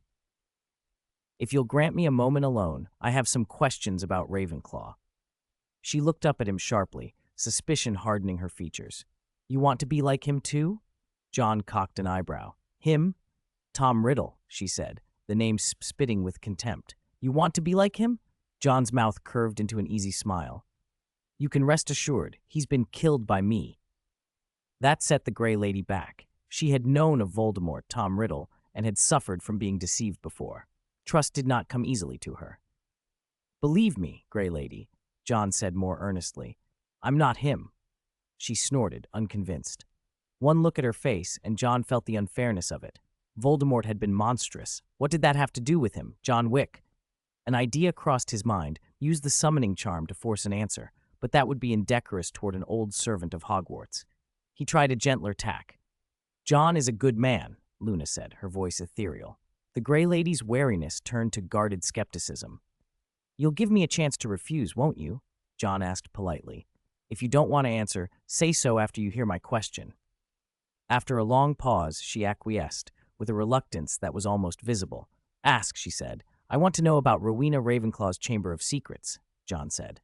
If you'll grant me a moment alone, I have some questions about Ravenclaw. She looked up at him sharply, suspicion hardening her features. You want to be like him too? John cocked an eyebrow. Him? Tom Riddle, she said, the name spitting with contempt. You want to be like him? John's mouth curved into an easy smile. You can rest assured, he's been killed by me. That set the Grey Lady back. She had known of Voldemort, Tom Riddle, and had suffered from being deceived before. Trust did not come easily to her. "Believe me, Grey Lady," John said more earnestly. "I'm not him." She snorted, unconvinced. One look at her face, and John felt the unfairness of it. Voldemort had been monstrous. What did that have to do with him, John Wick? An idea crossed his mind: use the summoning charm to force an answer, but that would be indecorous toward an old servant of Hogwarts. He tried a gentler tack. "John is a good man," Luna said, her voice ethereal. The Grey Lady's wariness turned to guarded skepticism. "You'll give me a chance to refuse, won't you?" John asked politely. "If you don't want to answer, say so after you hear my question." After a long pause, she acquiesced, with a reluctance that was almost visible. "Ask," she said. "I want to know about Rowena Ravenclaw's Chamber of Secrets," John said.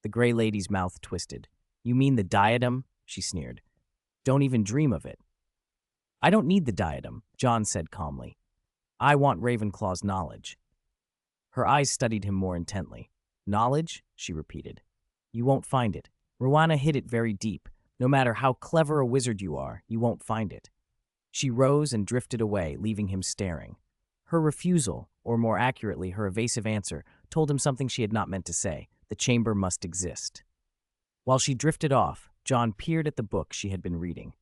The Grey Lady's mouth twisted. "You mean the diadem?" she sneered. "Don't even dream of it." "I don't need the diadem," John said calmly. "I want Ravenclaw's knowledge." Her eyes studied him more intently. "Knowledge?" she repeated. "You won't find it. Rowena hid it very deep. No matter how clever a wizard you are, you won't find it." She rose and drifted away, leaving him staring. Her refusal, or more accurately, her evasive answer, told him something she had not meant to say. The chamber must exist. While she drifted off, John peered at the book she had been reading.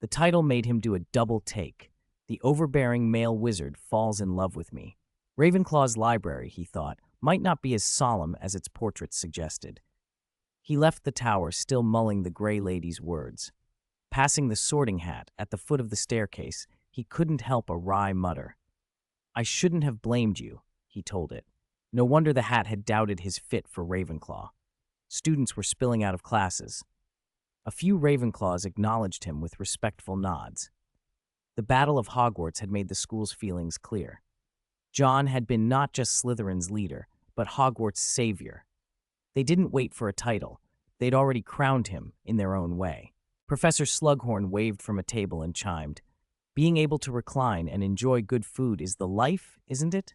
The title made him do a double take. "The Overbearing Male Wizard Falls in Love with Me." Ravenclaw's library, he thought, might not be as solemn as its portraits suggested. He left the tower, still mulling the Grey Lady's words. Passing the sorting hat at the foot of the staircase, he couldn't help a wry mutter. "I shouldn't have blamed you," he told it. No wonder the hat had doubted his fit for Ravenclaw. Students were spilling out of classes. A few Ravenclaws acknowledged him with respectful nods. The Battle of Hogwarts had made the school's feelings clear. John had been not just Slytherin's leader, but Hogwarts' savior. They didn't wait for a title. They'd already crowned him in their own way. Professor Slughorn waved from a table and chimed, "Being able to recline and enjoy good food is the life, isn't it?"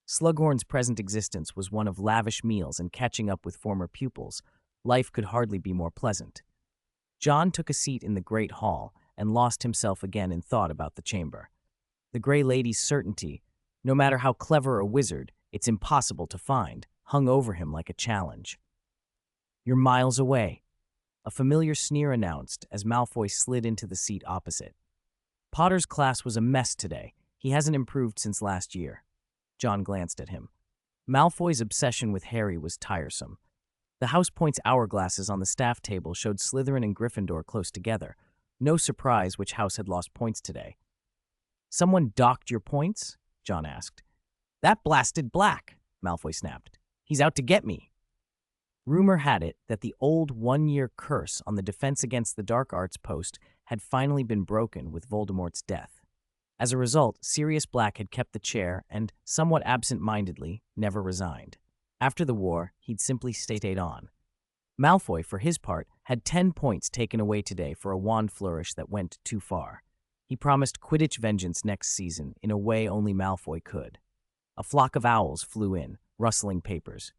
Slughorn's present existence was one of lavish meals and catching up with former pupils. Life could hardly be more pleasant. John took a seat in the great hall and lost himself again in thought about the chamber. The Grey Lady's certainty, no matter how clever a wizard, it's impossible to find, hung over him like a challenge. "You're miles away," a familiar sneer announced as Malfoy slid into the seat opposite. "Potter's class was a mess today. He hasn't improved since last year." John glanced at him. Malfoy's obsession with Harry was tiresome. The House Point's hourglasses on the staff table showed Slytherin and Gryffindor close together. No surprise which house had lost points today. "Someone docked your points?" John asked. "That blasted Black," Malfoy snapped. "He's out to get me." Rumor had it that the old one-year curse on the Defense Against the Dark Arts post had finally been broken with Voldemort's death. As a result, Sirius Black had kept the chair and, somewhat absent-mindedly, never resigned. After the war, he'd simply stayed on. Malfoy, for his part, had 10 points taken away today for a wand flourish that went too far. He promised Quidditch vengeance next season in a way only Malfoy could. A flock of owls flew in, rustling papers.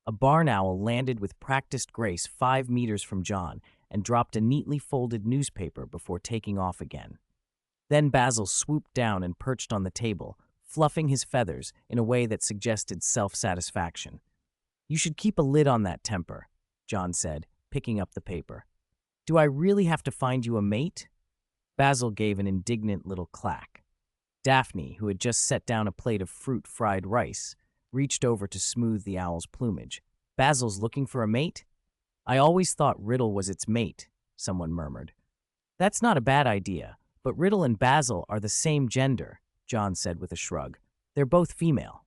A barn owl landed with practiced grace 5 meters from John and dropped a neatly folded newspaper before taking off again. Then Basil swooped down and perched on the table, fluffing his feathers in a way that suggested self-satisfaction. "You should keep a lid on that temper," John said, picking up the paper. "Do I really have to find you a mate?" Basil gave an indignant little clack. Daphne, who had just set down a plate of fruit-fried rice, reached over to smooth the owl's plumage. "Basil's looking for a mate?" "I always thought Riddle was its mate," someone murmured. "That's not a bad idea, but Riddle and Basil are the same gender," John said with a shrug. "They're both female."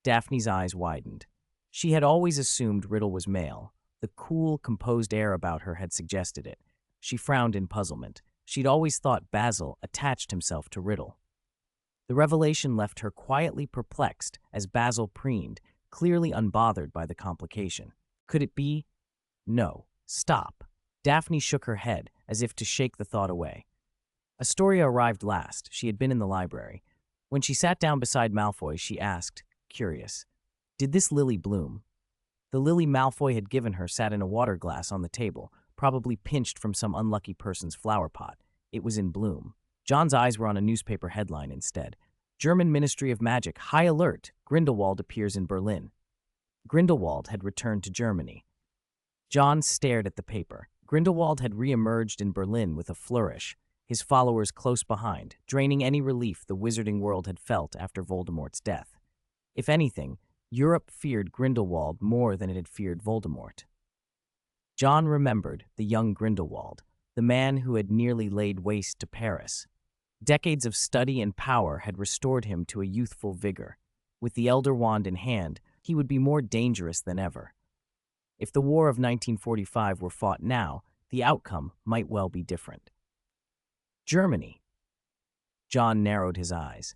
Daphne's eyes widened. She had always assumed Riddle was male. The cool, composed air about her had suggested it. She frowned in puzzlement. She'd always thought Basil attached himself to Riddle. The revelation left her quietly perplexed as Basil preened, clearly unbothered by the complication. Could it be? No. Stop. Daphne shook her head, as if to shake the thought away. Astoria arrived last. She had been in the library. When she sat down beside Malfoy, she asked, curious, "Did this lily bloom?" The lily Malfoy had given her sat in a water glass on the table, probably pinched from some unlucky person's flower pot. It was in bloom. John's eyes were on a newspaper headline instead. German Ministry of Magic, high alert, Grindelwald appears in Berlin. Grindelwald had returned to Germany. John stared at the paper. Grindelwald had re-emerged in Berlin with a flourish, his followers close behind, draining any relief the wizarding world had felt after Voldemort's death. If anything, Europe feared Grindelwald more than it had feared Voldemort. John remembered the young Grindelwald, the man who had nearly laid waste to Paris. Decades of study and power had restored him to a youthful vigor. With the Elder Wand in hand, he would be more dangerous than ever. If the War of 1945 were fought now, the outcome might well be different. Germany. John narrowed his eyes.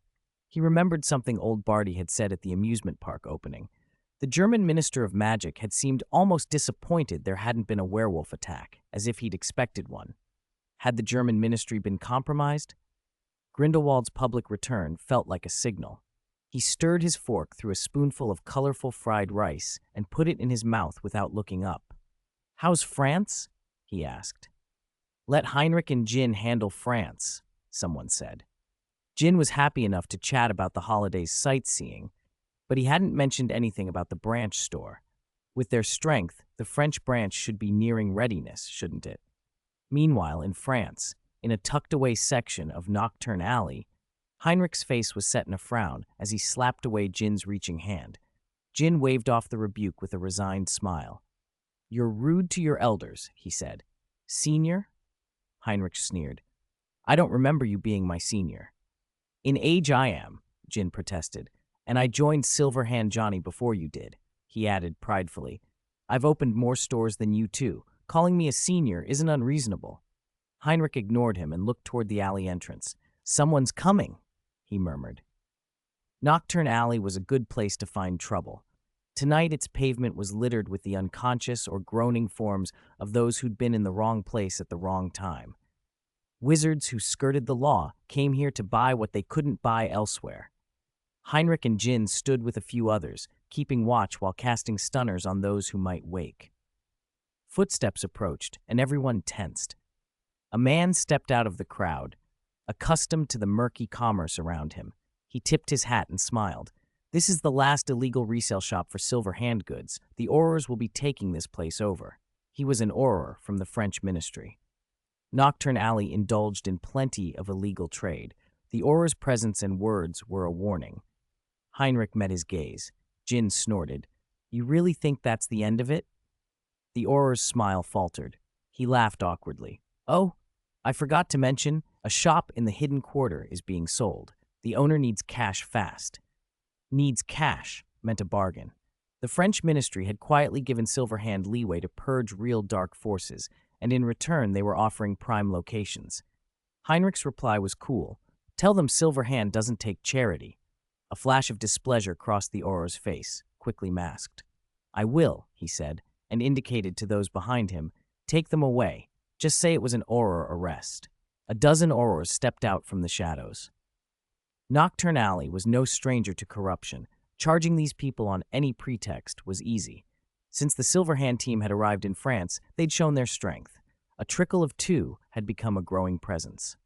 He remembered something old Barty had said at the amusement park opening. The German Minister of Magic had seemed almost disappointed there hadn't been a werewolf attack, as if he'd expected one. Had the German ministry been compromised? Grindelwald's public return felt like a signal. He stirred his fork through a spoonful of colorful fried rice and put it in his mouth without looking up. "How's France?" he asked. "Let Heinrich and Jin handle France," someone said. Jin was happy enough to chat about the holiday's sightseeing, but he hadn't mentioned anything about the branch store. With their strength, the French branch should be nearing readiness, shouldn't it? Meanwhile, in France, in a tucked-away section of Nocturne Alley, Heinrich's face was set in a frown as he slapped away Jin's reaching hand. Jin waved off the rebuke with a resigned smile. "You're rude to your elders," he said. "Senior?" Heinrich sneered. "I don't remember you being my senior." "In age I am," Jin protested, "and I joined Silverhand Johnny before you did," he added pridefully. "I've opened more stores than you too. Calling me a senior isn't unreasonable." Heinrich ignored him and looked toward the alley entrance. "Someone's coming," he murmured. Nocturne Alley was a good place to find trouble. Tonight its pavement was littered with the unconscious or groaning forms of those who'd been in the wrong place at the wrong time. Wizards who skirted the law came here to buy what they couldn't buy elsewhere. Heinrich and Jin stood with a few others, keeping watch while casting stunners on those who might wake. Footsteps approached, and everyone tensed. A man stepped out of the crowd, accustomed to the murky commerce around him. He tipped his hat and smiled. "This is the last illegal resale shop for silver hand goods. The Aurors will be taking this place over." He was an Auror from the French ministry. Nocturne Alley indulged in plenty of illegal trade. The Auror's presence and words were a warning. Heinrich met his gaze. Jin snorted. "You really think that's the end of it?" The Auror's smile faltered. He laughed awkwardly. "Oh, I forgot to mention, a shop in the hidden quarter is being sold. The owner needs cash fast." Needs cash meant a bargain. The French ministry had quietly given Silverhand leeway to purge real dark forces, and in return they were offering prime locations. Heinrich's reply was cool. "Tell them Silverhand doesn't take charity." A flash of displeasure crossed the Auror's face, quickly masked. "I will," he said, and indicated to those behind him, "Take them away. Just say it was an Auror arrest." A dozen Aurors stepped out from the shadows. Nocturne Alley was no stranger to corruption. Charging these people on any pretext was easy. Since the Silverhand team had arrived in France, they'd shown their strength. A trickle of two had become a growing presence.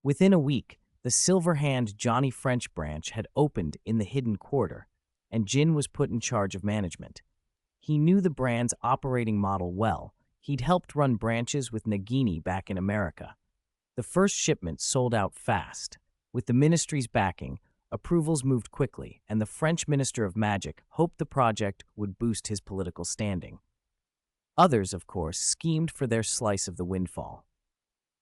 Within a week, the Silverhand Johnny French branch had opened in the hidden quarter, and Jin was put in charge of management. He knew the brand's operating model well. He'd helped run branches with Nagini back in America. The first shipment sold out fast. With the ministry's backing, approvals moved quickly, and the French Minister of Magic hoped the project would boost his political standing. Others, of course, schemed for their slice of the windfall.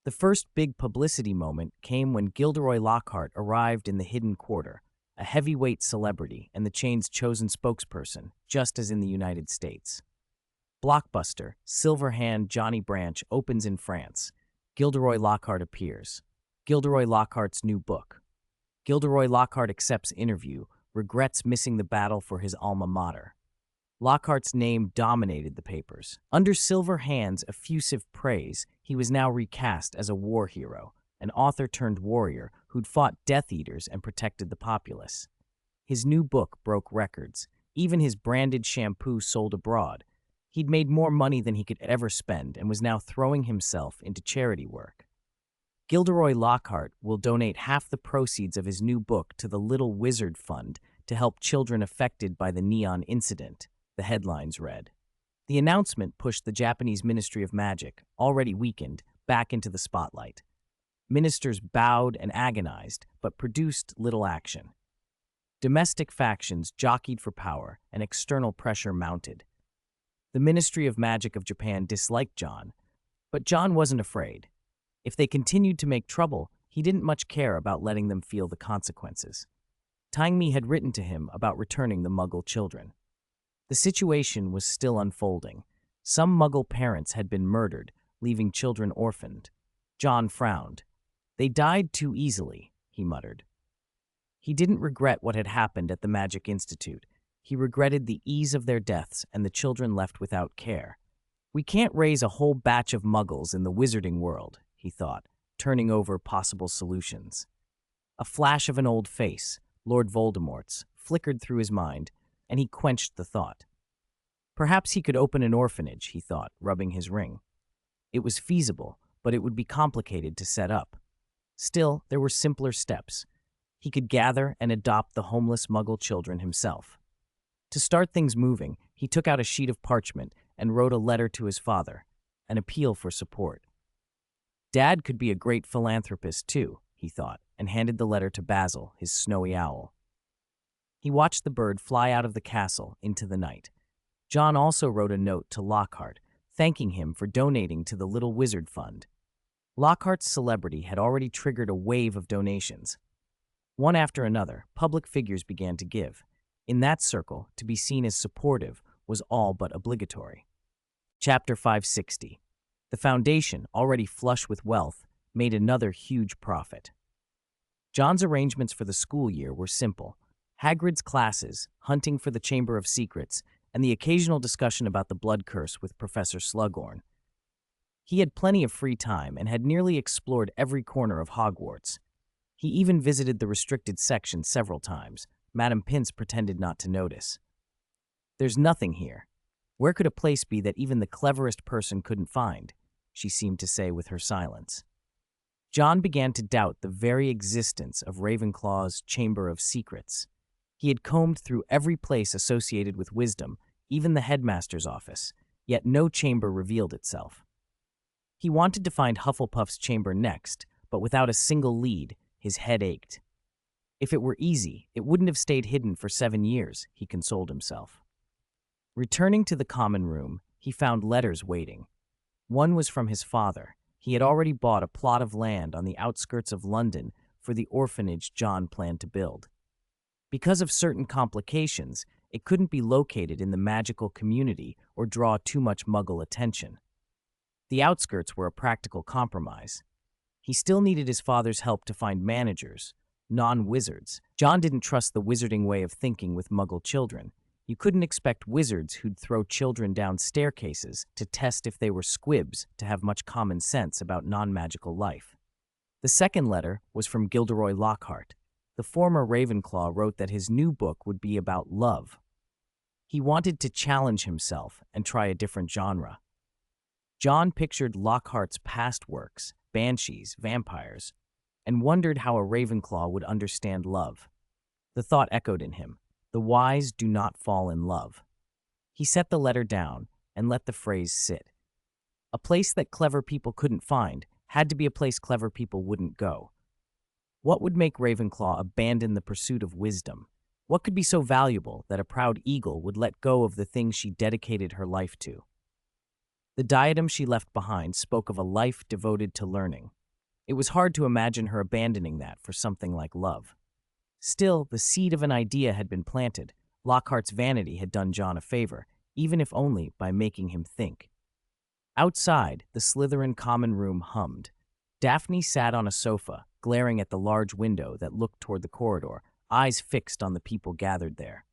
The first big publicity moment came when Gilderoy Lockhart arrived in the hidden quarter, a heavyweight celebrity and the chain's chosen spokesperson, just as in the United States. Blockbuster, Silverhand Johnny Branch opens in France. Gilderoy Lockhart appears. Gilderoy Lockhart's new book. Gilderoy Lockhart accepts interview, regrets missing the battle for his alma mater. Lockhart's name dominated the papers. Under Silverhand's effusive praise, he was now recast as a war hero, an author-turned-warrior who'd fought Death Eaters and protected the populace. His new book broke records. Even his branded shampoo sold abroad. He'd made more money than he could ever spend and was now throwing himself into charity work. Gilderoy Lockhart will donate half the proceeds of his new book to the Little Wizard Fund to help children affected by the neon incident, the headlines read. The announcement pushed the Japanese Ministry of Magic, already weakened, back into the spotlight. Ministers bowed and agonized, but produced little action. Domestic factions jockeyed for power, and external pressure mounted. The Ministry of Magic of Japan disliked John, but John wasn't afraid. If they continued to make trouble, he didn't much care about letting them feel the consequences. Tang Mi had written to him about returning the Muggle children. The situation was still unfolding. Some Muggle parents had been murdered, leaving children orphaned. John frowned. They died too easily, he muttered. He didn't regret what had happened at the Magic Institute. He regretted the ease of their deaths and the children left without care. We can't raise a whole batch of Muggles in the wizarding world, he thought, turning over possible solutions. A flash of an old face, Lord Voldemort's, flickered through his mind, and he quenched the thought. Perhaps he could open an orphanage, he thought, rubbing his ring. It was feasible, but it would be complicated to set up. Still, there were simpler steps. He could gather and adopt the homeless Muggle children himself. To start things moving, he took out a sheet of parchment and wrote a letter to his father, an appeal for support. Dad could be a great philanthropist too, he thought, and handed the letter to Basil, his snowy owl. He watched the bird fly out of the castle into the night. John also wrote a note to Lockhart, thanking him for donating to the Little Wizard Fund. Lockhart's celebrity had already triggered a wave of donations. One after another, public figures began to give. In that circle, to be seen as supportive was all but obligatory. Chapter 560. The Foundation, already flush with wealth, made another huge profit. John's arrangements for the school year were simple. Hagrid's classes, hunting for the Chamber of Secrets, and the occasional discussion about the blood curse with Professor Slughorn. He had plenty of free time and had nearly explored every corner of Hogwarts. He even visited the restricted section several times. Madame Pince pretended not to notice. There's nothing here. Where could a place be that even the cleverest person couldn't find? She seemed to say with her silence. John began to doubt the very existence of Ravenclaw's Chamber of Secrets. He had combed through every place associated with wisdom, even the headmaster's office, yet no chamber revealed itself. He wanted to find Hufflepuff's chamber next, but without a single lead, his head ached. If it were easy, it wouldn't have stayed hidden for 7 years, he consoled himself. Returning to the common room, he found letters waiting. One was from his father. He had already bought a plot of land on the outskirts of London for the orphanage John planned to build. Because of certain complications, it couldn't be located in the magical community or draw too much Muggle attention. The outskirts were a practical compromise. He still needed his father's help to find managers, non-wizards. John didn't trust the wizarding way of thinking with Muggle children. You couldn't expect wizards who'd throw children down staircases to test if they were squibs to have much common sense about non-magical life. The second letter was from Gilderoy Lockhart. The former Ravenclaw wrote that his new book would be about love. He wanted to challenge himself and try a different genre. John pictured Lockhart's past works, banshees, vampires, and wondered how a Ravenclaw would understand love. The thought echoed in him. The wise do not fall in love. He set the letter down and let the phrase sit. A place that clever people couldn't find had to be a place clever people wouldn't go. What would make Ravenclaw abandon the pursuit of wisdom? What could be so valuable that a proud eagle would let go of the things she dedicated her life to? The diadem she left behind spoke of a life devoted to learning. It was hard to imagine her abandoning that for something like love. Still, the seed of an idea had been planted. Lockhart's vanity had done John a favor, even if only by making him think. Outside, the Slytherin common room hummed. Daphne sat on a sofa, glaring at the large window that looked toward the corridor, eyes fixed on the people gathered there.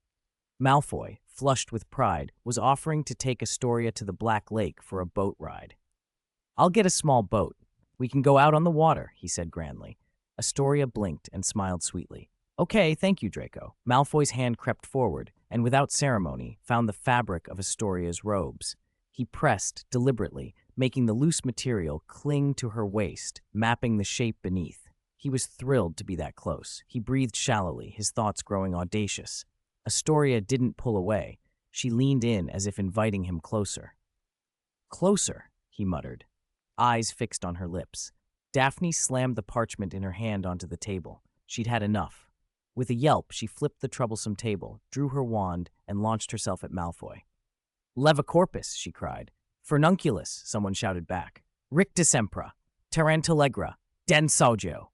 Malfoy, flushed with pride, was offering to take Astoria to the Black Lake for a boat ride. "I'll get a small boat. We can go out on the water," he said grandly. Astoria blinked and smiled sweetly. "Okay, thank you, Draco." Malfoy's hand crept forward and, without ceremony, found the fabric of Astoria's robes. He pressed deliberately, making the loose material cling to her waist, mapping the shape beneath. He was thrilled to be that close. He breathed shallowly, his thoughts growing audacious. Astoria didn't pull away. She leaned in as if inviting him closer. Closer, he muttered, eyes fixed on her lips. Daphne slammed the parchment in her hand onto the table. She'd had enough. With a yelp, she flipped the troublesome table, drew her wand, and launched herself at Malfoy. Levicorpus, she cried. Furnunculus, someone shouted back. Rictusempra, Tarantallegra, Densaujo.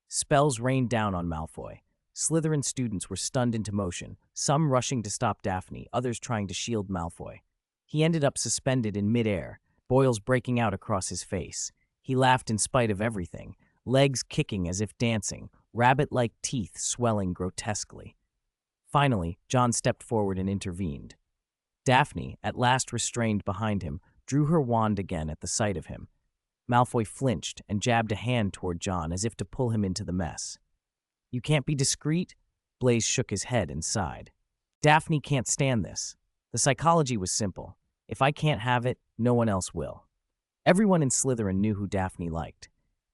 Spells rained down on Malfoy. Slytherin students were stunned into motion, some rushing to stop Daphne, others trying to shield Malfoy. He ended up suspended in midair, boils breaking out across his face. He laughed in spite of everything, legs kicking as if dancing, rabbit-like teeth swelling grotesquely. Finally, John stepped forward and intervened. Daphne, at last restrained behind him, drew her wand again at the sight of him. Malfoy flinched and jabbed a hand toward John as if to pull him into the mess. You can't be discreet? Blaise shook his head and sighed. Daphne can't stand this. The psychology was simple. If I can't have it, no one else will. Everyone in Slytherin knew who Daphne liked.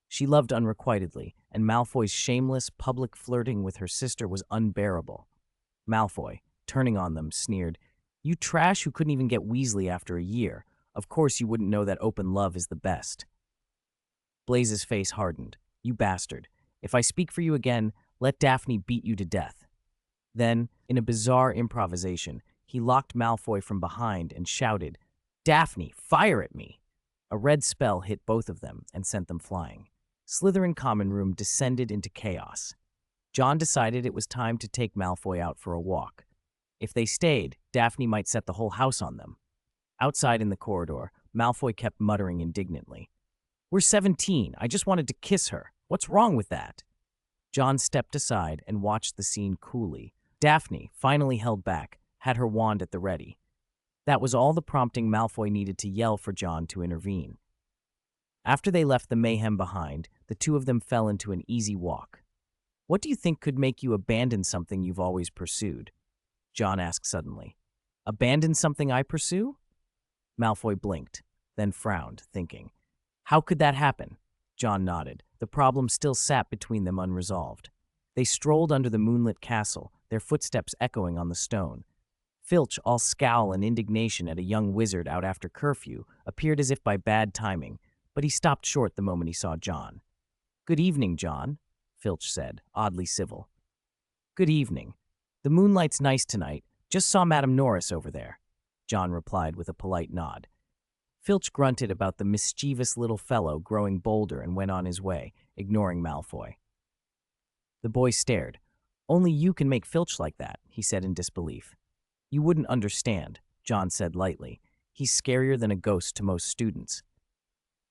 She loved unrequitedly, and Malfoy's shameless, public flirting with her sister was unbearable. Malfoy, turning on them, sneered, You trash who couldn't even get Weasley after a year. Of course you wouldn't know that open love is the best. Blaise's face hardened. You bastard. If I speak for you again, let Daphne beat you to death. Then, in a bizarre improvisation, he locked Malfoy from behind and shouted, Daphne, fire at me! A red spell hit both of them and sent them flying. Slytherin common room descended into chaos. John decided it was time to take Malfoy out for a walk. If they stayed, Daphne might set the whole house on them. Outside in the corridor, Malfoy kept muttering indignantly. We're 17. I just wanted to kiss her. What's wrong with that? John stepped aside and watched the scene coolly. Daphne, finally held back, had her wand at the ready. That was all the prompting Malfoy needed to yell for John to intervene. After they left the mayhem behind, the two of them fell into an easy walk. What do you think could make you abandon something you've always pursued? John asked suddenly. Abandon something I pursue? Malfoy blinked, then frowned, thinking. How could that happen? John nodded. The problem still sat between them unresolved. They strolled under the moonlit castle, their footsteps echoing on the stone. Filch, all scowl and indignation at a young wizard out after curfew, appeared as if by bad timing, but he stopped short the moment he saw John. Good evening, John, Filch said, oddly civil. Good evening. The moonlight's nice tonight. Just saw Madame Norris over there, John replied with a polite nod. Filch grunted about the mischievous little fellow growing bolder and went on his way, ignoring Malfoy. The boy stared. Only you can make Filch like that, he said in disbelief. You wouldn't understand, John said lightly. He's scarier than a ghost to most students.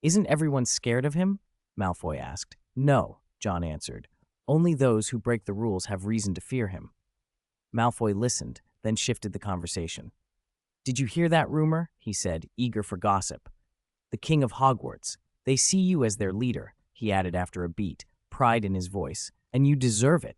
Isn't everyone scared of him? Malfoy asked. No, John answered. Only those who break the rules have reason to fear him. Malfoy listened, then shifted the conversation. Did you hear that rumor? He said, eager for gossip. The King of Hogwarts. They see you as their leader, he added after a beat, pride in his voice, and you deserve it.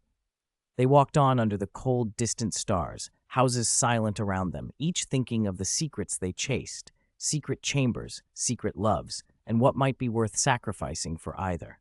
They walked on under the cold, distant stars, houses silent around them, each thinking of the secrets they chased, secret chambers, secret loves, and what might be worth sacrificing for either.